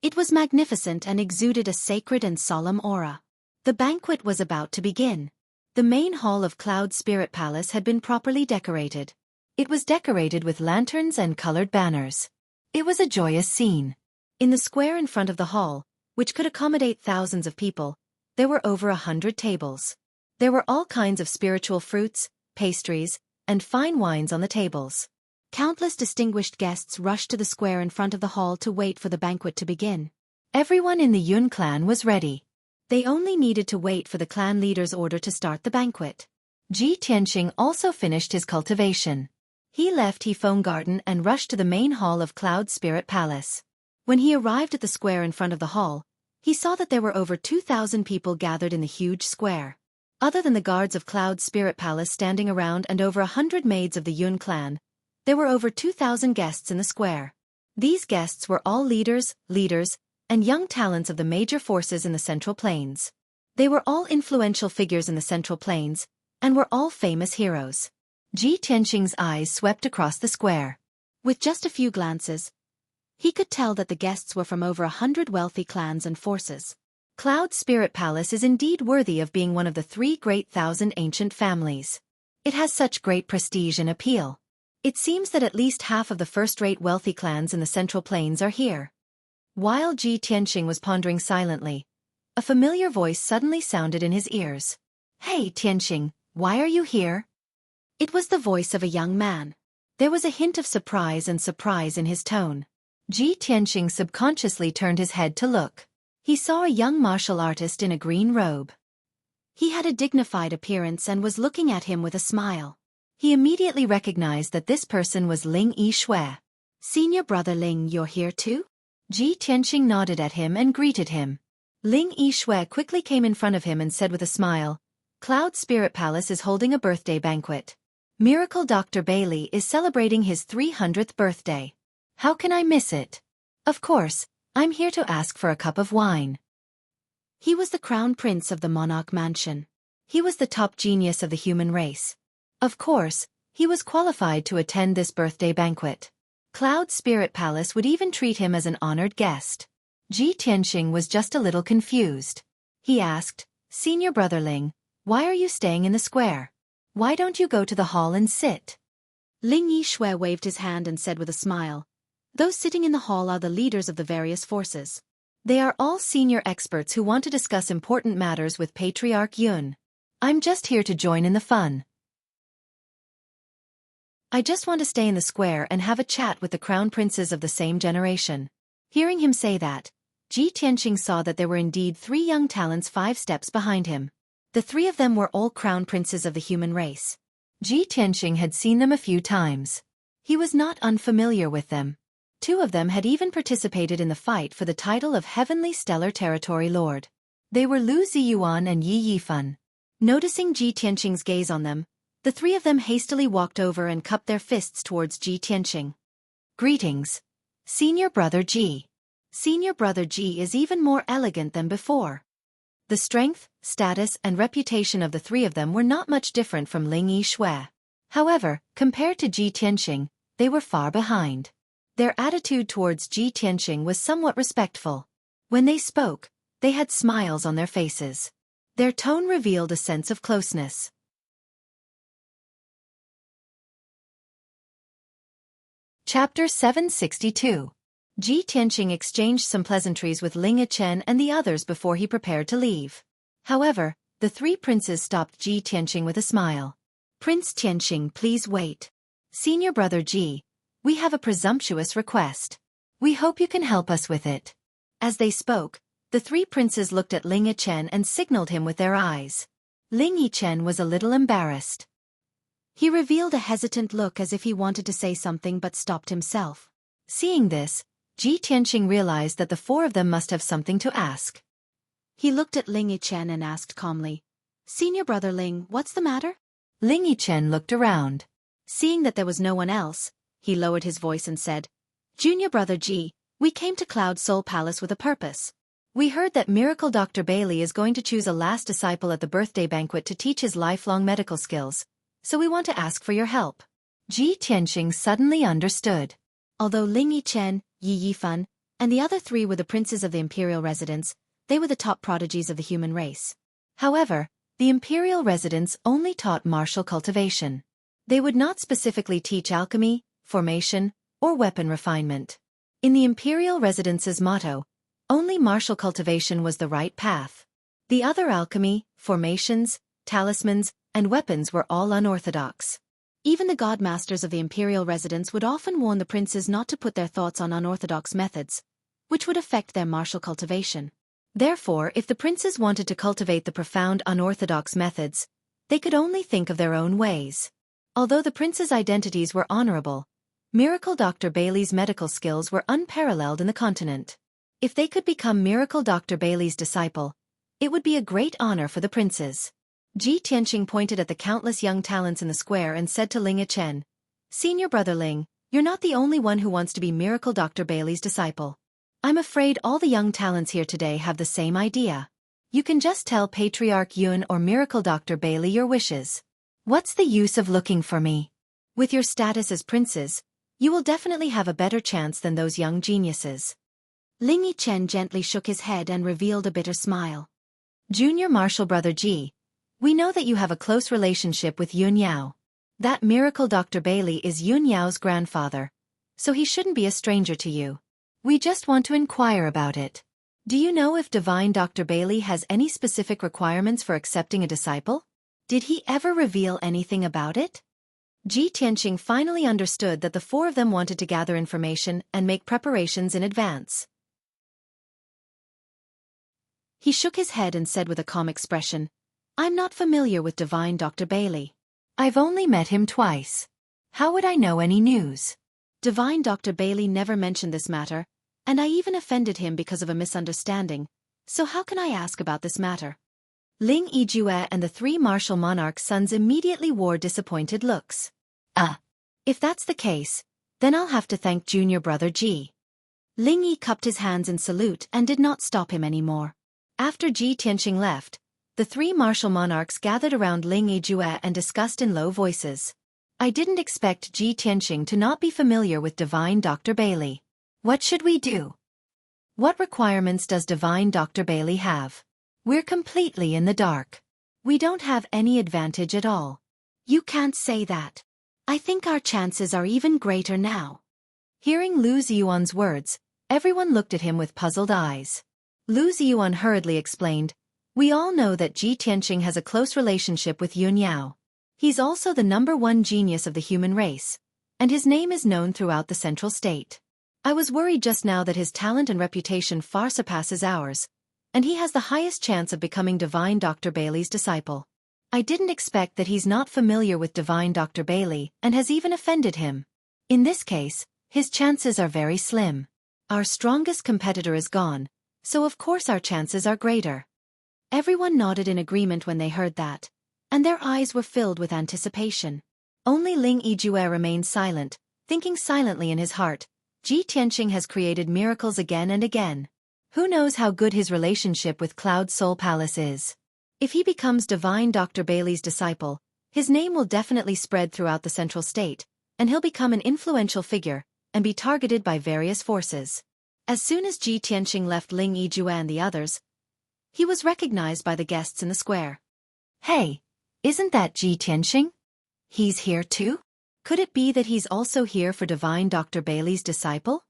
It was magnificent and exuded a sacred and solemn aura. The banquet was about to begin. The main hall of Cloud Spirit Palace had been properly decorated. It was decorated with lanterns and colored banners. It was a joyous scene. In the square in front of the hall, which could accommodate thousands of people, there were over 100 tables. There were all kinds of spiritual fruits, pastries, and fine wines on the tables. Countless distinguished guests rushed to the square in front of the hall to wait for the banquet to begin. Everyone in the Yun clan was ready. They only needed to wait for the clan leader's order to start the banquet. Ji Tianxing also finished his cultivation. He left Hefeng Garden and rushed to the main hall of Cloud Spirit Palace. When he arrived at the square in front of the hall, he saw that there were over 2,000 people gathered in the huge square. Other than the guards of Cloud Spirit Palace standing around and over 100 maids of the Yun clan, there were over 2,000 guests in the square. These guests were all leaders, and young talents of the major forces in the Central Plains. They were all influential figures in the Central Plains, and were all famous heroes. Ji Tianxing's eyes swept across the square. With just a few glances, he could tell that the guests were from over 100 wealthy clans and forces. Cloud Spirit Palace is indeed worthy of being one of the 3 great thousand ancient families. It has such great prestige and appeal. It seems that at least half of the first-rate wealthy clans in the Central Plains are here. While Ji Tianxing was pondering silently, a familiar voice suddenly sounded in his ears. "Hey Tianxing, why are you here?" It was the voice of a young man. There was a hint of surprise in his tone. Ji Tianxing subconsciously turned his head to look. He saw a young martial artist in a green robe. He had a dignified appearance and was looking at him with a smile. He immediately recognized that this person was Ling Yixue. "Senior brother Ling, you're here too?" Ji Tianxing nodded at him and greeted him. Ling Yixue quickly came in front of him and said with a smile, "Cloud Spirit Palace is holding a birthday banquet. Miracle Dr. Bailey is celebrating his 300th birthday. How can I miss it? Of course, I'm here to ask for a cup of wine." He was the crown prince of the monarch mansion. He was the top genius of the human race. Of course, he was qualified to attend this birthday banquet. Cloud Spirit Palace would even treat him as an honored guest. Ji Tianxing was just a little confused. He asked, "Senior brother Ling, why are you staying in the square? Why don't you go to the hall and sit?" Ling Yixue waved his hand and said with a smile, "Those sitting in the hall are the leaders of the various forces. They are all senior experts who want to discuss important matters with Patriarch Yun. I'm just here to join in the fun. I just want to stay in the square and have a chat with the crown princes of the same generation." Hearing him say that, Ji Tianxing saw that there were indeed 3 young talents 5 steps behind him. The 3 of them were all crown princes of the human race. Ji Tianxing had seen them a few times. He was not unfamiliar with them. 2 of them had even participated in the fight for the title of Heavenly Stellar Territory Lord. They were Lu Ziyuan and Yi Yifan. Noticing Ji Tianxing's gaze on them, the 3 of them hastily walked over and cupped their fists towards Ji Tianxing. "Greetings, Senior Brother Ji. Senior Brother Ji is even more elegant than before." The strength, status, and reputation of the 3 of them were not much different from Ling Yixue. However, compared to Ji Tianxing, they were far behind. Their attitude towards Ji Tianxing was somewhat respectful. When they spoke, they had smiles on their faces. Their tone revealed a sense of closeness. Chapter 762. Ji Tianxing exchanged some pleasantries with Ling Yichen and the others before he prepared to leave. However, the 3 princes stopped Ji Tianxing with a smile. "Prince Tianxing, please wait. Senior brother Ji, we have a presumptuous request. We hope you can help us with it." As they spoke, the 3 princes looked at Ling Yichen and signaled him with their eyes. Ling Yichen was a little embarrassed. He revealed a hesitant look as if he wanted to say something but stopped himself. Seeing this, Ji Tianqing realized that the four of them must have something to ask. He looked at Ling Yichen and asked calmly, "Senior brother Ling, what's the matter?" Ling Yichen looked around. Seeing that there was no one else, he lowered his voice and said, "Junior brother Ji, we came to Cloud Soul Palace with a purpose. We heard that Miracle Dr. Bailey is going to choose a last disciple at the birthday banquet to teach his lifelong medical skills, so we want to ask for your help." Ji Tianqing suddenly understood. Although Ling Yichen, Yi Yifan, and the other three were the princes of the imperial residence, they were the top prodigies of the human race. However, the imperial residents only taught martial cultivation. They would not specifically teach alchemy, formation, or weapon refinement. In the imperial residence's motto, only martial cultivation was the right path. The other alchemy, formations, talismans, and weapons were all unorthodox. Even the godmasters of the imperial residence would often warn the princes not to put their thoughts on unorthodox methods, which would affect their martial cultivation. Therefore, if the princes wanted to cultivate the profound unorthodox methods, they could only think of their own ways. Although the princes' identities were honorable, Miracle Dr. Bailey's medical skills were unparalleled in the continent. If they could become Miracle Dr. Bailey's disciple, it would be a great honor for the princes. Ji Tianqing pointed at the countless young talents in the square and said to Ling Yichen, "Senior brother Ling, you're not the only one who wants to be Miracle Dr. Bailey's disciple. I'm afraid all the young talents here today have the same idea. You can just tell Patriarch Yun or Miracle Dr. Bailey your wishes. What's the use of looking for me? With your status as princes, you will definitely have a better chance than those young geniuses." Ling Yichen gently shook his head and revealed a bitter smile. "Junior martial brother Ji, we know that you have a close relationship with Yun Yao. That Miracle Dr. Bailey is Yun Yao's grandfather, so he shouldn't be a stranger to you. We just want to inquire about it. Do you know if Divine Dr. Bailey has any specific requirements for accepting a disciple? Did he ever reveal anything about it?" Ji Tianqing finally understood that the four of them wanted to gather information and make preparations in advance. He shook his head and said with a calm expression, "I'm not familiar with Divine Dr. Bailey. I've only met him twice. How would I know any news? Divine Dr. Bailey never mentioned this matter, and I even offended him because of a misunderstanding, so how can I ask about this matter?" Ling Yijue and the three martial monarchs' sons immediately wore disappointed looks. If that's the case, then I'll have to thank junior brother Ji." Ling Yi cupped his hands in salute and did not stop him anymore. After Ji Tianqing left, the three martial monarchs gathered around Ling Yijue and discussed in low voices. "I didn't expect Ji Tianqing to not be familiar with Divine Dr. Bailey. What should we do? What requirements does Divine Dr. Bailey have? We're completely in the dark. We don't have any advantage at all." "You can't say that. I think our chances are even greater now." Hearing Lu Ziyuan's words, everyone looked at him with puzzled eyes. Lu Ziyuan hurriedly explained, "We all know that Ji Tianqing has a close relationship with Yun Yao. He's also the #1 genius of the human race, and his name is known throughout the central state. I was worried just now that his talent and reputation far surpasses ours, and he has the highest chance of becoming Divine Dr. Bailey's disciple. I didn't expect that he's not familiar with Divine Dr. Bailey and has even offended him. In this case, his chances are very slim. Our strongest competitor is gone, so of course our chances are greater." Everyone nodded in agreement when they heard that, and their eyes were filled with anticipation. Only Ling Yijue remained silent, thinking silently in his heart, Ji Tianqing has created miracles again and again. Who knows how good his relationship with Cloud Soul Palace is? If he becomes Divine Dr. Bailey's disciple, his name will definitely spread throughout the central state, and he'll become an influential figure and be targeted by various forces. As soon as Ji Tianqing left Ling Yijue and the others, he was recognized by the guests in the square. "Hey, isn't that Ji Tianqing? He's here too? Could it be that he's also here for Divine Dr. Bailey's disciple?"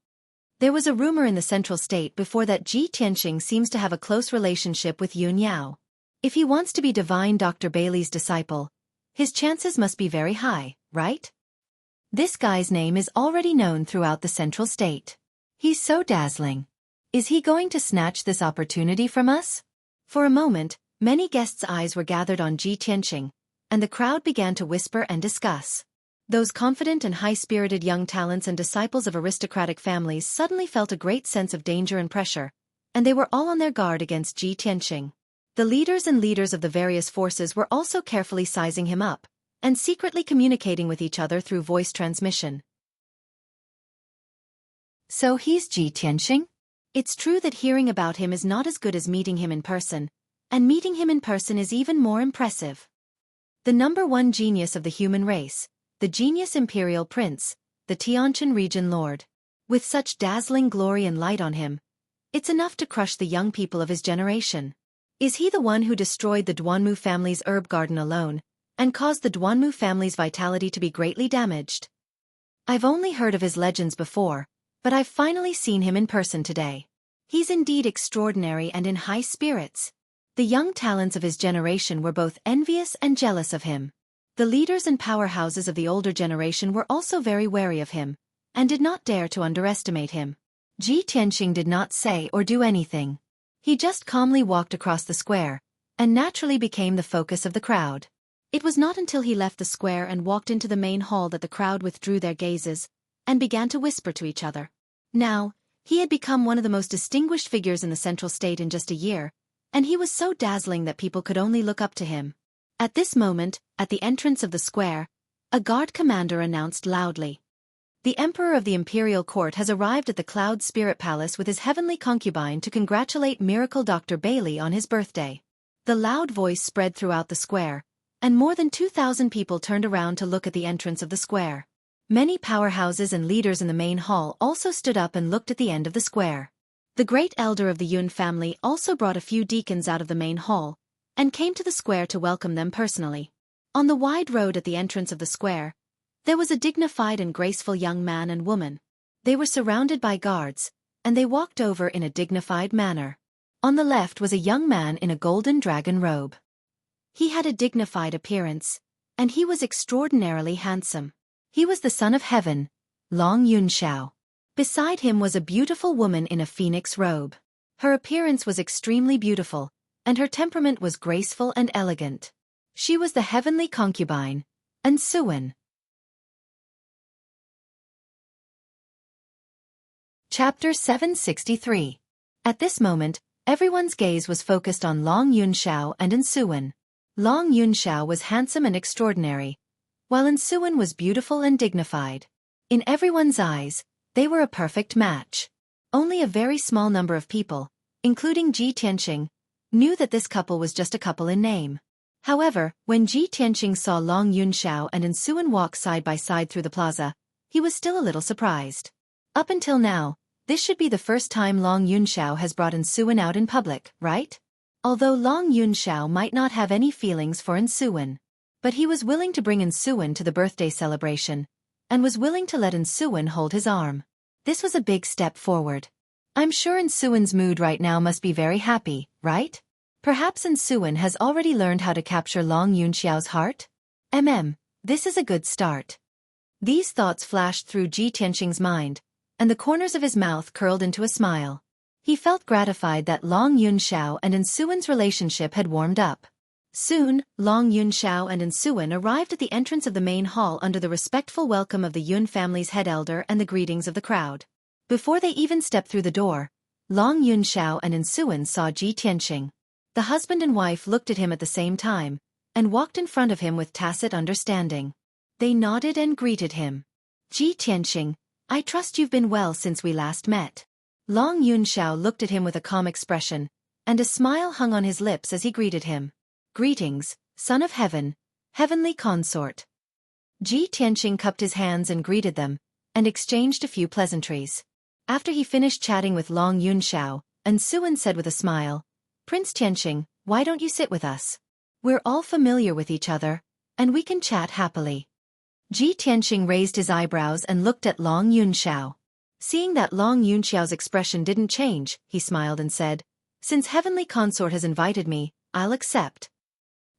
There was a rumor in the central state before that Ji Tianqing seems to have a close relationship with Yun Yao. If he wants to be Divine Dr. Bailey's disciple, his chances must be very high, right? This guy's name is already known throughout the central state. He's so dazzling. Is he going to snatch this opportunity from us? For a moment, many guests' eyes were gathered on Ji Tianqing, and the crowd began to whisper and discuss. Those confident and high-spirited young talents and disciples of aristocratic families suddenly felt a great sense of danger and pressure, and they were all on their guard against Ji Tianqing. The leaders and leaders of the various forces were also carefully sizing him up, and secretly communicating with each other through voice transmission. So he's Ji Tianqing? It's true that hearing about him is not as good as meeting him in person, and meeting him in person is even more impressive. The #1 genius of the human race, the genius imperial prince, the Tianqian region lord. With such dazzling glory and light on him, it's enough to crush the young people of his generation. Is he the one who destroyed the Duanmu family's herb garden alone, and caused the Duanmu family's vitality to be greatly damaged? I've only heard of his legends before, but I've finally seen him in person today. He's indeed extraordinary and in high spirits. The young talents of his generation were both envious and jealous of him. The leaders and powerhouses of the older generation were also very wary of him, and did not dare to underestimate him. Ji Tianqing did not say or do anything. He just calmly walked across the square, and naturally became the focus of the crowd. It was not until he left the square and walked into the main hall that the crowd withdrew their gazes, and began to whisper to each other. Now, he had become one of the most distinguished figures in the central state in just a year, and he was so dazzling that people could only look up to him. At this moment, at the entrance of the square, a guard commander announced loudly, "The Emperor of the Imperial Court has arrived at the Cloud Spirit Palace with his heavenly concubine to congratulate Miracle Dr. Bailey on his birthday." The loud voice spread throughout the square, and more than 2,000 people turned around to look at the entrance of the square. Many powerhouses and leaders in the main hall also stood up and looked at the end of the square. The great elder of the Yun family also brought a few deacons out of the main hall, and came to the square to welcome them personally. On the wide road at the entrance of the square, there was a dignified and graceful young man and woman. They were surrounded by guards, and they walked over in a dignified manner. On the left was a young man in a golden dragon robe. He had a dignified appearance, and he was extraordinarily handsome. He was the son of heaven, Long Yunxiao. Beside him was a beautiful woman in a phoenix robe. Her appearance was extremely beautiful, and her temperament was graceful and elegant. She was the heavenly concubine, and Xueqi. Chapter 763. At this moment, everyone's gaze was focused on Long Yunxiao and Xueqi. Long Yunxiao was handsome and extraordinary, while Xueqi was beautiful and dignified. In everyone's eyes, they were a perfect match. Only a very small number of people, including Ji Tianqing, knew that this couple was just a couple in name. However, when Ji Tianqing saw Long Yunxiao and Xueqi walk side by side through the plaza, he was still a little surprised. Up until now, this should be the first time Long Yunxiao has brought Xueqi out in public, right? Although Long Yunxiao might not have any feelings for Xueqi, but he was willing to bring Xueqi to the birthday celebration, and was willing to let Xueqi hold his arm. This was a big step forward. I'm sure Xueqi's mood right now must be very happy, right? Perhaps Xueqi has already learned how to capture Long Yunxiao's heart? This is a good start. These thoughts flashed through Ji Tianqing's mind, and the corners of his mouth curled into a smile. He felt gratified that Long Yunxiao and Xueqi's relationship had warmed up. Soon, Long Yunxiao and Xueqi arrived at the entrance of the main hall under the respectful welcome of the Yun family's head elder and the greetings of the crowd. Before they even stepped through the door, Long Yunxiao and Xueqi saw Ji Tianqing. The husband and wife looked at him at the same time, and walked in front of him with tacit understanding. They nodded and greeted him. "Ji Tianqing, I trust you've been well since we last met." Long Yunxiao looked at him with a calm expression, and a smile hung on his lips as he greeted him. "Greetings, son of heaven, heavenly consort." Ji Tianqing cupped his hands and greeted them, and exchanged a few pleasantries. After he finished chatting with Long Yunxiao, Xueqi said with a smile, "Prince Tianqing, why don't you sit with us? We're all familiar with each other, and we can chat happily." Ji Tianqing raised his eyebrows and looked at Long Yunxiao. Seeing that Long Yunxiao's expression didn't change, he smiled and said, "Since Heavenly Consort has invited me, I'll accept."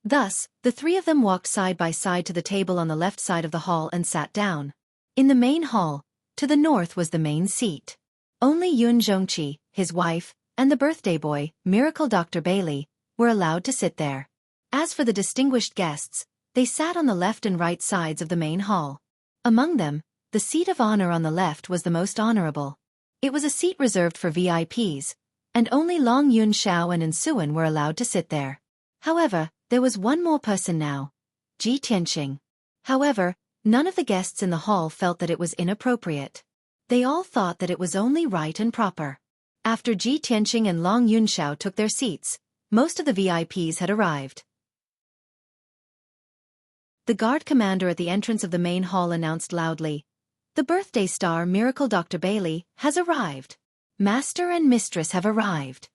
Thus, the three of them walked side by side to the table on the left side of the hall and sat down. In the main hall, to the north was the main seat. Only Yun Zhongqi, his wife, and the birthday boy, Miracle Dr. Bailey, were allowed to sit there. As for the distinguished guests, They sat on the left and right sides of the main hall. Among them, the seat of honor on the left was the most honorable. It was a seat reserved for VIPs, and only Long Yun Xiao and Ensuan were allowed to sit there. However, there was one more person now, Ji Tianqing. However, none of the guests in the hall felt that it was inappropriate. They all thought that it was only right and proper. After Ji Tianqing and Long Yun Xiao took their seats, most of the VIPs had arrived. The guard commander at the entrance of the main hall announced loudly, "The birthday star Miracle Dr. Bailey has arrived. Master and Mistress have arrived."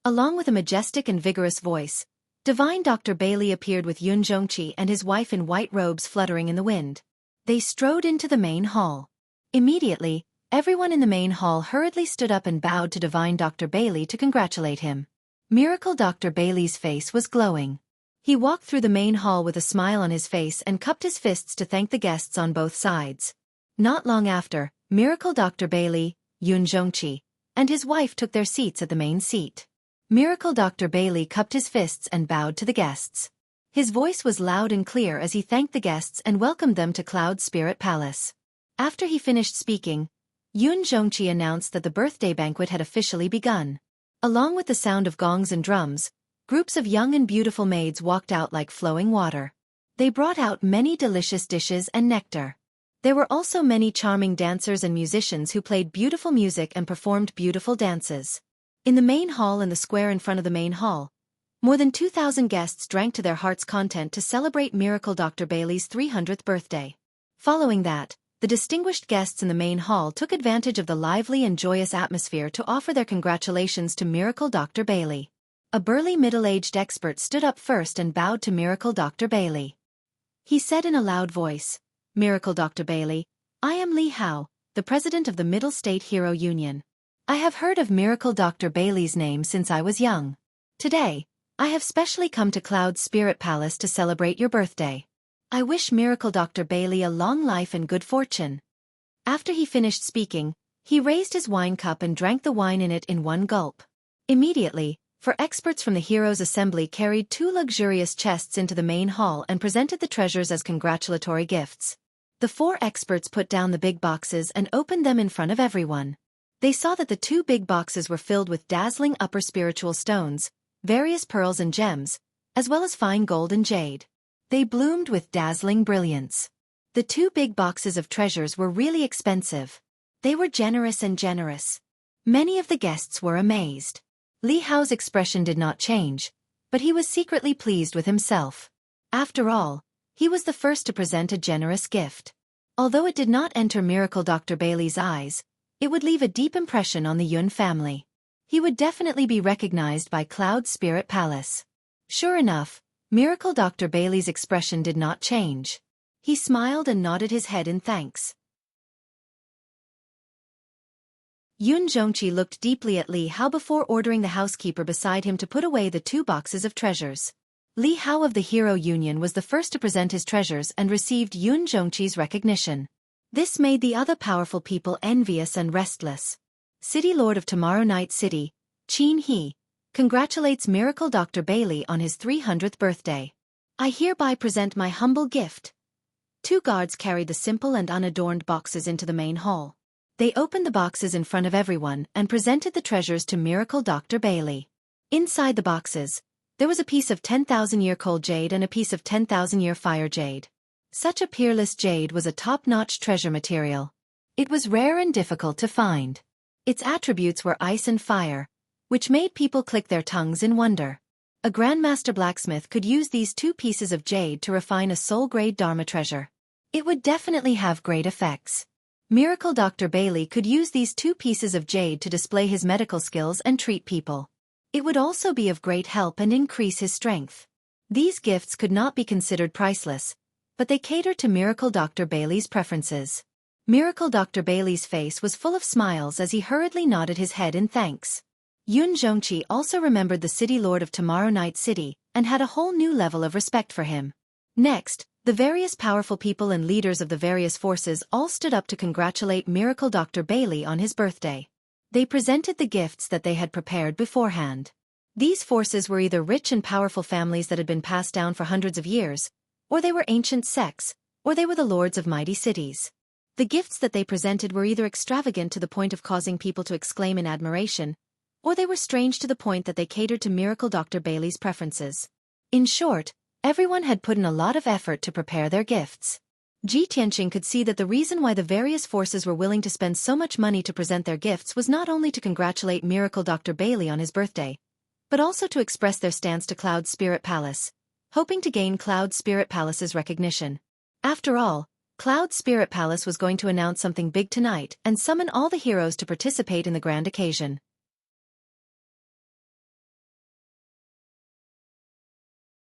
Along with a majestic and vigorous voice, Divine Dr. Bailey appeared with Yun Zhongqi and his wife in white robes fluttering in the wind. They strode into the main hall. Immediately, everyone in the main hall hurriedly stood up and bowed to Divine Dr. Bailey to congratulate him. Miracle Dr. Bailey's face was glowing. He walked through the main hall with a smile on his face and cupped his fists to thank the guests on both sides. Not long after, Miracle Dr. Bailey, Yun Zhongqi, and his wife took their seats at the main seat. Miracle Dr. Bailey cupped his fists and bowed to the guests. His voice was loud and clear as he thanked the guests and welcomed them to Cloud Spirit Palace. After he finished speaking, Yun Zhongqi announced that the birthday banquet had officially begun. Along with the sound of gongs and drums, groups of young and beautiful maids walked out like flowing water. They brought out many delicious dishes and nectar. There were also many charming dancers and musicians who played beautiful music and performed beautiful dances. In the main hall and the square in front of the main hall, more than 2,000 guests drank to their heart's content to celebrate Miracle Dr. Bailey's 300th birthday. Following that, the distinguished guests in the main hall took advantage of the lively and joyous atmosphere to offer their congratulations to Miracle Dr. Bailey. A burly middle-aged expert stood up first and bowed to Miracle Dr. Bailey. He said in a loud voice, "Miracle Dr. Bailey, I am Li Hao, the president of the Middle State Hero Union. I have heard of Miracle Dr. Bailey's name since I was young. Today, I have specially come to Cloud Spirit Palace to celebrate your birthday. I wish Miracle Dr. Bailey a long life and good fortune." After he finished speaking, he raised his wine cup and drank the wine in it in one gulp. Immediately, four experts from the Heroes' Assembly carried 2 luxurious chests into the main hall and presented the treasures as congratulatory gifts. The 4 experts put down the big boxes and opened them in front of everyone. They saw that the 2 big boxes were filled with dazzling upper spiritual stones, various pearls and gems, as well as fine gold and jade. They bloomed with dazzling brilliance. The 2 big boxes of treasures were really expensive. They were generous and generous. Many of the guests were amazed. Li Hao's expression did not change, but he was secretly pleased with himself. After all, he was the first to present a generous gift. Although it did not enter Miracle Dr. Bailey's eyes, it would leave a deep impression on the Yun family. He would definitely be recognized by Cloud Spirit Palace. Sure enough, Miracle Dr. Bailey's expression did not change. He smiled and nodded his head in thanks. Yun Zhongqi looked deeply at Li Hao before ordering the housekeeper beside him to put away the 2 boxes of treasures. Li Hao of the Hero Union was the first to present his treasures and received Yun Zhongqi's recognition. This made the other powerful people envious and restless. City Lord of Tomorrow Night City, Qin He, congratulates Miracle Dr. Bailey on his 300th birthday. I hereby present my humble gift. 2 guards carried the simple and unadorned boxes into the main hall. They opened the boxes in front of everyone and presented the treasures to Miracle Dr. Bailey. Inside the boxes, there was a piece of 10,000-year cold jade and a piece of 10,000-year fire jade. Such a peerless jade was a top-notch treasure material. It was rare and difficult to find. Its attributes were ice and fire, which made people click their tongues in wonder. A Grandmaster blacksmith could use these 2 pieces of jade to refine a soul-grade Dharma treasure. It would definitely have great effects. Miracle Dr. Bailey could use these 2 pieces of jade to display his medical skills and treat people. It would also be of great help and increase his strength. These gifts could not be considered priceless, but they catered to Miracle Dr. Bailey's preferences. Miracle Dr. Bailey's face was full of smiles as he hurriedly nodded his head in thanks. Yun Zhongqi also remembered the City Lord of Tomorrow Night City and had a whole new level of respect for him. Next, the various powerful people and leaders of the various forces all stood up to congratulate Miracle Dr. Bailey on his birthday. They presented the gifts that they had prepared beforehand. These forces were either rich and powerful families that had been passed down for hundreds of years, or they were ancient sects, or they were the lords of mighty cities. The gifts that they presented were either extravagant to the point of causing people to exclaim in admiration, or they were strange to the point that they catered to Miracle Dr. Bailey's preferences. In short, everyone had put in a lot of effort to prepare their gifts. Ji Tianqing could see that the reason why the various forces were willing to spend so much money to present their gifts was not only to congratulate Miracle Dr. Bailey on his birthday, but also to express their stance to Cloud Spirit Palace, hoping to gain Cloud Spirit Palace's recognition. After all, Cloud Spirit Palace was going to announce something big tonight and summon all the heroes to participate in the grand occasion.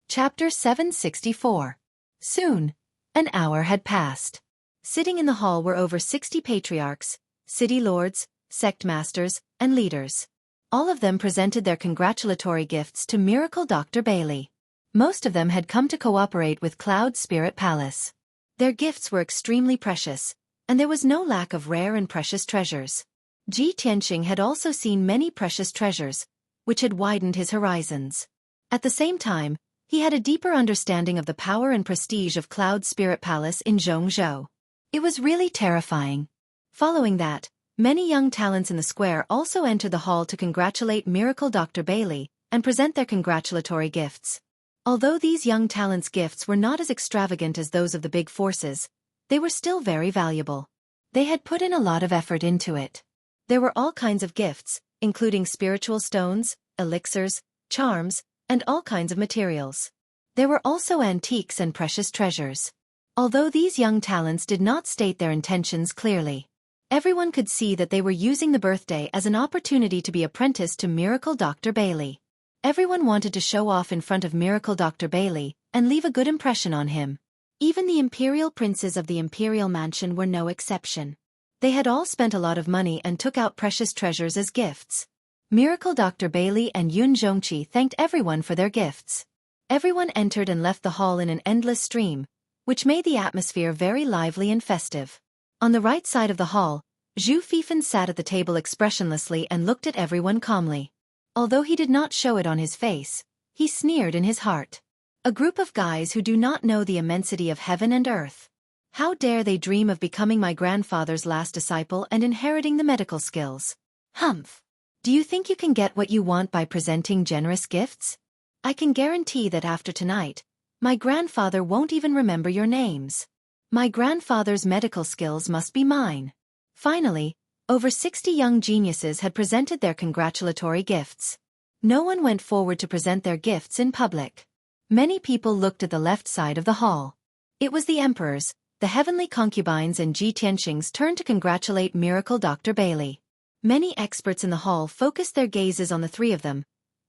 Chapter 764. Soon, an hour had passed. Sitting in the hall were over 60 patriarchs, city lords, sect masters, and leaders. All of them presented their congratulatory gifts to Miracle Dr. Bailey. Most of them had come to cooperate with Cloud Spirit Palace. Their gifts were extremely precious, and there was no lack of rare and precious treasures. Ji Tianqing had also seen many precious treasures, which had widened his horizons. At the same time, he had a deeper understanding of the power and prestige of Cloud Spirit Palace in Zhongzhou. It was really terrifying. Following that, many young talents in the square also entered the hall to congratulate Miracle Dr. Bailey and present their congratulatory gifts. Although these young talents' gifts were not as extravagant as those of the big forces, they were still very valuable. They had put in a lot of effort into it. There were all kinds of gifts, including spiritual stones, elixirs, charms, and all kinds of materials. There were also antiques and precious treasures. Although these young talents did not state their intentions clearly, everyone could see that they were using the birthday as an opportunity to be apprenticed to Miracle Dr. Bailey. Everyone wanted to show off in front of Miracle Dr. Bailey and leave a good impression on him. Even the imperial princes of the imperial mansion were no exception. They had all spent a lot of money and took out precious treasures as gifts. Miracle Dr. Bailey and Xueqi thanked everyone for their gifts. Everyone entered and left the hall in an endless stream, which made the atmosphere very lively and festive. On the right side of the hall, Zhu Fifan sat at the table expressionlessly and looked at everyone calmly. Although he did not show it on his face, he sneered in his heart. A group of guys who do not know the immensity of heaven and earth. How dare they dream of becoming my grandfather's last disciple and inheriting the medical skills? Humph! Do you think you can get what you want by presenting generous gifts? I can guarantee that after tonight, my grandfather won't even remember your names. My grandfather's medical skills must be mine. Finally, over 60 young geniuses had presented their congratulatory gifts. No one went forward to present their gifts in public. Many people looked at the left side of the hall. It was the emperors, the heavenly concubines and Ji Tianqing's turn to congratulate Miracle Dr. Bailey. Many experts in the hall focused their gazes on the three of them,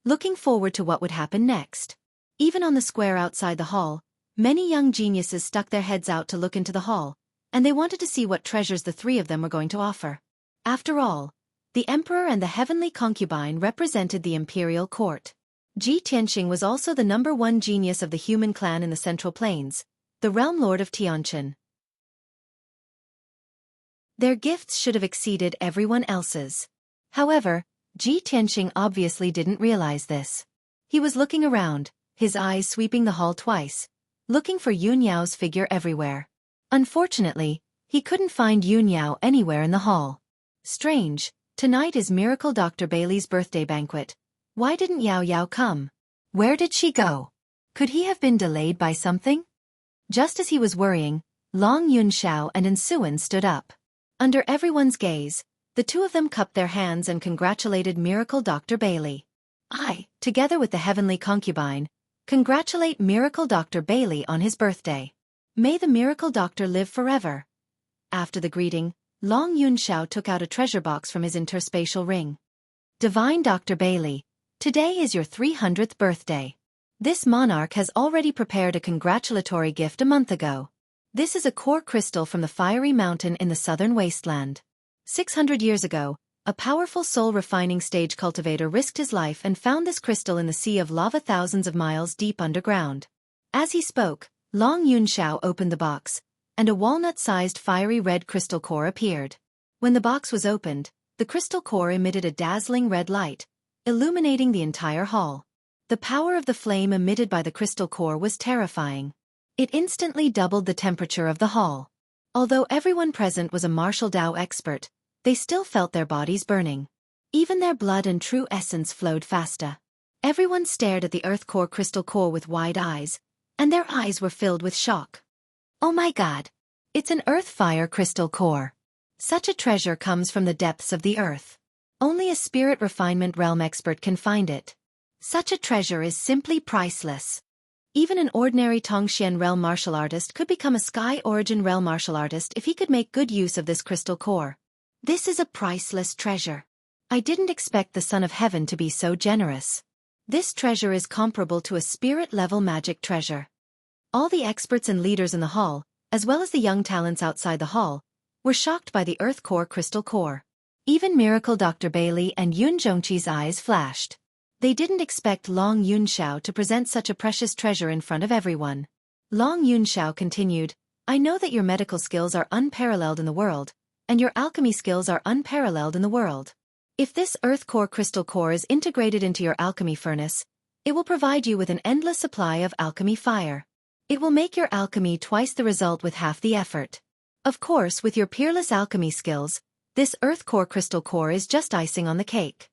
looking forward to what would happen next. Even on the square outside the hall, many young geniuses stuck their heads out to look into the hall, and they wanted to see what treasures the three of them were going to offer. After all, the emperor and the heavenly concubine represented the imperial court. Ji Tianqing was also the #1 genius of the human clan in the Central Plains, the realm lord of Tianqin. Their gifts should have exceeded everyone else's. However, Ji Tianqing obviously didn't realize this. He was looking around, his eyes sweeping the hall twice, looking for Yun Yao's figure everywhere. Unfortunately, he couldn't find Yun Yao anywhere in the hall. Strange, tonight is Miracle Dr. Bailey's birthday banquet. Why didn't Yao Yao come? Where did she go? Could he have been delayed by something? Just as he was worrying, Long Yun Shao and Ensuan stood up. Under everyone's gaze, the two of them cupped their hands and congratulated Miracle Dr. Bailey. I, together with the heavenly concubine, congratulate Miracle Dr. Bailey on his birthday. May the Miracle Doctor live forever. After the greeting, Long Yun Shao took out a treasure box from his interspatial ring. Divine Dr. Bailey, today is your 300th birthday. This monarch has already prepared a congratulatory gift a month ago. This is a core crystal from the fiery mountain in the southern wasteland. 600 years ago, a powerful soul-refining stage cultivator risked his life and found this crystal in the sea of lava thousands of miles deep underground. As he spoke, Long Yun Shao opened the box, and a walnut-sized fiery red crystal core appeared. When the box was opened, the crystal core emitted a dazzling red light, illuminating the entire hall. The power of the flame emitted by the crystal core was terrifying. It instantly doubled the temperature of the hall. Although everyone present was a martial Dao expert, they still felt their bodies burning. Even their blood and true essence flowed faster. Everyone stared at the earth core crystal core with wide eyes, and their eyes were filled with shock. Oh my God! It's an earth fire crystal core. Such a treasure comes from the depths of the earth. Only a spirit refinement realm expert can find it. Such a treasure is simply priceless. Even an ordinary Tongxian realm martial artist could become a Sky Origin realm martial artist if he could make good use of this crystal core. This is a priceless treasure. I didn't expect the Son of Heaven to be so generous. This treasure is comparable to a spirit-level magic treasure. All the experts and leaders in the hall, as well as the young talents outside the hall, were shocked by the earth core crystal core. Even Miracle Dr. Bailey and Yun Zhongqi's eyes flashed. They didn't expect Long Yunxiao to present such a precious treasure in front of everyone. Long Yunxiao continued, I know that your medical skills are unparalleled in the world, and your alchemy skills are unparalleled in the world. If this earth core crystal core is integrated into your alchemy furnace, it will provide you with an endless supply of alchemy fire. It will make your alchemy twice the result with half the effort. Of course, with your peerless alchemy skills, this earth core crystal core is just icing on the cake.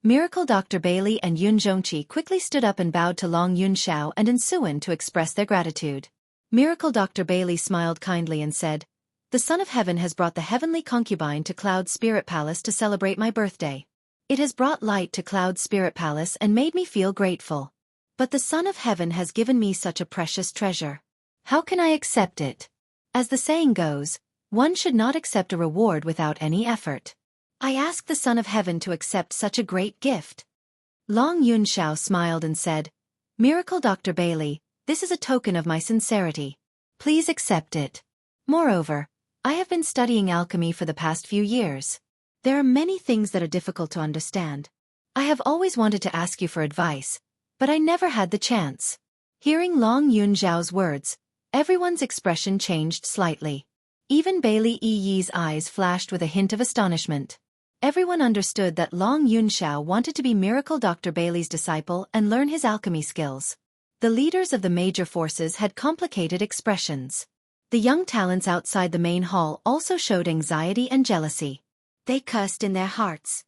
Miracle Dr. Bailey and Yun Zhongqi quickly stood up and bowed to Long Yunxiao and Ensuan to express their gratitude. Miracle Dr. Bailey smiled kindly and said, The Son of Heaven has brought the heavenly concubine to Cloud Spirit Palace to celebrate my birthday. It has brought light to Cloud Spirit Palace and made me feel grateful. But the Son of Heaven has given me such a precious treasure. How can I accept it? As the saying goes, one should not accept a reward without any effort. I ask the Son of Heaven to accept such a great gift. Long Yunxiao smiled and said, Miracle Dr. Bailey, this is a token of my sincerity. Please accept it. Moreover, I have been studying alchemy for the past few years. There are many things that are difficult to understand. I have always wanted to ask you for advice, but I never had the chance. Hearing Long Yunxiao's words, everyone's expression changed slightly. Even Bailey Yi's eyes flashed with a hint of astonishment. Everyone understood that Long Yunxiao wanted to be Miracle Dr. Bailey's disciple and learn his alchemy skills. The leaders of the major forces had complicated expressions. The young talents outside the main hall also showed anxiety and jealousy. They cursed in their hearts.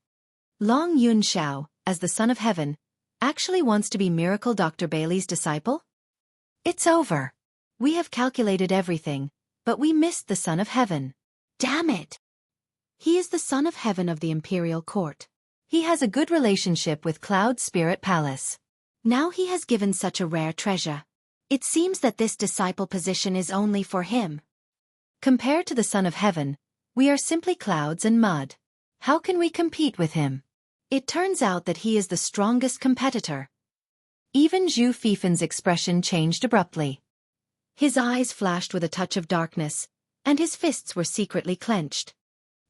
Long Yunxiao, as the Son of Heaven, actually wants to be Miracle Dr. Bailey's disciple? It's over. We have calculated everything, but we missed the Son of Heaven. Damn it! He is the Son of Heaven of the Imperial Court. He has a good relationship with Cloud Spirit Palace. Now he has given such a rare treasure. It seems that this disciple position is only for him. Compared to the Son of Heaven, we are simply clouds and mud. How can we compete with him? It turns out that he is the strongest competitor. Even Zhu Fifen's expression changed abruptly. His eyes flashed with a touch of darkness, and his fists were secretly clenched.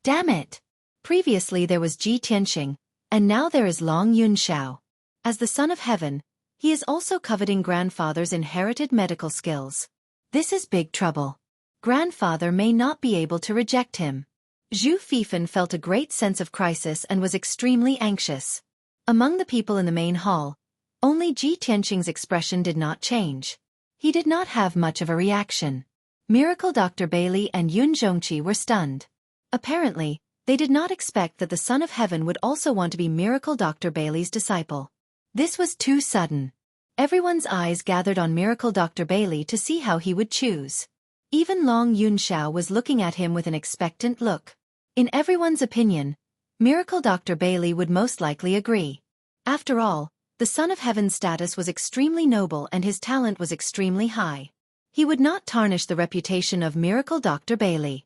Damn it! Previously there was Ji Tianxing, and now there is Long Yunxiao. As the Son of Heaven, he is also coveting Grandfather's inherited medical skills. This is big trouble. Grandfather may not be able to reject him. Zhu Fifen felt a great sense of crisis and was extremely anxious. Among the people in the main hall, only Ji Tianxing's expression did not change. He did not have much of a reaction. Miracle Dr. Bailey and Yun Zhongqi were stunned. Apparently, they did not expect that the Son of Heaven would also want to be Miracle Dr. Bailey's disciple. This was too sudden. Everyone's eyes gathered on Miracle Dr. Bailey to see how he would choose. Even Long Yunxiao was looking at him with an expectant look. In everyone's opinion, Miracle Dr. Bailey would most likely agree. After all, the Son of Heaven's status was extremely noble and his talent was extremely high. He would not tarnish the reputation of Miracle Dr. Bailey.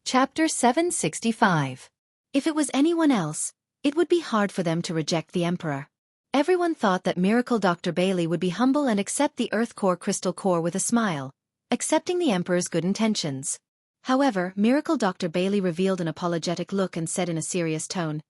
Chapter 765. If it was anyone else, it would be hard for them to reject the Emperor. Everyone thought that Miracle Dr. Bailey would be humble and accept the Earth Core Crystal Core with a smile, accepting the Emperor's good intentions. However, Miracle Dr. Bailey revealed an apologetic look and said in a serious tone,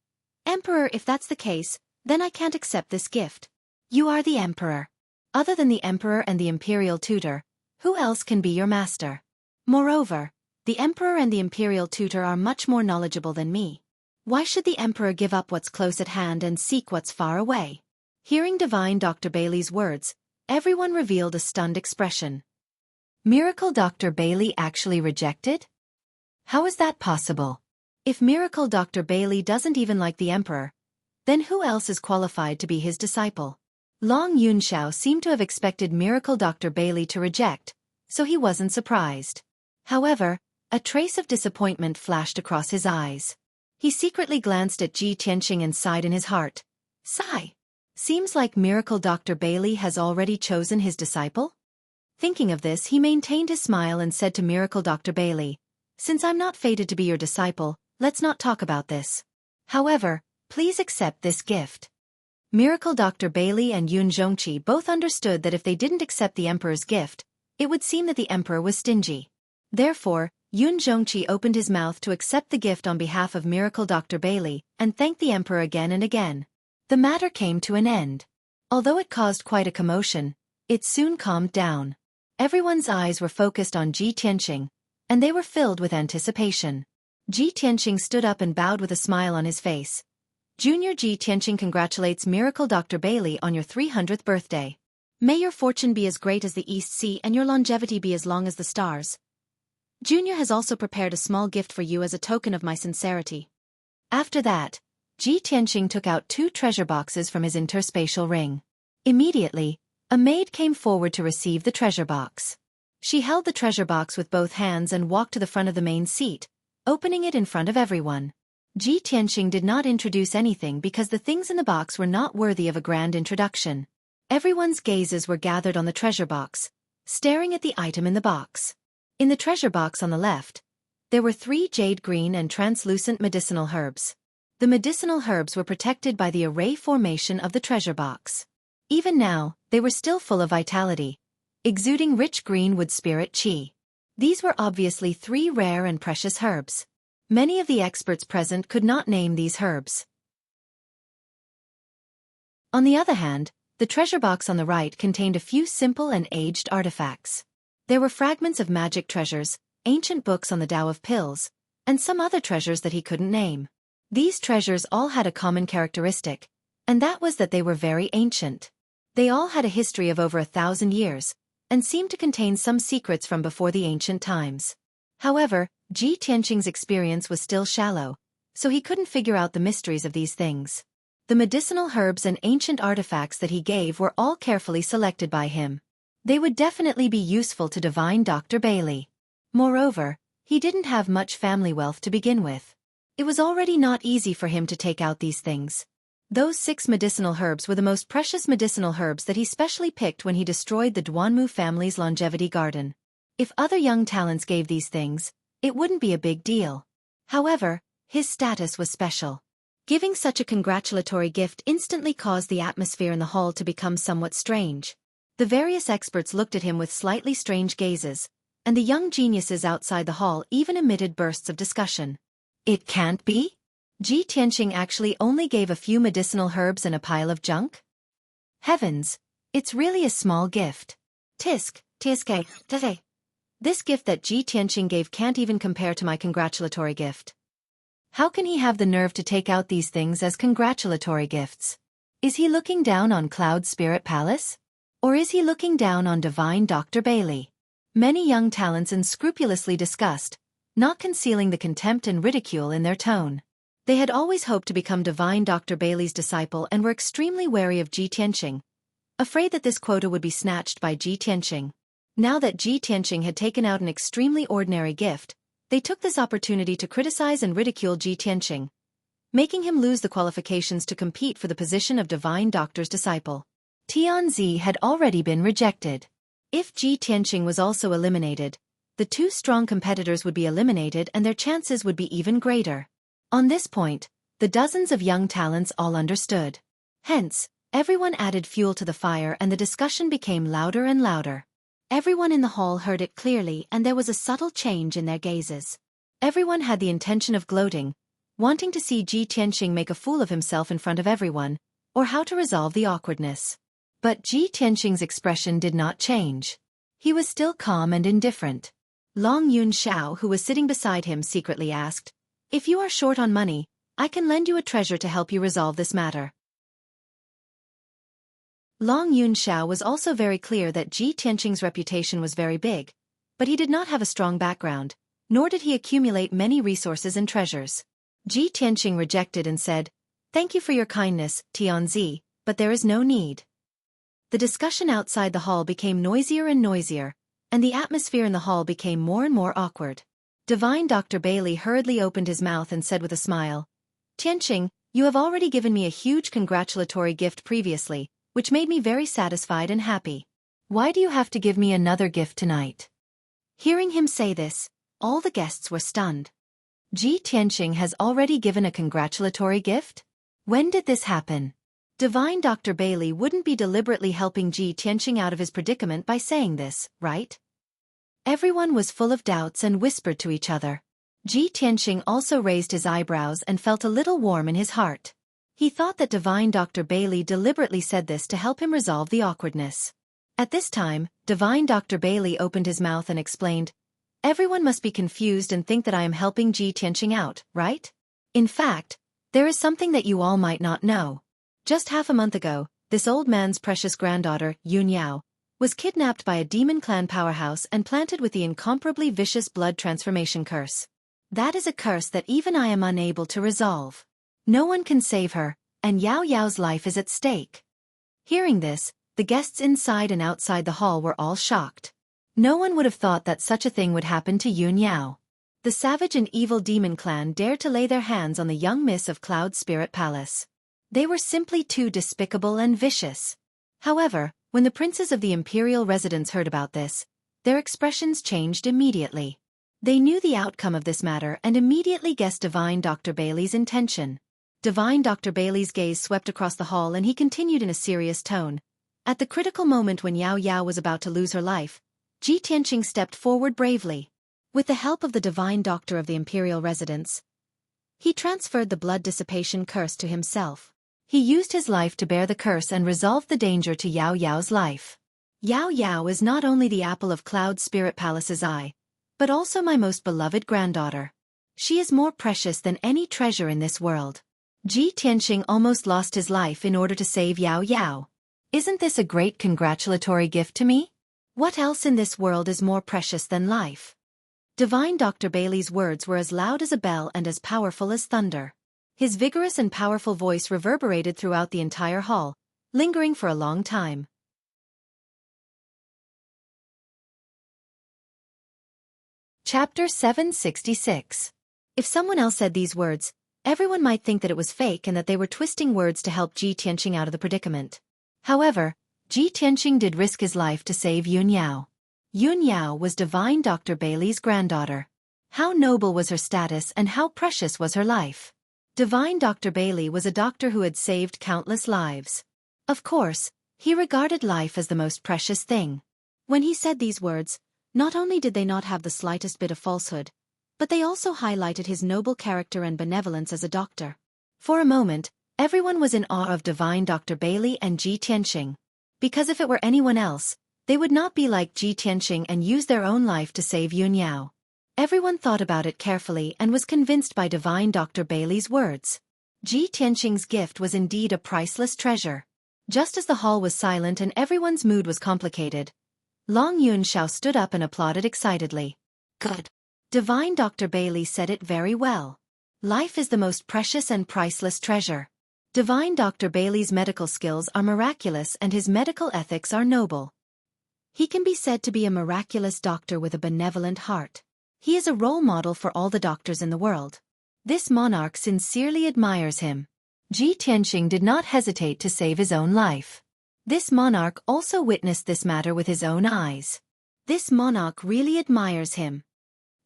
Emperor, if that's the case, then I can't accept this gift. You are the Emperor. Other than the Emperor and the Imperial Tutor, who else can be your master? Moreover, the Emperor and the Imperial Tutor are much more knowledgeable than me. Why should the emperor give up what's close at hand and seek what's far away? Hearing divine Dr. Bailey's words, everyone revealed a stunned expression. Miracle Dr. Bailey actually rejected? How is that possible? If Miracle Dr. Bailey doesn't even like the emperor, then who else is qualified to be his disciple? Long Yunxiao seemed to have expected Miracle Dr. Bailey to reject, so he wasn't surprised. However, a trace of disappointment flashed across his eyes. He secretly glanced at Ji Tianqing and sighed in his heart. Sigh. Seems like Miracle Dr. Bailey has already chosen his disciple? Thinking of this, he maintained his smile and said to Miracle Dr. Bailey, "Since I'm not fated to be your disciple, let's not talk about this. However, please accept this gift." Miracle Dr. Bailey and Yun Zhongqi both understood that if they didn't accept the emperor's gift, it would seem that the emperor was stingy. Therefore, Yun Zhongqi opened his mouth to accept the gift on behalf of Miracle Dr. Bailey and thanked the emperor again and again. The matter came to an end. Although it caused quite a commotion, it soon calmed down. Everyone's eyes were focused on Ji Tianqing, and they were filled with anticipation. Ji Tianqing stood up and bowed with a smile on his face. Junior Ji Tianqing congratulates Miracle Dr. Bailey on your 300th birthday. May your fortune be as great as the East Sea and your longevity be as long as the stars. Junior has also prepared a small gift for you as a token of my sincerity. After that, Ji Tianqing took out 2 treasure boxes from his interspatial ring. Immediately, a maid came forward to receive the treasure box. She held the treasure box with both hands and walked to the front of the main seat, opening it in front of everyone. Ji Tianqing did not introduce anything because the things in the box were not worthy of a grand introduction. Everyone's gazes were gathered on the treasure box, staring at the item in the box. In the treasure box on the left, there were 3 jade green and translucent medicinal herbs. The medicinal herbs were protected by the array formation of the treasure box. Even now, they were still full of vitality, exuding rich green wood spirit qi. These were obviously 3 rare and precious herbs. Many of the experts present could not name these herbs. On the other hand, the treasure box on the right contained a few simple and aged artifacts. There were fragments of magic treasures, ancient books on the Tao of pills, and some other treasures that he couldn't name. These treasures all had a common characteristic, and that was that they were very ancient. They all had a history of over 1,000 years, and seemed to contain some secrets from before the ancient times. However, Ji Tianqing's experience was still shallow, so he couldn't figure out the mysteries of these things. The medicinal herbs and ancient artifacts that he gave were all carefully selected by him. They would definitely be useful to divine Dr. Bailey. Moreover, he didn't have much family wealth to begin with. It was already not easy for him to take out these things. Those 6 medicinal herbs were the most precious medicinal herbs that he specially picked when he destroyed the Duanmu family's longevity garden. If other young talents gave these things, it wouldn't be a big deal. However, his status was special. Giving such a congratulatory gift instantly caused the atmosphere in the hall to become somewhat strange. The various experts looked at him with slightly strange gazes, and the young geniuses outside the hall even emitted bursts of discussion. It can't be? Ji Tianqing actually only gave a few medicinal herbs and a pile of junk? Heavens, it's really a small gift. Tisk, tiske, tete. This gift that Ji Tianqing gave can't even compare to my congratulatory gift. How can he have the nerve to take out these things as congratulatory gifts? Is he looking down on Cloud Spirit Palace? Or is he looking down on divine Dr. Bailey? Many young talents unscrupulously discussed, not concealing the contempt and ridicule in their tone. They had always hoped to become divine Dr. Bailey's disciple and were extremely wary of Ji Tianqing, afraid that this quota would be snatched by Ji Tianqing. Now that Ji Tianqing had taken out an extremely ordinary gift, they took this opportunity to criticize and ridicule Ji Tianqing, making him lose the qualifications to compete for the position of divine doctor's disciple. Tianzi had already been rejected. If Ji Tianqing was also eliminated, the 2 strong competitors would be eliminated and their chances would be even greater. On this point, the dozens of young talents all understood. Hence, everyone added fuel to the fire and the discussion became louder and louder. Everyone in the hall heard it clearly and there was a subtle change in their gazes. Everyone had the intention of gloating, wanting to see Ji Tianqing make a fool of himself in front of everyone, or how to resolve the awkwardness. But Ji Tianqing's expression did not change. He was still calm and indifferent. Long Yunxiao, who was sitting beside him, secretly asked, "If you are short on money, I can lend you a treasure to help you resolve this matter. Long Yunxiao was also very clear that Ji Tianqing's reputation was very big, but he did not have a strong background, nor did he accumulate many resources and treasures. Ji Tianqing rejected and said, "Thank you for your kindness, Tianzi, but there is no need." The discussion outside the hall became noisier and noisier, and the atmosphere in the hall became more and more awkward. Divine Dr. Bailey hurriedly opened his mouth and said with a smile, "Tianqing, you have already given me a huge congratulatory gift previously, which made me very satisfied and happy. Why do you have to give me another gift tonight?" Hearing him say this, all the guests were stunned. Ji Tianqing has already given a congratulatory gift? When did this happen? Divine Dr. Bailey wouldn't be deliberately helping Ji Tianqing out of his predicament by saying this, right? Everyone was full of doubts and whispered to each other. Ji Tianqing also raised his eyebrows and felt a little warm in his heart. He thought that Divine Dr. Bailey deliberately said this to help him resolve the awkwardness. At this time, Divine Dr. Bailey opened his mouth and explained, "Everyone must be confused and think that I am helping Ji Tianqing out, right? In fact, there is something that you all might not know. Just half a month ago, this old man's precious granddaughter, Yun Yao, was kidnapped by a demon clan powerhouse and planted with the incomparably vicious blood transformation curse. That is a curse that even I am unable to resolve. No one can save her, and Yao Yao's life is at stake." Hearing this, the guests inside and outside the hall were all shocked. No one would have thought that such a thing would happen to Yun Yao. The savage and evil demon clan dared to lay their hands on the young miss of Cloud Spirit Palace. They were simply too despicable and vicious. However, when the princes of the imperial residence heard about this, their expressions changed immediately. They knew the outcome of this matter and immediately guessed Divine Dr. Bailey's intention. Divine Dr. Bailey's gaze swept across the hall and he continued in a serious tone. At the critical moment when Yao Yao was about to lose her life, Ji Tianqing stepped forward bravely. With the help of the Divine Doctor of the imperial residence, he transferred the blood dissipation curse to himself. He used his life to bear the curse and resolved the danger to Yao Yao's life. Yao Yao is not only the apple of Cloud Spirit Palace's eye, but also my most beloved granddaughter. She is more precious than any treasure in this world. Ji Tianqing almost lost his life in order to save Yao Yao. Isn't this a great congratulatory gift to me? What else in this world is more precious than life? Divine Dr. Bailey's words were as loud as a bell and as powerful as thunder. His vigorous and powerful voice reverberated throughout the entire hall, lingering for a long time. Chapter 766. If someone else said these words, everyone might think that it was fake and that they were twisting words to help Ji Tianqing out of the predicament. However, Ji Tianqing did risk his life to save Yun Yao. Yun Yao was Divine Dr. Bailey's granddaughter. How noble was her status and how precious was her life. Divine Dr. Bailey was a doctor who had saved countless lives. Of course, he regarded life as the most precious thing. When he said these words, not only did they not have the slightest bit of falsehood, but they also highlighted his noble character and benevolence as a doctor. For a moment, everyone was in awe of Divine Dr. Bailey and Ji Tianqing. Because if it were anyone else, they would not be like Ji Tianqing and use their own life to save Yun Yao. Everyone thought about it carefully and was convinced by Divine Dr. Bailey's words. Ji Tianqing's gift was indeed a priceless treasure. Just as the hall was silent and everyone's mood was complicated, Long Yunxiao stood up and applauded excitedly. "Good. Divine Dr. Bailey said it very well. Life is the most precious and priceless treasure. Divine Dr. Bailey's medical skills are miraculous and his medical ethics are noble. He can be said to be a miraculous doctor with a benevolent heart. He is a role model for all the doctors in the world. This monarch sincerely admires him." Ji Tianqing did not hesitate to save his own life. This monarch also witnessed this matter with his own eyes. This monarch really admires him.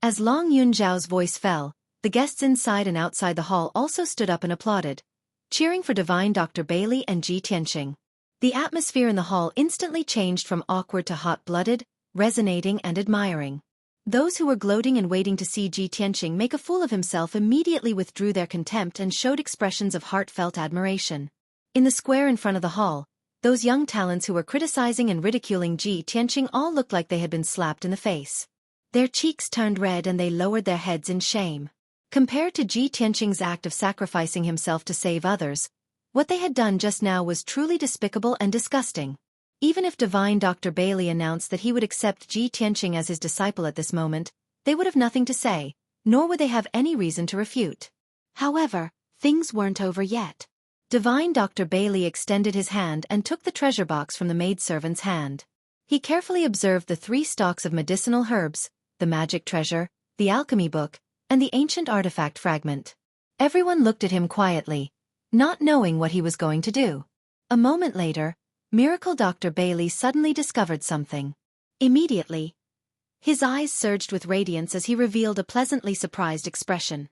As Long Yunxiao's voice fell, the guests inside and outside the hall also stood up and applauded, cheering for Divine Dr. Bailey and Ji Tianqing. The atmosphere in the hall instantly changed from awkward to hot-blooded, resonating and admiring. Those who were gloating and waiting to see Ji Tianqing make a fool of himself immediately withdrew their contempt and showed expressions of heartfelt admiration. In the square in front of the hall, those young talents who were criticizing and ridiculing Ji Tianqing all looked like they had been slapped in the face. Their cheeks turned red and they lowered their heads in shame. Compared to Ji Tianqing's act of sacrificing himself to save others, what they had done just now was truly despicable and disgusting. Even if Divine Dr. Bailey announced that he would accept Ji Tianqing as his disciple at this moment, they would have nothing to say, nor would they have any reason to refute. However, things weren't over yet. Divine Dr. Bailey extended his hand and took the treasure box from the maidservant's hand. He carefully observed the 3 stalks of medicinal herbs, the magic treasure, the alchemy book, and the ancient artifact fragment. Everyone looked at him quietly, not knowing what he was going to do. A moment later, Miracle Dr. Bailey suddenly discovered something. Immediately, his eyes surged with radiance as he revealed a pleasantly surprised expression.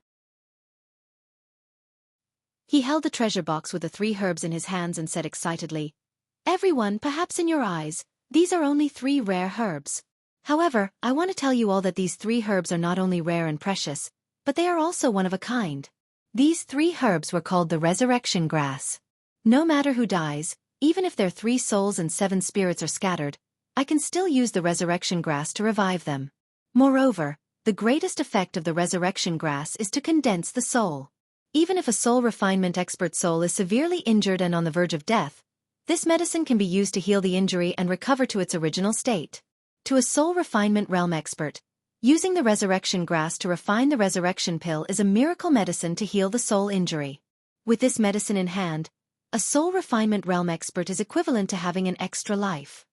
He held the treasure box with the 3 herbs in his hands and said excitedly, "Everyone, perhaps in your eyes, these are only 3 rare herbs. However, I want to tell you all that these 3 herbs are not only rare and precious, but they are also one of a kind. These 3 herbs were called the resurrection grass. No matter who dies, even if their 3 souls and 7 spirits are scattered, I can still use the resurrection grass to revive them. Moreover, the greatest effect of the resurrection grass is to condense the soul. Even if a soul refinement expert soul is severely injured and on the verge of death, this medicine can be used to heal the injury and recover to its original state. To a soul refinement realm expert, using the resurrection grass to refine the resurrection pill is a miracle medicine to heal the soul injury. With this medicine in hand, a soul refinement realm expert is equivalent to having an extra life."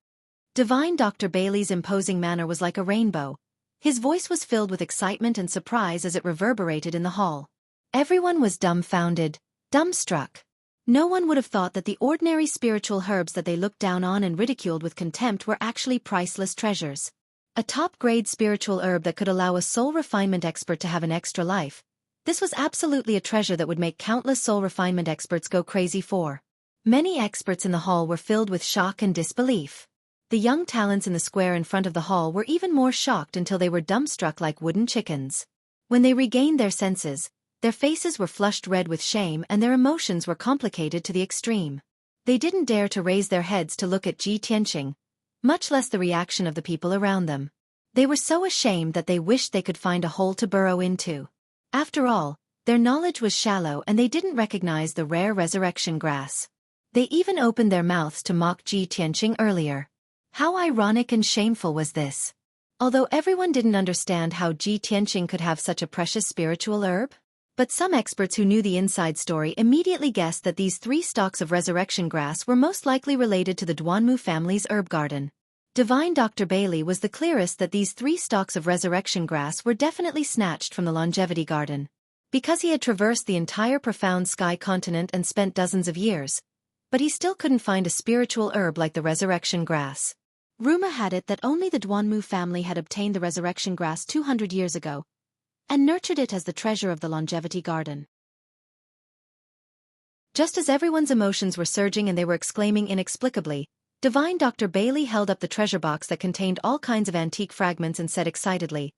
Divine Dr. Bailey's imposing manner was like a rainbow. His voice was filled with excitement and surprise as it reverberated in the hall. Everyone was dumbfounded, dumbstruck. No one would have thought that the ordinary spiritual herbs that they looked down on and ridiculed with contempt were actually priceless treasures. A top-grade spiritual herb that could allow a soul refinement expert to have an extra life. This was absolutely a treasure that would make countless soul refinement experts go crazy for. Many experts in the hall were filled with shock and disbelief. The young talents in the square in front of the hall were even more shocked until they were dumbstruck like wooden chickens. When they regained their senses, their faces were flushed red with shame and their emotions were complicated to the extreme. They didn't dare to raise their heads to look at Ji Tianqing, much less the reaction of the people around them. They were so ashamed that they wished they could find a hole to burrow into. After all, their knowledge was shallow and they didn't recognize the rare resurrection grass. They even opened their mouths to mock Ji Tianqing earlier. How ironic and shameful was this? Although everyone didn't understand how Ji Tianqing could have such a precious spiritual herb, but some experts who knew the inside story immediately guessed that these 3 stalks of resurrection grass were most likely related to the Duanmu family's herb garden. Divine Dr. Bailey was the clearest that these 3 stalks of resurrection grass were definitely snatched from the longevity garden. Because he had traversed the entire profound sky continent and spent dozens of years, but he still couldn't find a spiritual herb like the resurrection grass. Rumor had it that only the Duanmu family had obtained the resurrection grass 200 years ago, and nurtured it as the treasure of the longevity garden. Just as everyone's emotions were surging and they were exclaiming inexplicably, Divine Dr. Bailey held up the treasure box that contained all kinds of antique fragments and said excitedly,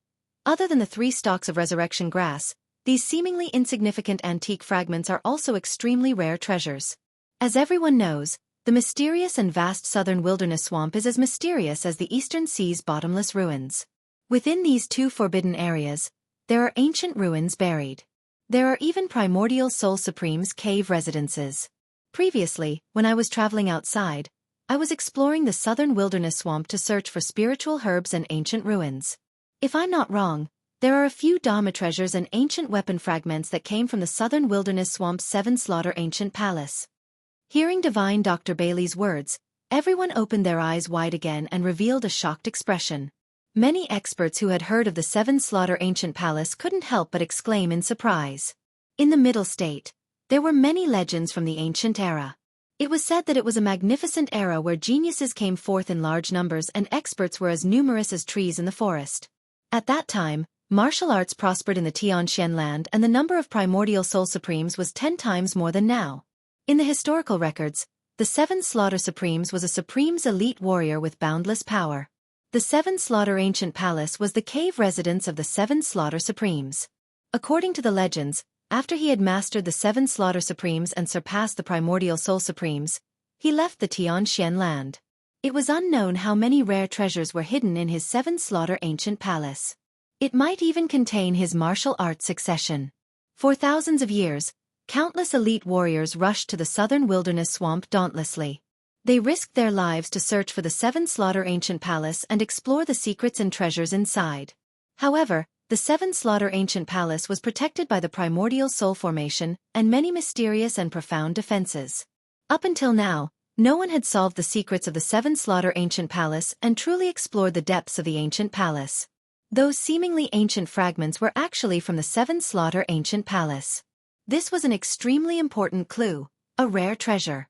"Other than the 3 stalks of resurrection grass, these seemingly insignificant antique fragments are also extremely rare treasures. As everyone knows, the mysterious and vast southern wilderness swamp is as mysterious as the eastern sea's bottomless ruins. Within these 2 forbidden areas, there are ancient ruins buried. There are even primordial Soul Supreme's cave residences. Previously, when I was traveling outside, I was exploring the southern wilderness swamp to search for spiritual herbs and ancient ruins. If I'm not wrong, there are a few Dharma treasures and ancient weapon fragments that came from the southern wilderness swamp's 7 Slaughter ancient palace." Hearing Divine Dr. Bailey's words, everyone opened their eyes wide again and revealed a shocked expression. Many experts who had heard of the 7 Slaughter ancient palace couldn't help but exclaim in surprise. In the Middle State, there were many legends from the ancient era. It was said that it was a magnificent era where geniuses came forth in large numbers and experts were as numerous as trees in the forest. At that time, martial arts prospered in the Tianxian land and the number of primordial Soul Supremes was 10 times more than now. In the historical records, the 7 Slaughter Supremes was a Supreme's elite warrior with boundless power. The 7 Slaughter ancient palace was the cave residence of the 7 Slaughter Supremes. According to the legends, after he had mastered the 7 Slaughter Supremes and surpassed the primordial Soul Supremes, he left the Tianxian land. It was unknown how many rare treasures were hidden in his 7 Slaughter ancient palace. It might even contain his martial arts succession. For thousands of years, countless elite warriors rushed to the southern wilderness swamp dauntlessly. They risked their lives to search for the Seven Slaughter Ancient Palace and explore the secrets and treasures inside. However, the Seven Slaughter Ancient Palace was protected by the primordial soul formation and many mysterious and profound defenses. Up until now, no one had solved the secrets of the Seven Slaughter Ancient Palace and truly explored the depths of the ancient palace. Those seemingly ancient fragments were actually from the Seven Slaughter Ancient Palace. This was an extremely important clue, a rare treasure.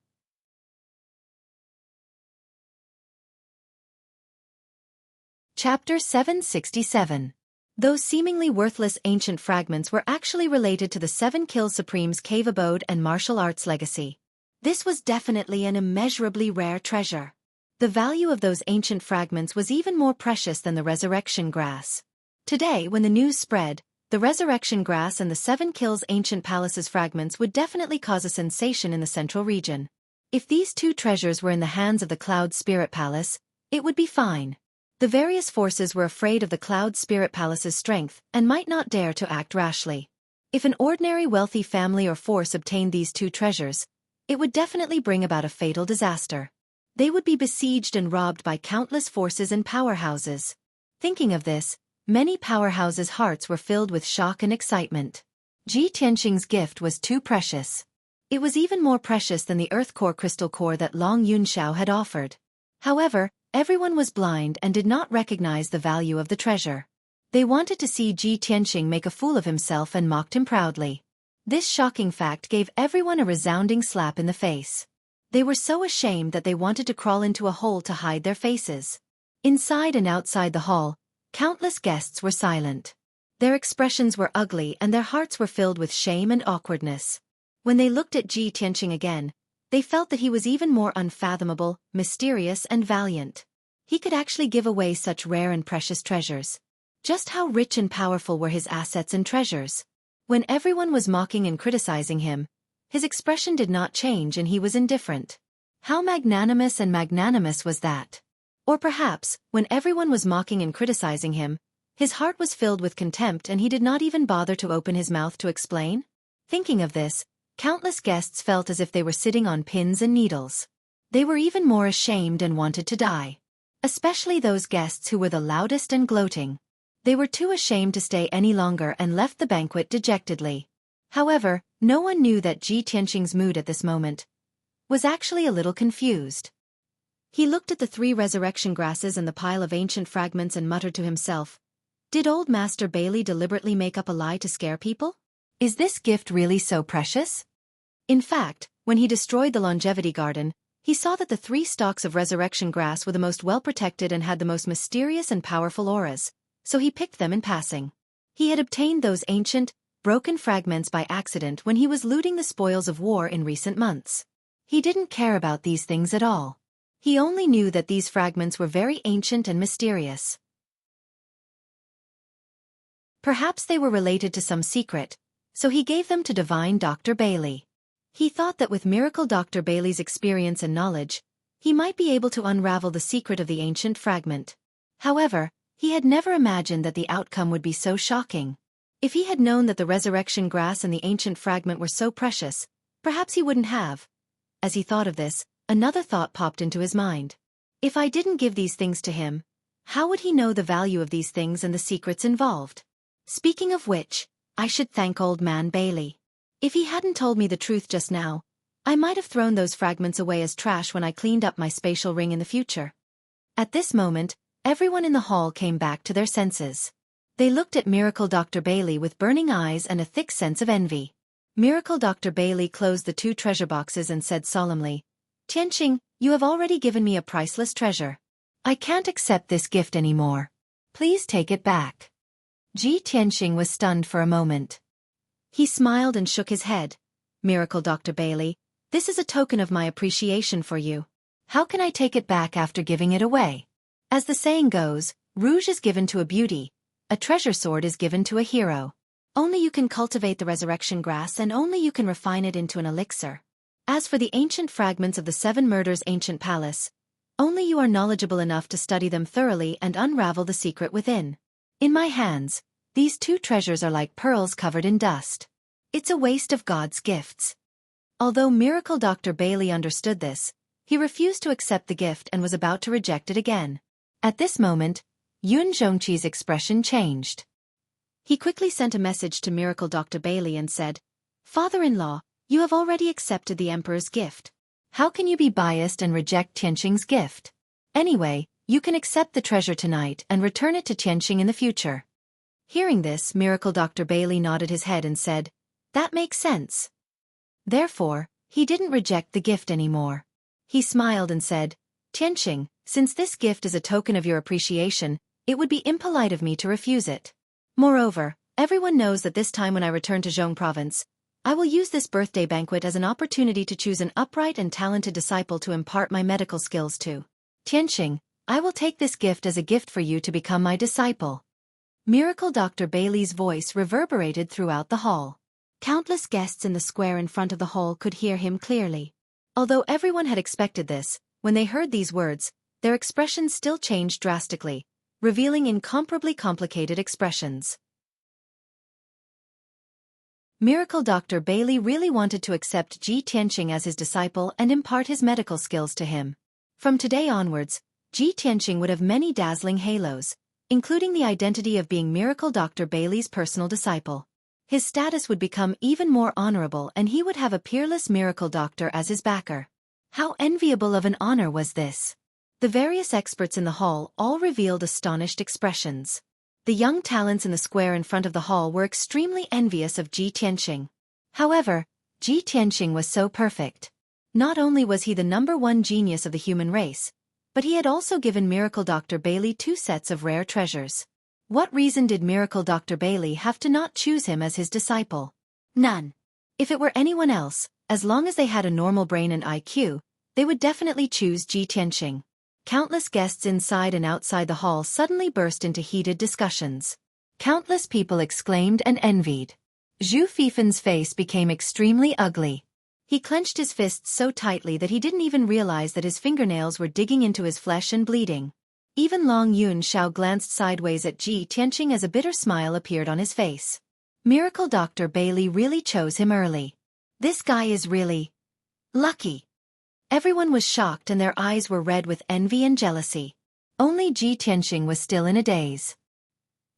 Chapter 767. Those seemingly worthless ancient fragments were actually related to the Seven Kill Supreme's cave abode and martial arts legacy. This was definitely an immeasurably rare treasure. The value of those ancient fragments was even more precious than the resurrection grass. Today, when the news spread, the resurrection grass and the Seven Kills Ancient Palace's fragments would definitely cause a sensation in the central region. If these two treasures were in the hands of the Cloud Spirit Palace, it would be fine. The various forces were afraid of the Cloud Spirit Palace's strength and might not dare to act rashly. If an ordinary wealthy family or force obtained these two treasures, it would definitely bring about a fatal disaster. They would be besieged and robbed by countless forces and powerhouses. Thinking of this, many powerhouses' hearts were filled with shock and excitement. Ji Tianqing's gift was too precious. It was even more precious than the Earth Core crystal core that Long Yunxiao had offered. However, everyone was blind and did not recognize the value of the treasure. They wanted to see Ji Tianqing make a fool of himself and mocked him proudly. This shocking fact gave everyone a resounding slap in the face. They were so ashamed that they wanted to crawl into a hole to hide their faces. Inside and outside the hall, countless guests were silent. Their expressions were ugly and their hearts were filled with shame and awkwardness. When they looked at Ji Tianqing again, they felt that he was even more unfathomable, mysterious and valiant. He could actually give away such rare and precious treasures. Just how rich and powerful were his assets and treasures? When everyone was mocking and criticizing him, his expression did not change and he was indifferent. How magnanimous was that? Or perhaps, when everyone was mocking and criticizing him, his heart was filled with contempt and he did not even bother to open his mouth to explain? Thinking of this, countless guests felt as if they were sitting on pins and needles. They were even more ashamed and wanted to die. Especially those guests who were the loudest and gloating. They were too ashamed to stay any longer and left the banquet dejectedly. However, no one knew that Ji Tianqing's mood at this moment was actually a little confused. He looked at the three resurrection grasses and the pile of ancient fragments and muttered to himself, "Did old Master Bailey deliberately make up a lie to scare people? Is this gift really so precious?" In fact, when he destroyed the longevity garden, he saw that the three stalks of resurrection grass were the most well-protected and had the most mysterious and powerful auras, so he picked them in passing. He had obtained those ancient, broken fragments by accident when he was looting the spoils of war in recent months. He didn't care about these things at all. He only knew that these fragments were very ancient and mysterious. Perhaps they were related to some secret, so he gave them to Divine Dr. Bailey. He thought that with Miracle Dr. Bailey's experience and knowledge, he might be able to unravel the secret of the ancient fragment. However, he had never imagined that the outcome would be so shocking. If he had known that the resurrection grass and the ancient fragment were so precious, perhaps he wouldn't have. As he thought of this, another thought popped into his mind. If I didn't give these things to him, how would he know the value of these things and the secrets involved? Speaking of which, I should thank old man Bailey. If he hadn't told me the truth just now, I might have thrown those fragments away as trash when I cleaned up my spatial ring in the future. At this moment, everyone in the hall came back to their senses. They looked at Miracle Dr. Bailey with burning eyes and a thick sense of envy. Miracle Dr. Bailey closed the two treasure boxes and said solemnly, "Tianqing, you have already given me a priceless treasure. I can't accept this gift anymore. Please take it back." Ji Tianqing was stunned for a moment. He smiled and shook his head. "Miracle Dr. Bailey, this is a token of my appreciation for you. How can I take it back after giving it away? As the saying goes, rouge is given to a beauty, a treasure sword is given to a hero. Only you can cultivate the resurrection grass and only you can refine it into an elixir. As for the ancient fragments of the Seven Murders Ancient Palace, only you are knowledgeable enough to study them thoroughly and unravel the secret within. In my hands, these two treasures are like pearls covered in dust. It's a waste of God's gifts. Although Miracle Dr. Bailey understood this, he refused to accept the gift and was about to reject it again. At this moment, Xueqi's expression changed. He quickly sent a message to Miracle Dr. Bailey and said, "Father-in-law, you have already accepted the Emperor's gift. How can you be biased and reject Tianqing's gift? Anyway, you can accept the treasure tonight and return it to Tianqing in the future." Hearing this, Miracle Dr. Bailey nodded his head and said, "That makes sense." Therefore, he didn't reject the gift anymore. He smiled and said, "Tianqing, since this gift is a token of your appreciation, it would be impolite of me to refuse it. Moreover, everyone knows that this time when I return to Zhong province, I will use this birthday banquet as an opportunity to choose an upright and talented disciple to impart my medical skills to. Tianqing, I will take this gift as a gift for you to become my disciple." Miracle Dr. Bailey's voice reverberated throughout the hall. Countless guests in the square in front of the hall could hear him clearly. Although everyone had expected this, when they heard these words, their expressions still changed drastically, revealing incomparably complicated expressions. Miracle Dr. Bailey really wanted to accept Ji Tianqing as his disciple and impart his medical skills to him. From today onwards, Ji Tianqing would have many dazzling halos, including the identity of being Miracle Dr. Bailey's personal disciple. His status would become even more honorable and he would have a peerless miracle doctor as his backer. How enviable of an honor was this! The various experts in the hall all revealed astonished expressions. The young talents in the square in front of the hall were extremely envious of Ji Tianqing. However, Ji Tianqing was so perfect. Not only was he the #1 genius of the human race, but he had also given Miracle Dr. Bailey 2 sets of rare treasures. What reason did Miracle Dr. Bailey have to not choose him as his disciple? None. If it were anyone else, as long as they had a normal brain and IQ, they would definitely choose Ji Tianqing. Countless guests inside and outside the hall suddenly burst into heated discussions. Countless people exclaimed and envied. Zhu Fifen's face became extremely ugly. He clenched his fists so tightly that he didn't even realize that his fingernails were digging into his flesh and bleeding. Even Long Yun Xiao glanced sideways at Ji Tianqing as a bitter smile appeared on his face. Miracle Dr. Bailey really chose him early. This guy is really lucky. Everyone was shocked and their eyes were red with envy and jealousy. Only Ji Tianqing was still in a daze.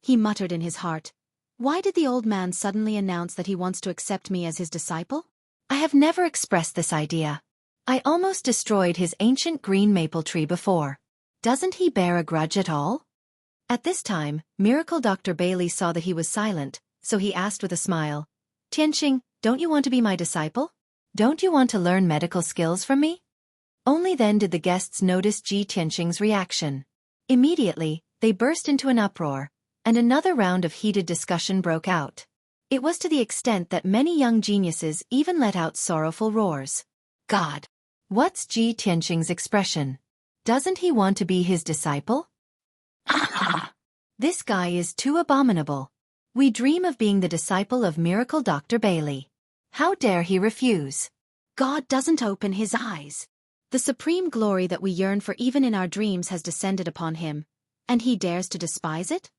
He muttered in his heart, "Why did the old man suddenly announce that he wants to accept me as his disciple? I have never expressed this idea. I almost destroyed his ancient green maple tree before. Doesn't he bear a grudge at all?" At this time, Miracle Dr. Bailey saw that he was silent, so he asked with a smile, "Tianqing, don't you want to be my disciple? Don't you want to learn medical skills from me?" Only then did the guests notice Ji Tianqing's reaction. Immediately, they burst into an uproar, and another round of heated discussion broke out. It was to the extent that many young geniuses even let out sorrowful roars. God! What's Ji Tianqing's expression? Doesn't he want to be his disciple? This guy is too abominable. We dream of being the disciple of Miracle Dr. Bailey. How dare he refuse? God doesn't open his eyes. The supreme glory that we yearn for even in our dreams has descended upon him, and he dares to despise it?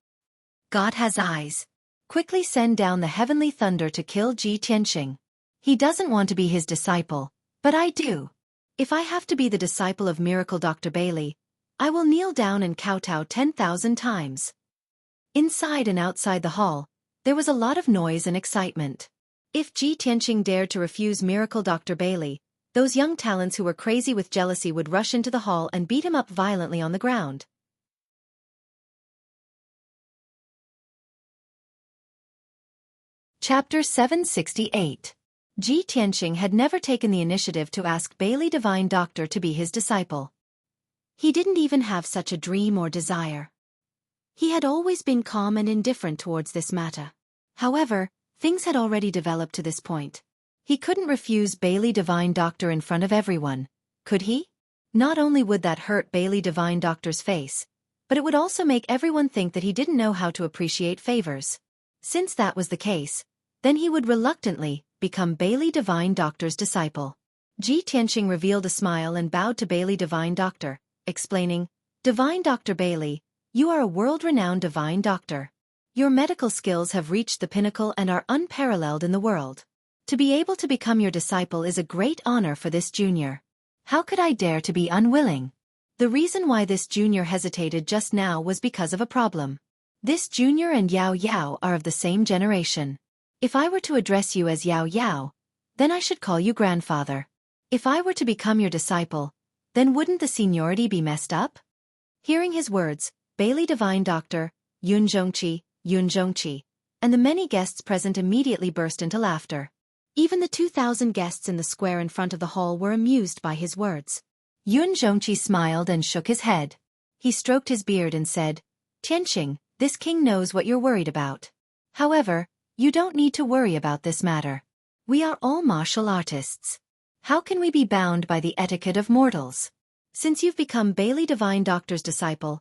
God has eyes. Quickly send down the heavenly thunder to kill Ji Tianqing. He doesn't want to be his disciple, but I do. If I have to be the disciple of Miracle Dr. Bailey, I will kneel down and kowtow 10,000 times. Inside and outside the hall, there was a lot of noise and excitement. If Ji Tianqing dared to refuse Miracle Dr. Bailey, those young talents who were crazy with jealousy would rush into the hall and beat him up violently on the ground. Chapter 768. Ji Tianqing had never taken the initiative to ask Bailey Divine Doctor to be his disciple. He didn't even have such a dream or desire. He had always been calm and indifferent towards this matter. However, things had already developed to this point. He couldn't refuse Bailey Divine Doctor in front of everyone, could he? Not only would that hurt Bailey Divine Doctor's face, but it would also make everyone think that he didn't know how to appreciate favors. Since that was the case, then he would reluctantly become Bailey Divine Doctor's disciple. Ji Tianqing revealed a smile and bowed to Bailey Divine Doctor, explaining, "Divine Dr. Bailey, you are a world-renowned Divine Doctor. Your medical skills have reached the pinnacle and are unparalleled in the world. To be able to become your disciple is a great honor for this junior. How could I dare to be unwilling? The reason why this junior hesitated just now was because of a problem. This junior and Yao Yao are of the same generation. If I were to address you as Yao Yao, then I should call you grandfather. If I were to become your disciple, then wouldn't the seniority be messed up? Hearing his words, Bailey Divine Doctor, Yun Zhongqi, and the many guests present immediately burst into laughter. Even the 2,000 guests in the square in front of the hall were amused by his words. Yun Zhongqi smiled and shook his head. He stroked his beard and said, Tianqing, this king knows what you're worried about. However, you don't need to worry about this matter. We are all martial artists. How can we be bound by the etiquette of mortals? Since you've become Bailey Divine Doctor's disciple,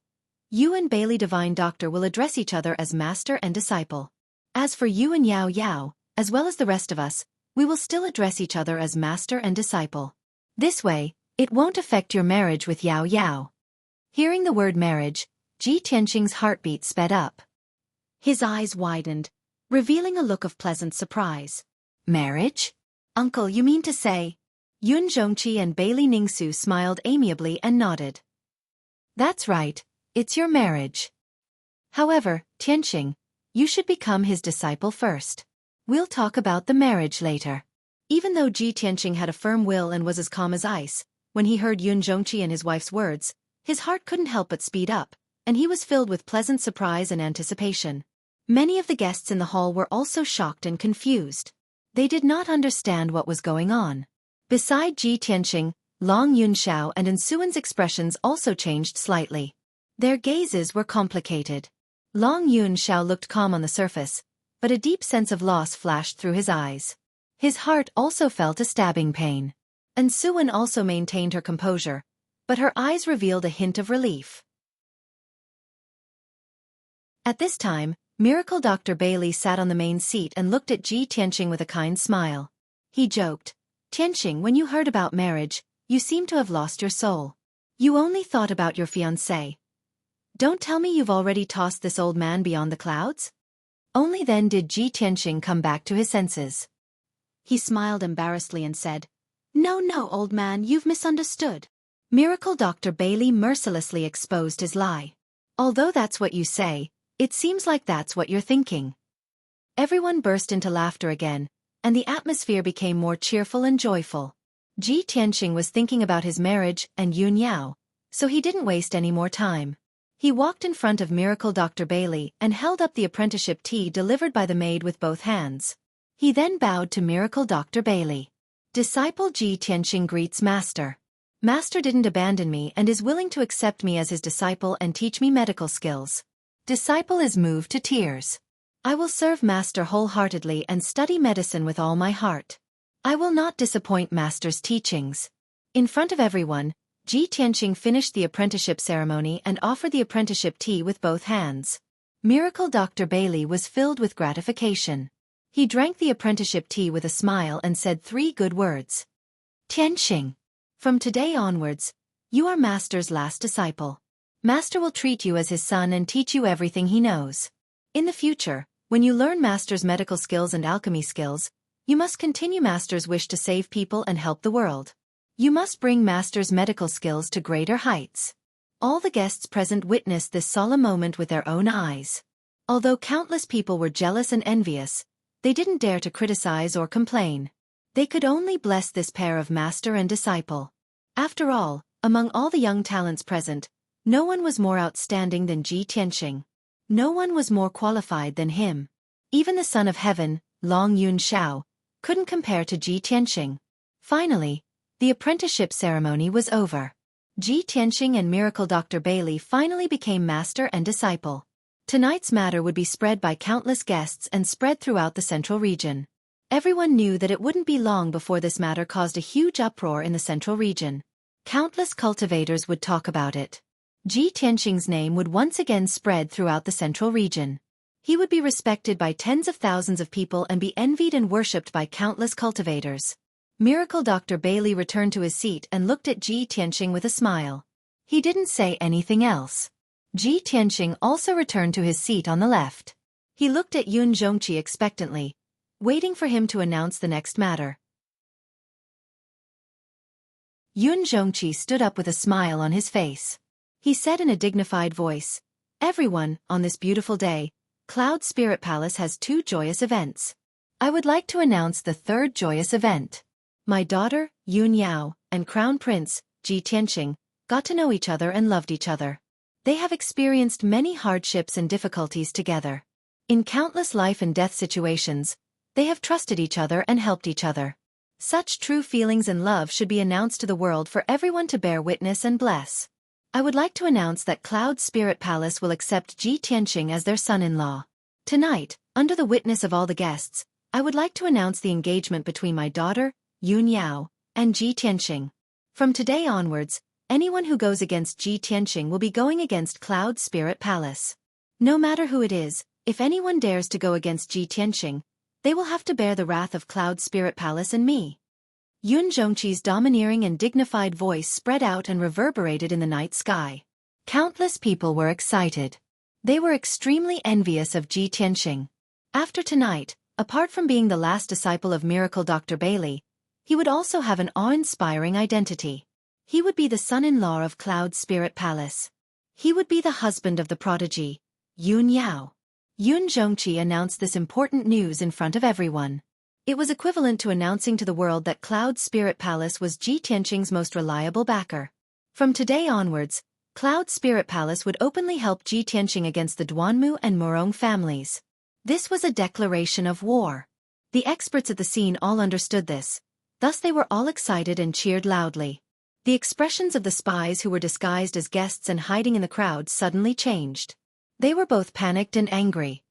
you and Bailey Divine Doctor will address each other as master and disciple. As for you and Yao Yao, as well as the rest of us, we will still address each other as master and disciple. This way, it won't affect your marriage with Yao Yao. Hearing the word marriage, Ji Tianqing's heartbeat sped up. His eyes widened, revealing a look of pleasant surprise. Marriage? Uncle, you mean to say? Yun Zhongqi and Bailey Ningsu smiled amiably and nodded. That's right, it's your marriage. However, Tianqing, you should become his disciple first. We'll talk about the marriage later. Even though Ji Tianqing had a firm will and was as calm as ice, when he heard Yun Zhongqi and his wife's words, his heart couldn't help but speed up, and he was filled with pleasant surprise and anticipation. Many of the guests in the hall were also shocked and confused. They did not understand what was going on. Beside Ji Tianqing, Long Yunxiao and Ensuan's expressions also changed slightly. Their gazes were complicated. Long Yunxiao looked calm on the surface, but a deep sense of loss flashed through his eyes. His heart also felt a stabbing pain. Ensuan also maintained her composure, but her eyes revealed a hint of relief. At this time, Miracle Dr. Bailey sat on the main seat and looked at Ji Tianqing with a kind smile. He joked, Tianqing, when you heard about marriage, you seem to have lost your soul. You only thought about your fiancé. Don't tell me you've already tossed this old man beyond the clouds? Only then did Ji Tianqing come back to his senses. He smiled embarrassedly and said, No, old man, you've misunderstood. Miracle Dr. Bailey mercilessly exposed his lie. Although that's what you say, it seems like that's what you're thinking. Everyone burst into laughter again, and the atmosphere became more cheerful and joyful. Ji Tianqing was thinking about his marriage and Yun Yao, so he didn't waste any more time. He walked in front of Miracle Dr. Bailey and held up the apprenticeship tea delivered by the maid with both hands. He then bowed to Miracle Dr. Bailey. Disciple Ji Tianqing greets Master. Master didn't abandon me and is willing to accept me as his disciple and teach me medical skills. Disciple is moved to tears. I will serve Master wholeheartedly and study medicine with all my heart. I will not disappoint Master's teachings. In front of everyone, Ji Tianqing finished the apprenticeship ceremony and offered the apprenticeship tea with both hands. Miracle Dr. Bailey was filled with gratification. He drank the apprenticeship tea with a smile and said 3 good words. Tianqing. From today onwards, you are Master's last disciple. Master will treat you as his son and teach you everything he knows. In the future, when you learn Master's medical skills and alchemy skills, you must continue Master's wish to save people and help the world. You must bring Master's medical skills to greater heights. All the guests present witnessed this solemn moment with their own eyes. Although countless people were jealous and envious, they didn't dare to criticize or complain. They could only bless this pair of master and disciple. After all, among all the young talents present, no one was more outstanding than Ji Tianqing. No one was more qualified than him. Even the Son of Heaven, Long Yunxiao, couldn't compare to Ji Tianqing. Finally, the apprenticeship ceremony was over. Ji Tianqing and Miracle Dr. Bailey finally became master and disciple. Tonight's matter would be spread by countless guests and spread throughout the central region. Everyone knew that it wouldn't be long before this matter caused a huge uproar in the central region. Countless cultivators would talk about it. Ji Tianqing's name would once again spread throughout the central region. He would be respected by tens of thousands of people and be envied and worshipped by countless cultivators. Miracle Dr. Bailey returned to his seat and looked at Ji Tianqing with a smile. He didn't say anything else. Ji Tianqing also returned to his seat on the left. He looked at Xueqi expectantly, waiting for him to announce the next matter. Xueqi stood up with a smile on his face. He said in a dignified voice, "Everyone, on this beautiful day, Cloud Spirit Palace has two joyous events. I would like to announce the third joyous event. My daughter, Yun Yao, and Crown Prince, Ji Tianqing, got to know each other and loved each other. They have experienced many hardships and difficulties together. In countless life and death situations, they have trusted each other and helped each other. Such true feelings and love should be announced to the world for everyone to bear witness and bless. I would like to announce that Cloud Spirit Palace will accept Ji Tianqing as their son-in-law. Tonight, under the witness of all the guests, I would like to announce the engagement between my daughter, Yun Yao, and Ji Tianqing. From today onwards, anyone who goes against Ji Tianqing will be going against Cloud Spirit Palace. No matter who it is, if anyone dares to go against Ji Tianqing, they will have to bear the wrath of Cloud Spirit Palace and me." Xueqi's domineering and dignified voice spread out and reverberated in the night sky. Countless people were excited. They were extremely envious of Ji Tianqing. After tonight, apart from being the last disciple of Miracle Dr. Bailey, he would also have an awe-inspiring identity. He would be the son-in-law of Cloud Spirit Palace. He would be the husband of the prodigy, Yun Yao. Xueqi announced this important news in front of everyone. It was equivalent to announcing to the world that Cloud Spirit Palace was Ji Tianqing's most reliable backer. From today onwards, Cloud Spirit Palace would openly help Ji Tianqing against the Duanmu and Murong families. This was a declaration of war. The experts at the scene all understood this, thus they were all excited and cheered loudly. The expressions of the spies who were disguised as guests and hiding in the crowd suddenly changed. They were both panicked and angry.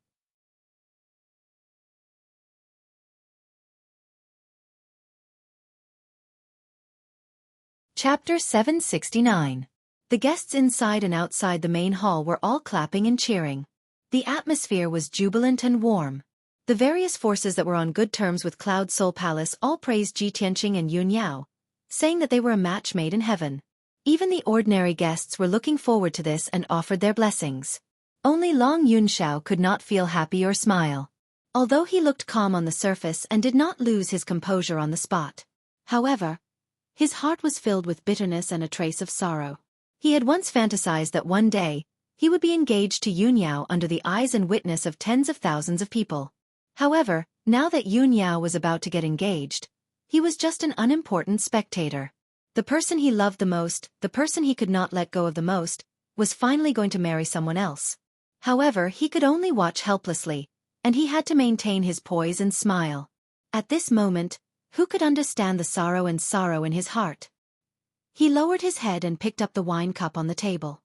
Chapter 769. The guests inside and outside the main hall were all clapping and cheering. The atmosphere was jubilant and warm. The various forces that were on good terms with Cloud Soul Palace all praised Ji Tianqing and Yun Yao, saying that they were a match made in heaven. Even the ordinary guests were looking forward to this and offered their blessings. Only Long Yunxiao could not feel happy or smile. Although he looked calm on the surface and did not lose his composure on the spot. However, his heart was filled with bitterness and a trace of sorrow. He had once fantasized that one day, he would be engaged to Yun Yao under the eyes and witness of tens of thousands of people. However, now that Yun Yao was about to get engaged, he was just an unimportant spectator. The person he loved the most, the person he could not let go of the most, was finally going to marry someone else. However, he could only watch helplessly, and he had to maintain his poise and smile. At this moment, who could understand the sorrow in his heart? He lowered his head and picked up the wine cup on the table.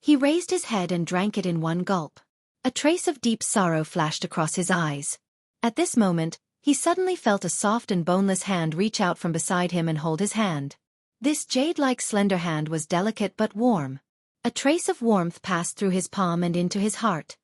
He raised his head and drank it in one gulp. A trace of deep sorrow flashed across his eyes. At this moment, he suddenly felt a soft and boneless hand reach out from beside him and hold his hand. This jade-like slender hand was delicate but warm. A trace of warmth passed through his palm and into his heart.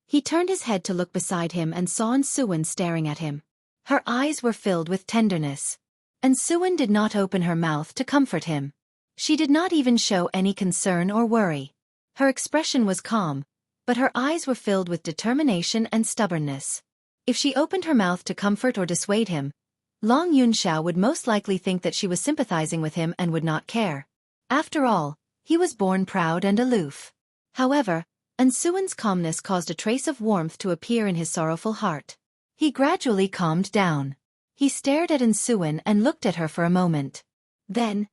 He turned his head to look beside him and saw Suwen staring at him. Her eyes were filled with tenderness. And Suwen did not open her mouth to comfort him. She did not even show any concern or worry. Her expression was calm, but her eyes were filled with determination and stubbornness. If she opened her mouth to comfort or dissuade him, Long Yunxiao would most likely think that she was sympathizing with him and would not care. After all, he was born proud and aloof. However, Suwen's calmness caused a trace of warmth to appear in his sorrowful heart. He gradually calmed down. He stared at Suwen and looked at her for a moment. Then,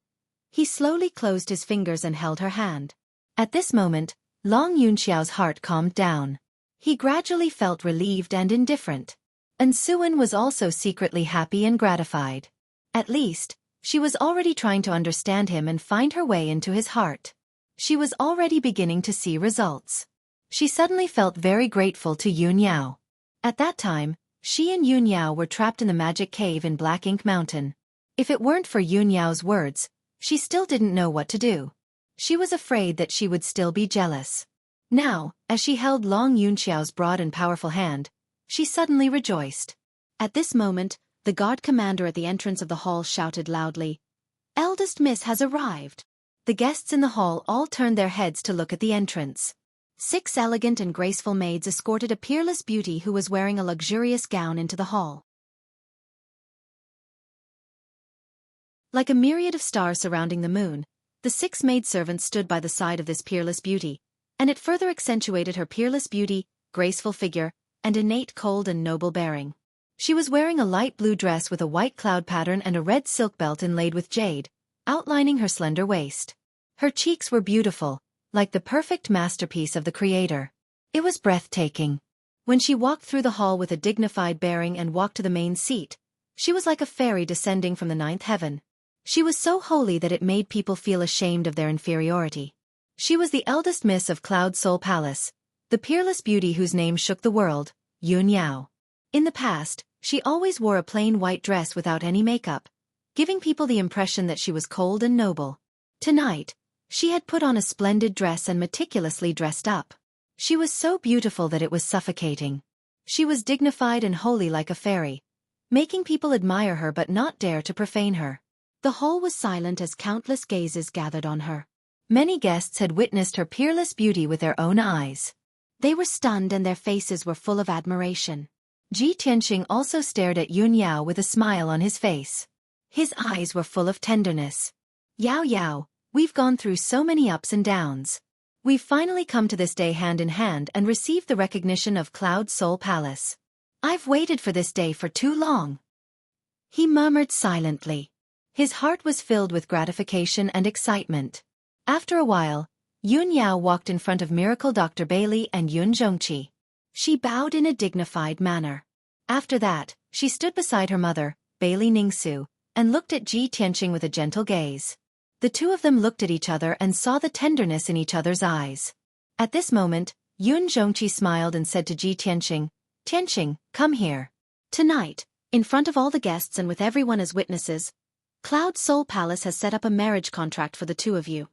he slowly closed his fingers and held her hand. At this moment, Long Yunxiao's heart calmed down. He gradually felt relieved and indifferent. Suwen was also secretly happy and gratified. At least, she was already trying to understand him and find her way into his heart. She was already beginning to see results. She suddenly felt very grateful to Yun Yao. At that time, she and Yun Yao were trapped in the magic cave in Black Ink Mountain. If it weren't for Yun Yao's words, she still didn't know what to do. She was afraid that she would still be jealous. Now, as she held Long Yunxiao's broad and powerful hand, she suddenly rejoiced. At this moment, the guard commander at the entrance of the hall shouted loudly, "Eldest Miss has arrived." The guests in the hall all turned their heads to look at the entrance. 6 elegant and graceful maids escorted a peerless beauty who was wearing a luxurious gown into the hall. Like a myriad of stars surrounding the moon, the 6 maidservants stood by the side of this peerless beauty, and it further accentuated her peerless beauty, graceful figure, and innate cold and noble bearing. She was wearing a light blue dress with a white cloud pattern and a red silk belt inlaid with jade, outlining her slender waist. Her cheeks were beautiful, like the perfect masterpiece of the Creator. It was breathtaking. When she walked through the hall with a dignified bearing and walked to the main seat, she was like a fairy descending from the 9th heaven. She was so holy that it made people feel ashamed of their inferiority. She was the eldest miss of Cloud Soul Palace, the peerless beauty whose name shook the world, Yun Yao. In the past, she always wore a plain white dress without any makeup, giving people the impression that she was cold and noble. Tonight, she had put on a splendid dress and meticulously dressed up. She was so beautiful that it was suffocating. She was dignified and holy like a fairy, making people admire her but not dare to profane her. The hall was silent as countless gazes gathered on her. Many guests had witnessed her peerless beauty with their own eyes. They were stunned and their faces were full of admiration. Ji Tianqing also stared at Yun Yao with a smile on his face. His eyes were full of tenderness. Yao Yao, we've gone through so many ups and downs. We've finally come to this day hand in hand and received the recognition of Cloud Soul Palace. I've waited for this day for too long. He murmured silently. His heart was filled with gratification and excitement. After a while, Yun Yao walked in front of Miracle Dr. Bailey and Yun Zhongqi. She bowed in a dignified manner. After that, she stood beside her mother, Bailey Ningsu, and looked at Ji Tianqing with a gentle gaze. The two of them looked at each other and saw the tenderness in each other's eyes. At this moment, Yun Zhongqi smiled and said to Ji Tianqing, "Tianqing, come here. Tonight, in front of all the guests and with everyone as witnesses, Cloud Soul Palace has set up a marriage contract for the two of you."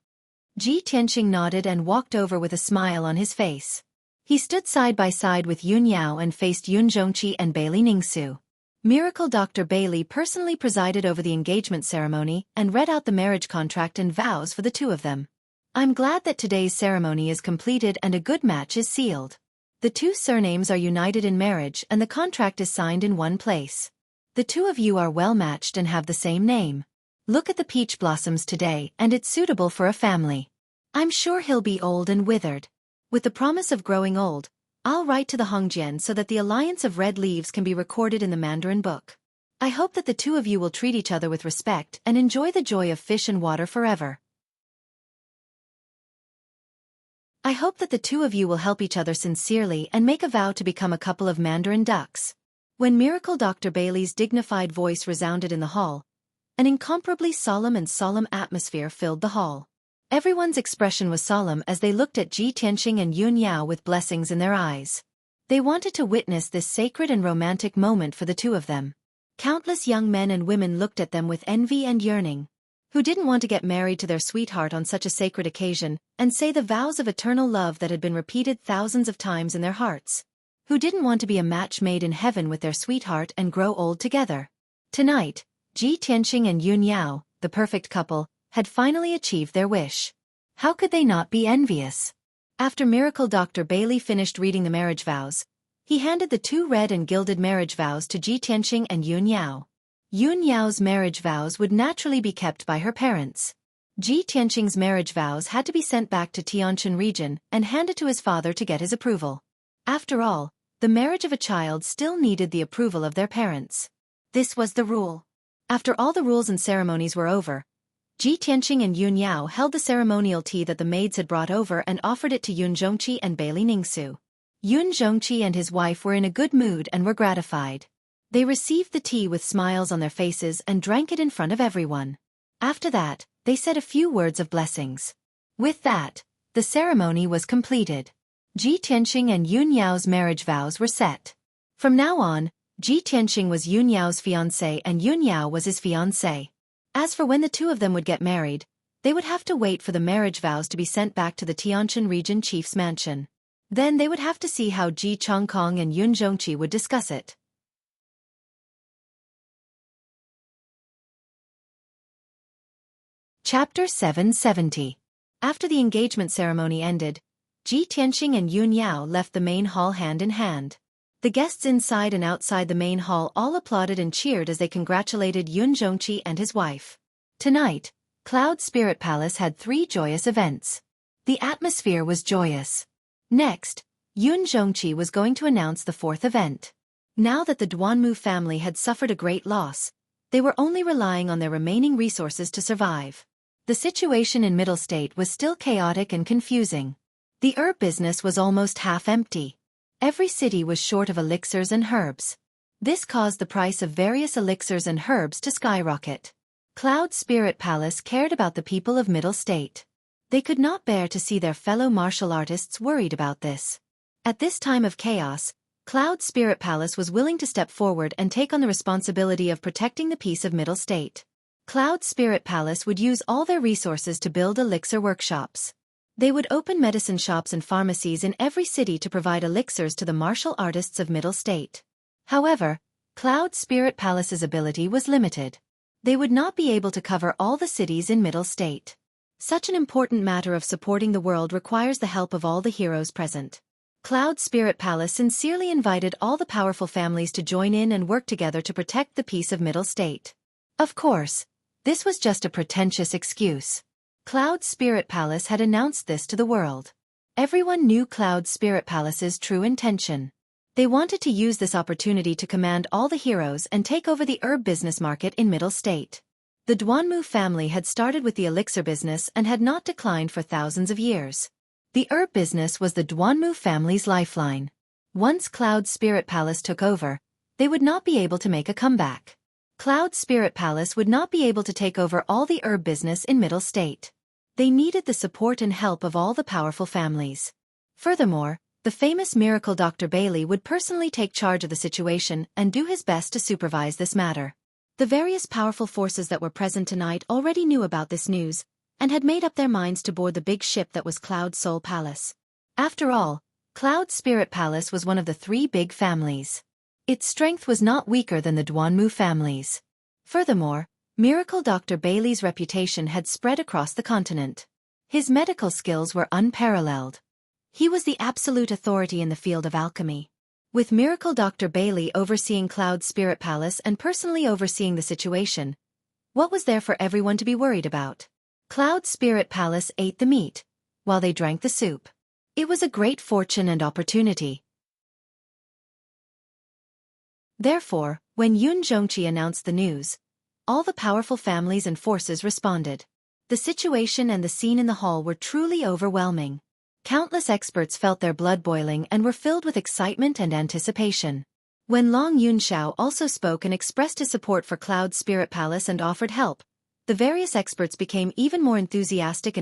Ji Tianqing nodded and walked over with a smile on his face. He stood side by side with Yun Yao and faced Yun Zhongqi and Bailey Ningsu. Miracle Dr. Bailey personally presided over the engagement ceremony and read out the marriage contract and vows for the two of them. I'm glad that today's ceremony is completed and a good match is sealed. The two surnames are united in marriage and the contract is signed in one place. The two of you are well matched and have the same name. Look at the peach blossoms today and it's suitable for a family. I'm sure he'll be old and withered. With the promise of growing old, I'll write to the Hongjian so that the alliance of red leaves can be recorded in the Mandarin book. I hope that the two of you will treat each other with respect and enjoy the joy of fish and water forever. I hope that the two of you will help each other sincerely and make a vow to become a couple of Mandarin ducks. When Miracle Dr. Bailey's dignified voice resounded in the hall, an incomparably solemn atmosphere filled the hall. Everyone's expression was solemn as they looked at Ji Tianqing and Yun Yao with blessings in their eyes. They wanted to witness this sacred and romantic moment for the two of them. Countless young men and women looked at them with envy and yearning. Who didn't want to get married to their sweetheart on such a sacred occasion and say the vows of eternal love that had been repeated thousands of times in their hearts? Who didn't want to be a match made in heaven with their sweetheart and grow old together? Tonight, Ji Tianqing and Yun Yao, the perfect couple, had finally achieved their wish. How could they not be envious? After Miracle Dr. Bailey finished reading the marriage vows, he handed the two red and gilded marriage vows to Ji Tianqing and Yun Yao. Yun Yao's marriage vows would naturally be kept by her parents. Ji Tianqing's marriage vows had to be sent back to Tianjin region and handed to his father to get his approval. After all, the marriage of a child still needed the approval of their parents. This was the rule. After all the rules and ceremonies were over, Ji Tianqing and Yun Yao held the ceremonial tea that the maids had brought over and offered it to Yun Zhongqi and Bailey Ningsu. Yun Zhongqi and his wife were in a good mood and were gratified. They received the tea with smiles on their faces and drank it in front of everyone. After that, they said a few words of blessings. With that, the ceremony was completed. Ji Tianqing and Yun Yao's marriage vows were set. From now on, Ji Tianqing was Yun Yao's fiancé and Yun Yao was his fiancé. As for when the two of them would get married, they would have to wait for the marriage vows to be sent back to the Tianjin region chief's mansion. Then they would have to see how Ji Chongkong and Yun Zhongqi would discuss it. Chapter 770. After the engagement ceremony ended, Ji Tianxing and Yun Yao left the main hall hand in hand. The guests inside and outside the main hall all applauded and cheered as they congratulated Yun Zhongqi and his wife. Tonight, Cloud Spirit Palace had 3 joyous events. The atmosphere was joyous. Next, Yun Zhongqi was going to announce the 4th event. Now that the Duanmu family had suffered a great loss, they were only relying on their remaining resources to survive. The situation in Middle State was still chaotic and confusing. The herb business was almost half empty. Every city was short of elixirs and herbs. This caused the price of various elixirs and herbs to skyrocket. Cloud Spirit Palace cared about the people of Middle State. They could not bear to see their fellow martial artists worried about this. At this time of chaos, Cloud Spirit Palace was willing to step forward and take on the responsibility of protecting the peace of Middle State. Cloud Spirit Palace would use all their resources to build elixir workshops. They would open medicine shops and pharmacies in every city to provide elixirs to the martial artists of Middle State. However, Cloud Spirit Palace's ability was limited. They would not be able to cover all the cities in Middle State. Such an important matter of supporting the world requires the help of all the heroes present. Cloud Spirit Palace sincerely invited all the powerful families to join in and work together to protect the peace of Middle State. Of course, this was just a pretentious excuse. Cloud Spirit Palace had announced this to the world. Everyone knew Cloud Spirit Palace's true intention. They wanted to use this opportunity to command all the heroes and take over the herb business market in Middle State. The Duanmu family had started with the elixir business and had not declined for thousands of years. The herb business was the Duanmu family's lifeline. Once Cloud Spirit Palace took over, they would not be able to make a comeback. Cloud Spirit Palace would not be able to take over all the herb business in Middle State. They needed the support and help of all the powerful families. Furthermore, the famous miracle Dr. Bailey would personally take charge of the situation and do his best to supervise this matter. The various powerful forces that were present tonight already knew about this news, and had made up their minds to board the big ship that was Cloud Soul Palace. After all, Cloud Spirit Palace was one of the 3 big families. Its strength was not weaker than the Duanmu families. Furthermore, Miracle Dr. Bailey's reputation had spread across the continent. His medical skills were unparalleled. He was the absolute authority in the field of alchemy. With Miracle Dr. Bailey overseeing Cloud Spirit Palace and personally overseeing the situation, what was there for everyone to be worried about? Cloud Spirit Palace ate the meat, while they drank the soup. It was a great fortune and opportunity. Therefore, when Yun Zhongqi announced the news, all the powerful families and forces responded. The situation and the scene in the hall were truly overwhelming. Countless experts felt their blood boiling and were filled with excitement and anticipation. When Long Yunxiao also spoke and expressed his support for Cloud Spirit Palace and offered help, the various experts became even more enthusiastic.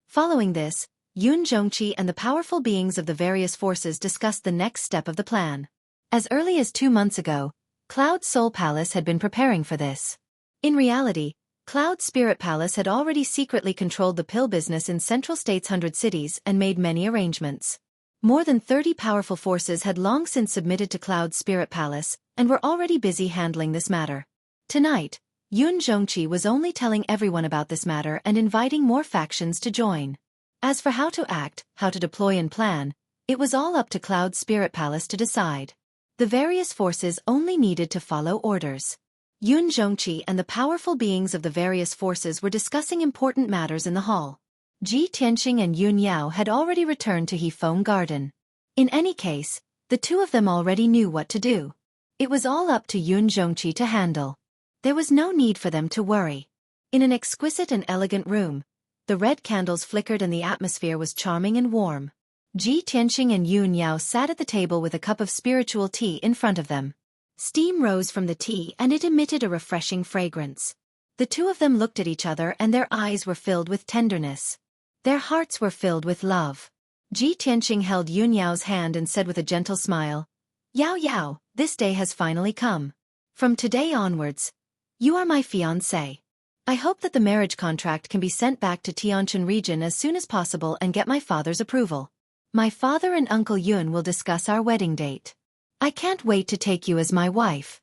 Following this, Yun Zhongqi and the powerful beings of the various forces discussed the next step of the plan. As early as 2 months ago, Cloud Soul Palace had been preparing for this. In reality, Cloud Spirit Palace had already secretly controlled the pill business in Central State's 100 cities and made many arrangements. More than 30 powerful forces had long since submitted to Cloud Spirit Palace and were already busy handling this matter. Tonight, Yun Zhongqi was only telling everyone about this matter and inviting more factions to join. As for how to act, how to deploy and plan, it was all up to Cloud Spirit Palace to decide. The various forces only needed to follow orders. Yun Zhongqi and the powerful beings of the various forces were discussing important matters in the hall. Ji Tianxing and Yun Yao had already returned to Hefeng Garden. In any case, the 2 of them already knew what to do. It was all up to Yun Zhongqi to handle. There was no need for them to worry. In an exquisite and elegant room, the red candles flickered and the atmosphere was charming and warm. Ji Tianxing and Yun Yao sat at the table with a cup of spiritual tea in front of them. Steam rose from the tea and it emitted a refreshing fragrance. The 2 of them looked at each other and their eyes were filled with tenderness. Their hearts were filled with love. Ji Tianxing held Yun Yao's hand and said with a gentle smile, "Yao Yao, this day has finally come. From today onwards, you are my fiancé. I hope that the marriage contract can be sent back to Tianjin region as soon as possible and get my father's approval. My father and Uncle Yun will discuss our wedding date. I can't wait to take you as my wife."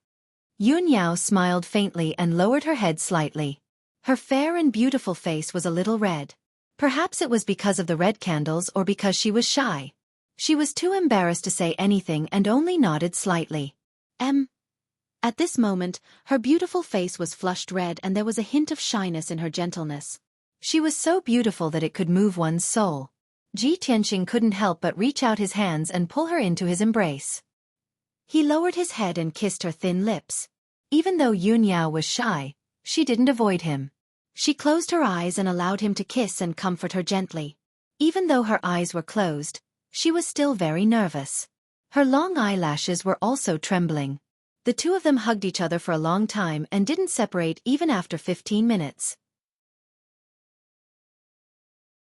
Yun Yao smiled faintly and lowered her head slightly. Her fair and beautiful face was a little red. Perhaps it was because of the red candles or because she was shy. She was too embarrassed to say anything and only nodded slightly. At this moment, her beautiful face was flushed red and there was a hint of shyness in her gentleness. She was so beautiful that it could move one's soul. Ji Tianqing couldn't help but reach out his hands and pull her into his embrace. He lowered his head and kissed her thin lips. Even though Yun Yao was shy, she didn't avoid him. She closed her eyes and allowed him to kiss and comfort her gently. Even though her eyes were closed, she was still very nervous. Her long eyelashes were also trembling. The two of them hugged each other for a long time and didn't separate even after 15 minutes.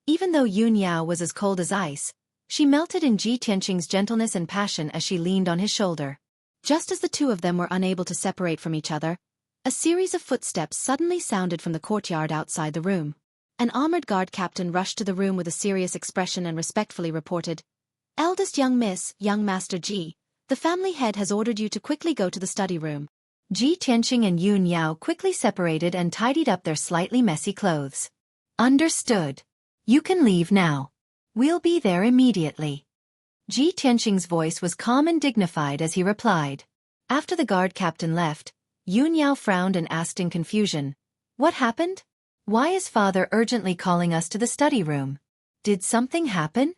Even though Yun Yao was as cold as ice, she melted in Ji Tianqing's gentleness and passion as she leaned on his shoulder. Just as the two of them were unable to separate from each other, a series of footsteps suddenly sounded from the courtyard outside the room. An armored guard captain rushed to the room with a serious expression and respectfully reported, "Eldest young Miss, young Master Ji, the family head has ordered you to quickly go to the study room." Ji Tianqing and Yun Yao quickly separated and tidied up their slightly messy clothes. "Understood. You can leave now. We'll be there immediately." Ji Tianqing's voice was calm and dignified as he replied. After the guard captain left, Yun Yao frowned and asked in confusion, "What happened? Why is father urgently calling us to the study room? Did something happen?"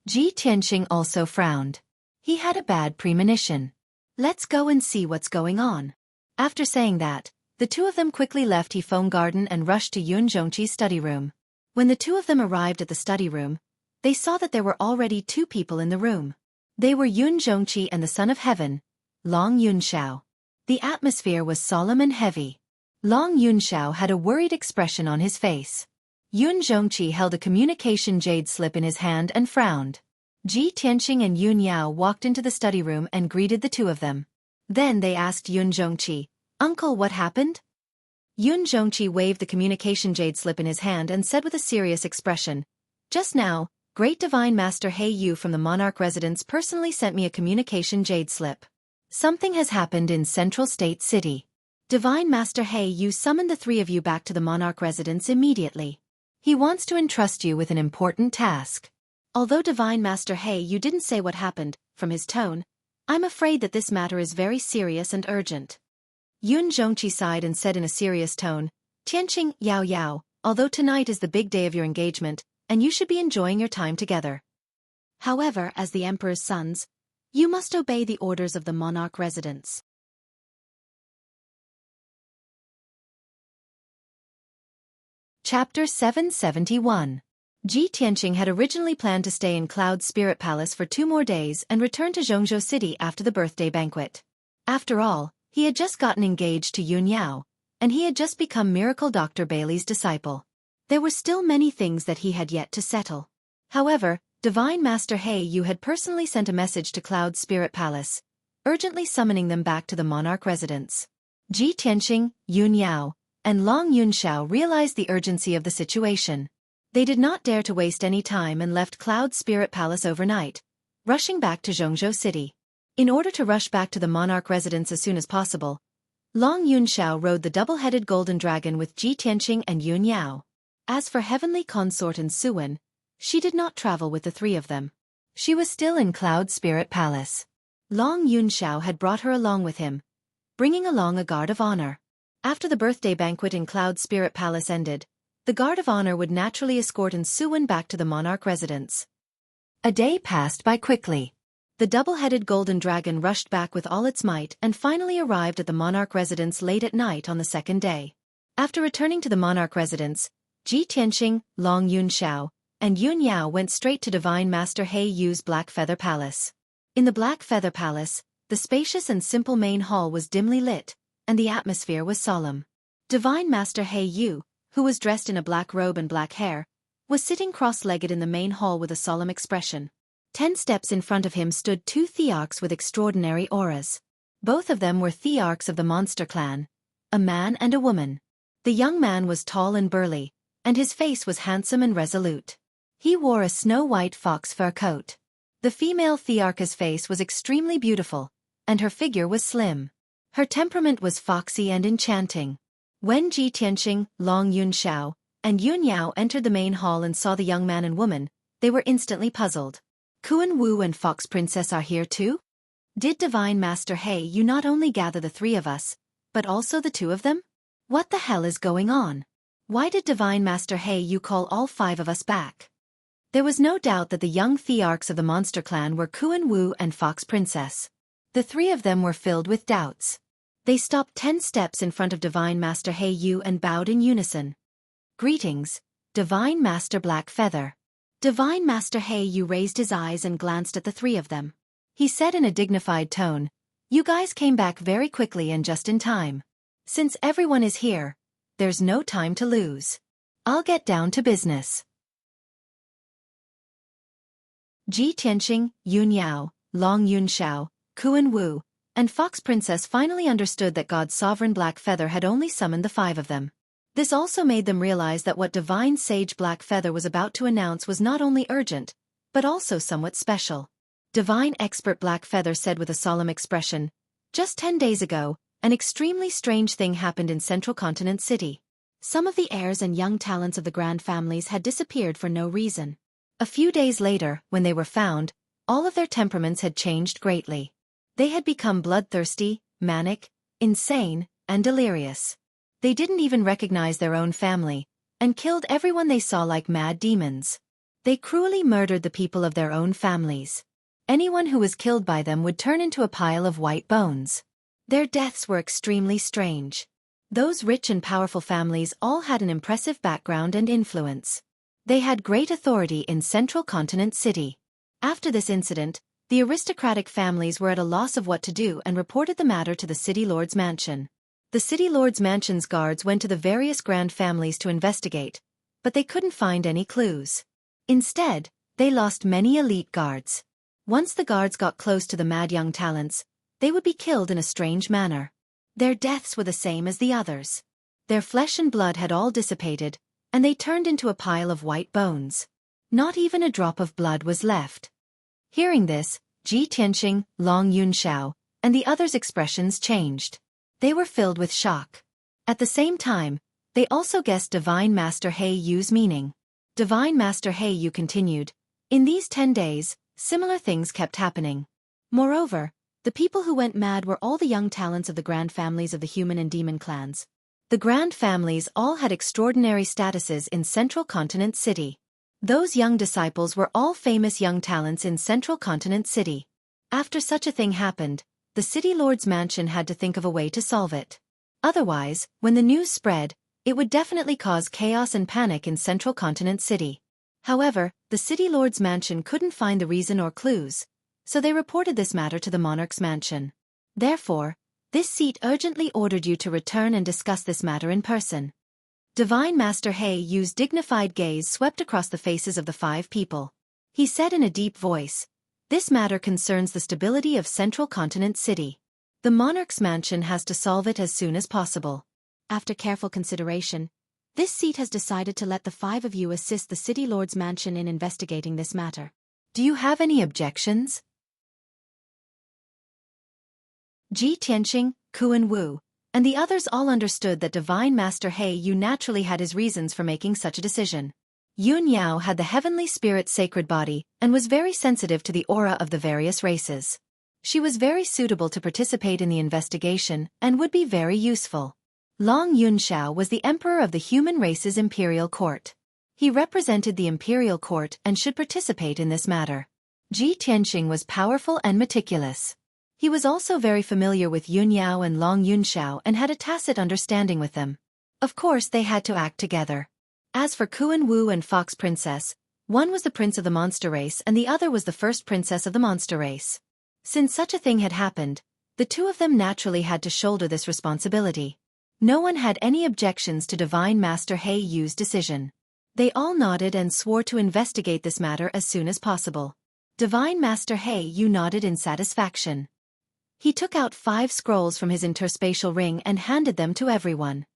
Ji Tianqing also frowned. He had a bad premonition. "Let's go and see what's going on." After saying that, the two of them quickly left Hefeng Garden and rushed to Yun Zhongqi's study room. When the two of them arrived at the study room, they saw that there were already two people in the room. They were Yun Zhongqi and the Son of Heaven, Long Yunxiao. The atmosphere was solemn and heavy. Long Yunxiao had a worried expression on his face. Yun Zhongqi held a communication jade slip in his hand and frowned. Ji Tianqing and Yun Yao walked into the study room and greeted the two of them. Then they asked Yun Zhongqi, "Uncle, what happened?" Yun Zhongqi waved the communication jade slip in his hand and said with a serious expression, "Just now, Great Divine Master He Yu from the Monarch Residence personally sent me a communication jade slip. Something has happened in Central State City. Divine Master He Yu summoned the three of you back to the Monarch Residence immediately. He wants to entrust you with an important task." Although Divine Master He Yu didn't say what happened, from his tone, I'm afraid that this matter is very serious and urgent. Yun Zhongqi sighed and said in a serious tone, "Tianqing, Yao Yao, although tonight is the big day of your engagement, and you should be enjoying your time together. However, as the Emperor's sons, you must obey the orders of the Monarch Residence." Chapter 771. Ji Tianqing had originally planned to stay in Cloud Spirit Palace for 2 more days and return to Zhongzhou City after the birthday banquet. After all, he had just gotten engaged to Yun Yao, and he had just become Miracle Dr. Bailey's disciple. There were still many things that he had yet to settle. However, Divine Master He Yu had personally sent a message to Cloud Spirit Palace, urgently summoning them back to the Monarch Residence. Ji Tianqing, Yun Yao, and Long Yunxiao realized the urgency of the situation. They did not dare to waste any time and left Cloud Spirit Palace overnight, rushing back to Zhongzhou City. In order to rush back to the Monarch Residence as soon as possible, Long Yunxiao rode the double-headed golden dragon with Ji Tianqing and Yun Yao. As for Heavenly Consort and Suwen, she did not travel with the three of them. She was still in Cloud Spirit Palace. Long Yunxiao had brought her along with him, bringing along a guard of honor. After the birthday banquet in Cloud Spirit Palace ended, the guard of honor would naturally escort Suwen back to the Monarch Residence. A day passed by quickly. The double-headed golden dragon rushed back with all its might and finally arrived at the Monarch Residence late at night on the second day. After returning to the Monarch Residence, Ji Tianqing, Long Yunxiao, and Yun Yao went straight to Divine Master He Yu's Black Feather Palace. In the Black Feather Palace, the spacious and simple main hall was dimly lit, and the atmosphere was solemn. Divine Master He Yu, who was dressed in a black robe and black hair, was sitting cross-legged in the main hall with a solemn expression. 10 steps in front of him stood 2 thearchs with extraordinary auras. Both of them were thearchs of the monster clan, a man and a woman. The young man was tall and burly, and his face was handsome and resolute. He wore a snow-white fox fur coat. The female thearch's face was extremely beautiful, and her figure was slim. Her temperament was foxy and enchanting. When Ji Tianqing, Long Yunxiao, and Yun Yao entered the main hall and saw the young man and woman, they were instantly puzzled. Kuan Wu and Fox Princess are here too? Did Divine Master He Yu not only gather the three of us, but also the two of them? What the hell is going on? Why did Divine Master He Yu call all five of us back? There was no doubt that the young thearchs of the monster clan were Kuan Wu and Fox Princess. The three of them were filled with doubts. They stopped 10 steps in front of Divine Master He Yu and bowed in unison. Greetings, Divine Master Black Feather. Divine Master He Yu raised his eyes and glanced at the three of them. He said in a dignified tone, "You guys came back very quickly and just in time. Since everyone is here, there's no time to lose. I'll get down to business." Ji Tianxing, Yun Yao, Long Yunxiao, Kuan Wu, and Fox Princess finally understood that God's sovereign Black Feather had only summoned the five of them. This also made them realize that what Divine Sage Black Feather was about to announce was not only urgent, but also somewhat special. Divine Expert Black Feather said with a solemn expression, "Just 10 days ago, an extremely strange thing happened in Central Continent City. Some of the heirs and young talents of the grand families had disappeared for no reason. A few days later, when they were found, all of their temperaments had changed greatly. They had become bloodthirsty, manic, insane, and delirious. They didn't even recognize their own family, and killed everyone they saw like mad demons. They cruelly murdered the people of their own families. Anyone who was killed by them would turn into a pile of white bones. Their deaths were extremely strange. Those rich and powerful families all had an impressive background and influence. They had great authority in Central Continent City. After this incident, the aristocratic families were at a loss of what to do and reported the matter to the City Lord's mansion. The City Lord's mansion's guards went to the various grand families to investigate, but they couldn't find any clues. Instead, they lost many elite guards. Once the guards got close to the mad young talents, they would be killed in a strange manner. Their deaths were the same as the others. Their flesh and blood had all dissipated, and they turned into a pile of white bones. Not even a drop of blood was left. Hearing this, Ji Tianxing, Long Yunxiao, and the others' expressions changed. They were filled with shock. At the same time, they also guessed Divine Master He Yu's meaning. Divine Master He Yu continued, "In these 10 days, similar things kept happening. Moreover, the people who went mad were all the young talents of the grand families of the human and demon clans. The grand families all had extraordinary statuses in Central Continent City. Those young disciples were all famous young talents in Central Continent City. After such a thing happened, the City Lord's mansion had to think of a way to solve it. Otherwise, when the news spread, it would definitely cause chaos and panic in Central Continent City. However, the City Lord's mansion couldn't find the reason or clues, so they reported this matter to the monarch's mansion. Therefore, this seat urgently ordered you to return and discuss this matter in person." Divine Master He Yu's dignified gaze swept across the faces of the five people. He said in a deep voice, "This matter concerns the stability of Central Continent City. The monarch's mansion has to solve it as soon as possible. After careful consideration, this seat has decided to let the five of you assist the City Lord's mansion in investigating this matter. Do you have any objections?" Ji Tianxing, Kuan Wu, and the others all understood that Divine Master He Yu naturally had his reasons for making such a decision. Yun Yao had the heavenly spirit's sacred body and was very sensitive to the aura of the various races. She was very suitable to participate in the investigation and would be very useful. Long Yunxiao was the emperor of the human race's imperial court. He represented the imperial court and should participate in this matter. Ji Tianxing was powerful and meticulous. He was also very familiar with Yun Yao and Long Yunxiao and had a tacit understanding with them. Of course they had to act together. As for Kuan Wu and Fox Princess, one was the prince of the monster race and the other was the first princess of the monster race. Since such a thing had happened, the two of them naturally had to shoulder this responsibility. No one had any objections to Divine Master He Yu's decision. They all nodded and swore to investigate this matter as soon as possible. Divine Master He Yu nodded in satisfaction. He took out 5 scrolls from his interspatial ring and handed them to everyone.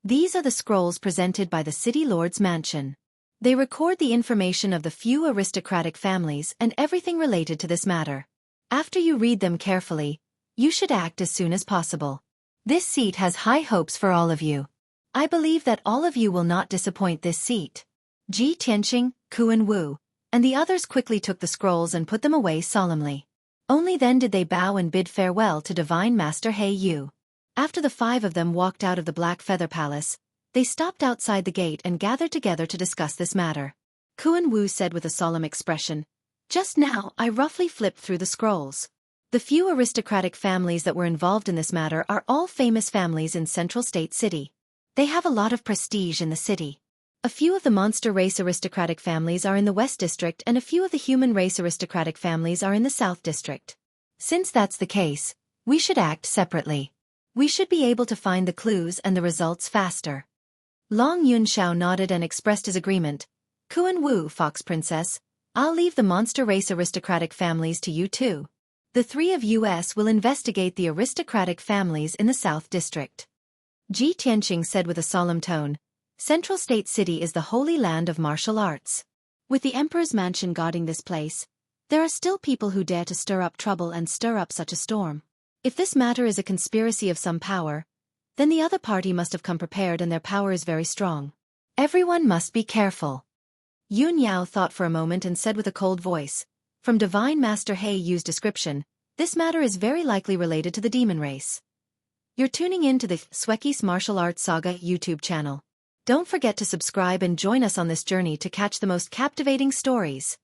These are the scrolls presented by the City Lord's mansion. They record the information of the few aristocratic families and everything related to this matter. After you read them carefully, you should act as soon as possible. This seat has high hopes for all of you. I believe that all of you will not disappoint this seat. Ji Tianqing, Kuan Wu, and the others quickly took the scrolls and put them away solemnly. Only then did they bow and bid farewell to Divine Master He Yu. After the 5 of them walked out of the Black Feather Palace, they stopped outside the gate and gathered together to discuss this matter. Kuan Wu said with a solemn expression, "Just now, I roughly flipped through the scrolls. The few aristocratic families that were involved in this matter are all famous families in Central State City. They have a lot of prestige in the city. A few of the monster race aristocratic families are in the West District and a few of the human race aristocratic families are in the South District. Since that's the case, we should act separately. We should be able to find the clues and the results faster." Long Yunxiao nodded and expressed his agreement. "Kuan Wu, Fox Princess, I'll leave the monster race aristocratic families to you too. The 3 of us will investigate the aristocratic families in the South District." Ji Tianqing said with a solemn tone, "Central State City is the holy land of martial arts. With the Emperor's mansion guarding this place, there are still people who dare to stir up trouble and stir up such a storm. If this matter is a conspiracy of some power, then the other party must have come prepared and their power is very strong. Everyone must be careful." Yun Yao thought for a moment and said with a cold voice, "From Divine Master He Yu's description, this matter is very likely related to the demon race." You're tuning in to the Xueqi's Martial Arts Saga YouTube channel. Don't forget to subscribe and join us on this journey to catch the most captivating stories.